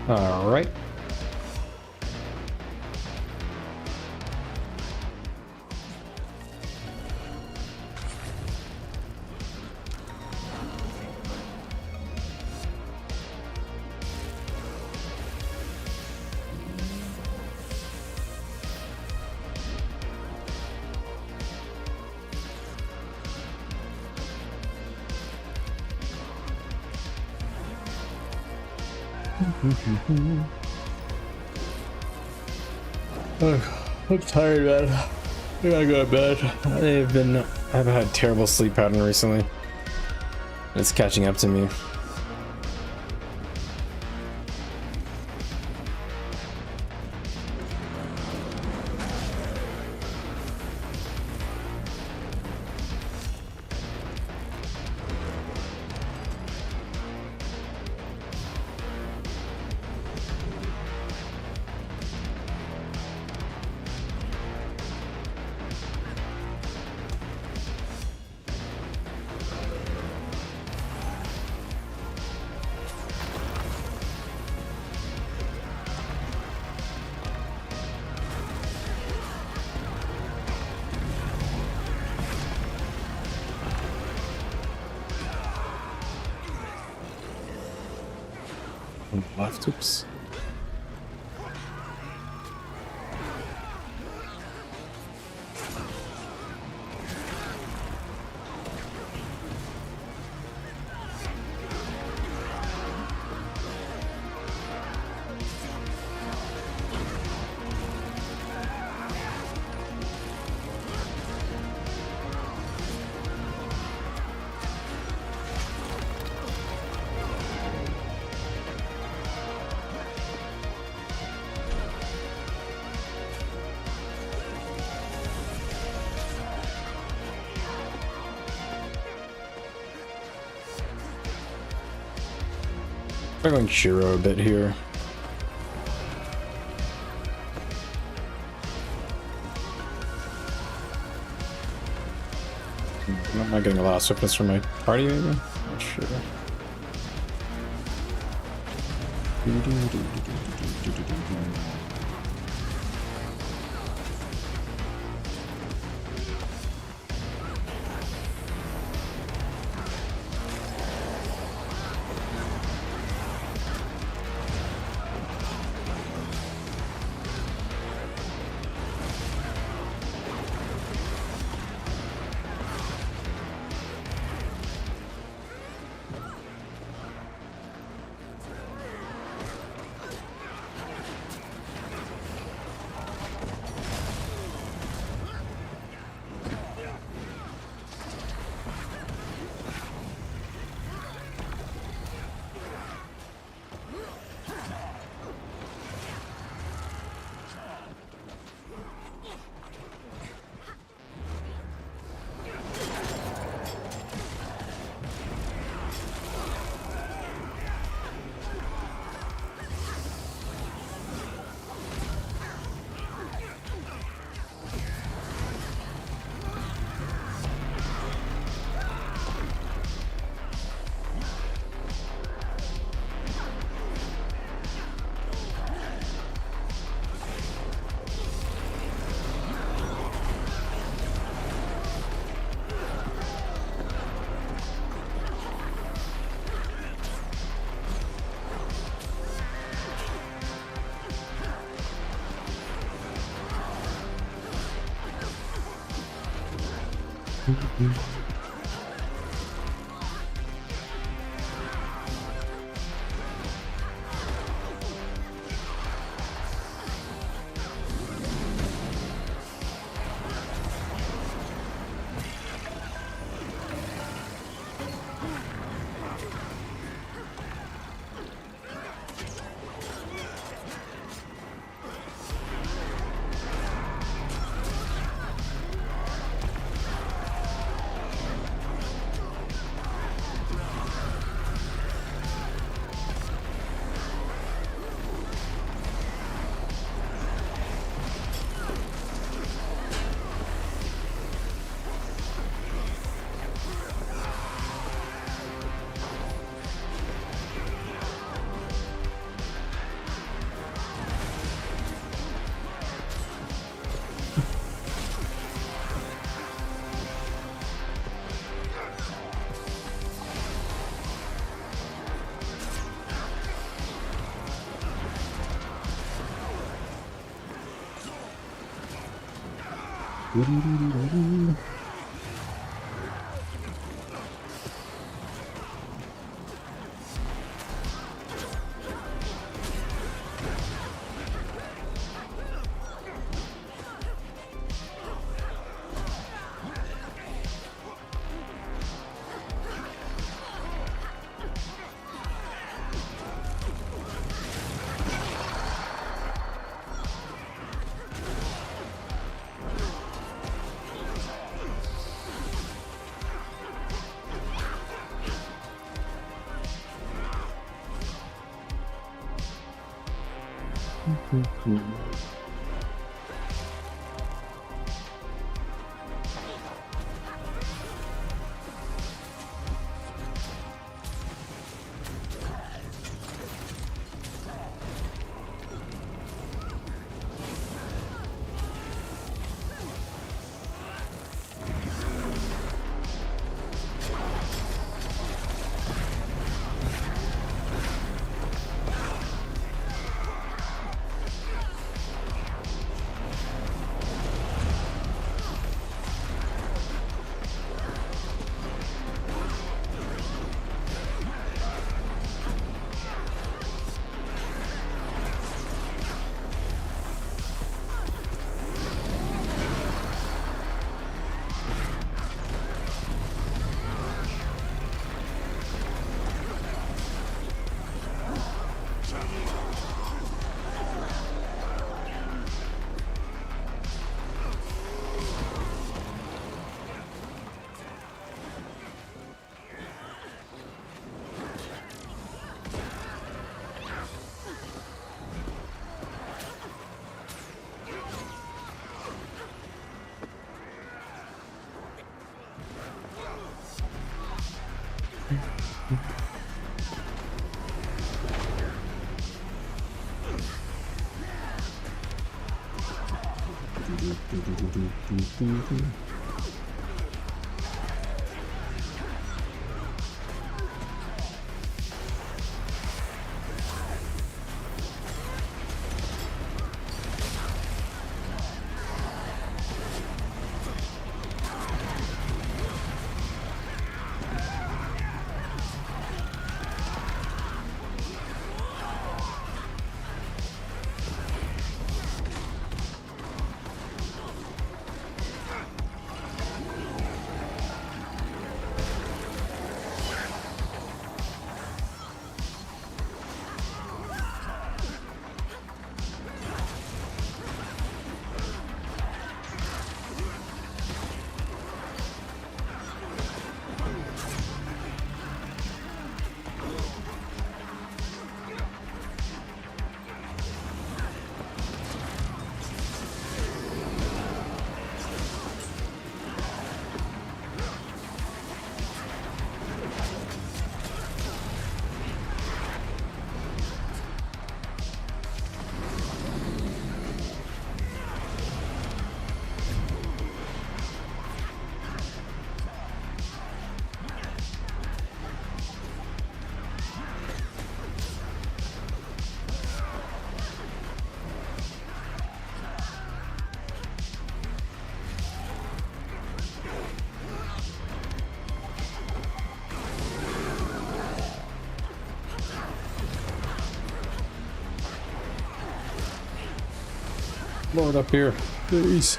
All right. I'm tired, man. I gotta go to bed. I've had terrible sleep pattern recently. It's catching up to me. Left, oops. I'm going Shiro a bit here. Am I getting a lot of swiftness from my party, maybe? Not sure. Load up here, please.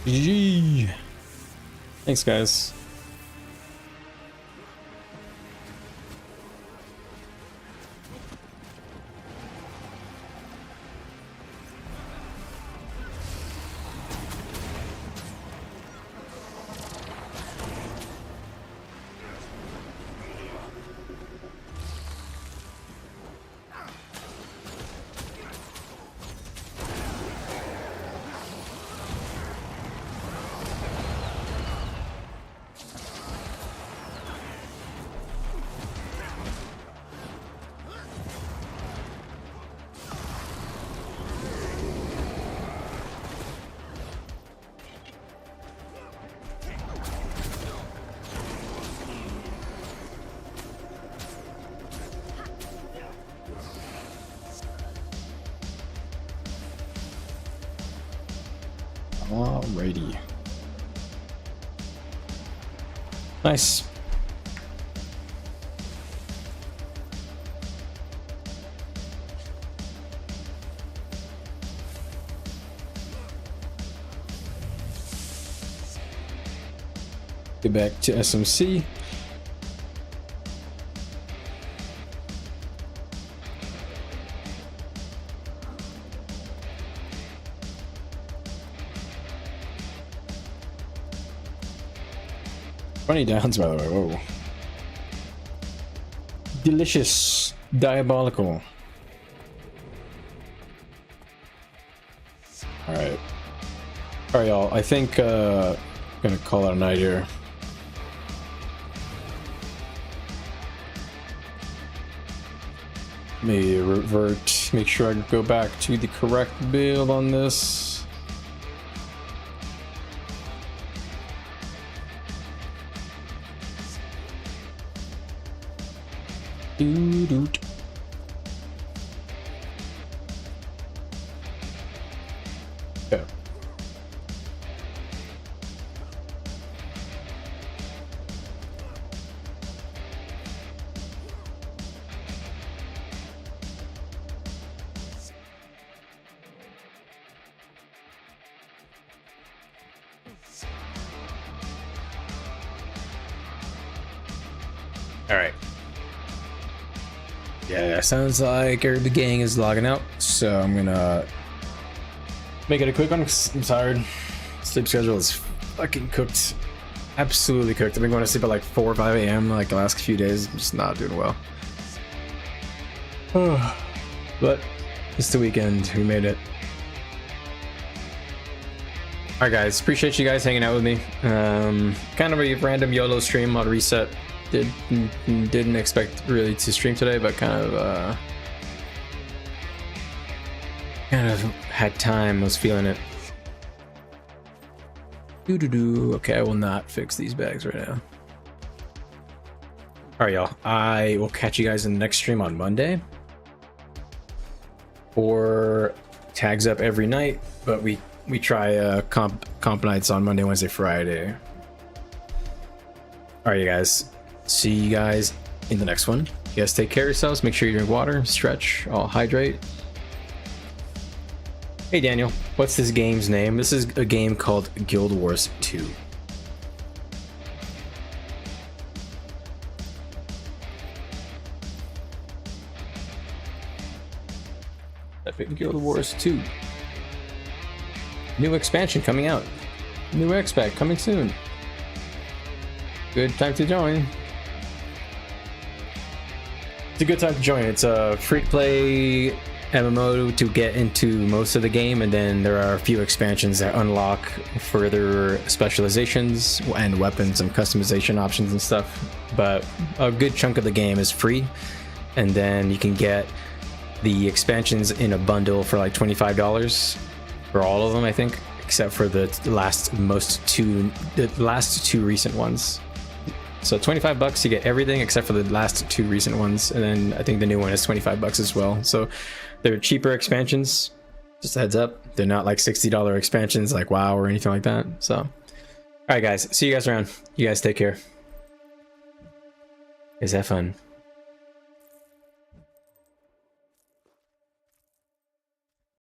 GG. Thanks, guys. Alrighty. Nice. Get back to SMC. Funny downs, by the way. Whoa. Delicious. Diabolical. Alright. Alright, y'all. I think I'm gonna call it a night here. May revert, make sure I go back to the correct build on this. Doo-doot. Okay. All right. Yeah, sounds like the gang is logging out, so I'm gonna make it a quick one 'cause I'm tired. Sleep schedule is fucking cooked. Absolutely cooked. I've been going to sleep at like 4 or 5 a.m. like the last few days. I'm just not doing well. But it's the weekend. We made it. Alright guys, appreciate you guys hanging out with me. Kind of a random YOLO stream on reset. Didn't expect really to stream today, but kind of had time, was feeling it. Okay, I will not fix these bags right now. Alright y'all, I will catch you guys in the next stream on Monday. Or tags up every night, but we try comp nights on Monday, Wednesday, Friday. Alright you guys. See you guys in the next one. You guys take care of yourselves. Make sure you drink water, stretch, all hydrate. Hey Daniel, what's this game's name? This is a game called Guild Wars 2. Epic Guild Wars 2. New expansion coming out. New expat coming soon. Good time to join. It's a good time to join. It's a free-to-play MMO to get into most of the game, and then there are a few expansions that unlock further specializations and weapons and customization options and stuff. But a good chunk of the game is free, and then you can get the expansions in a bundle for like $25 for all of them, I think, except for the last two recent ones. So $25 you get everything except for the last two recent ones, and then I think the new one is $25 as well. So they're cheaper expansions, just a heads up. They're not like $60 expansions like WoW or anything like that. So all right guys, see you guys around. You guys take care. Guys have fun.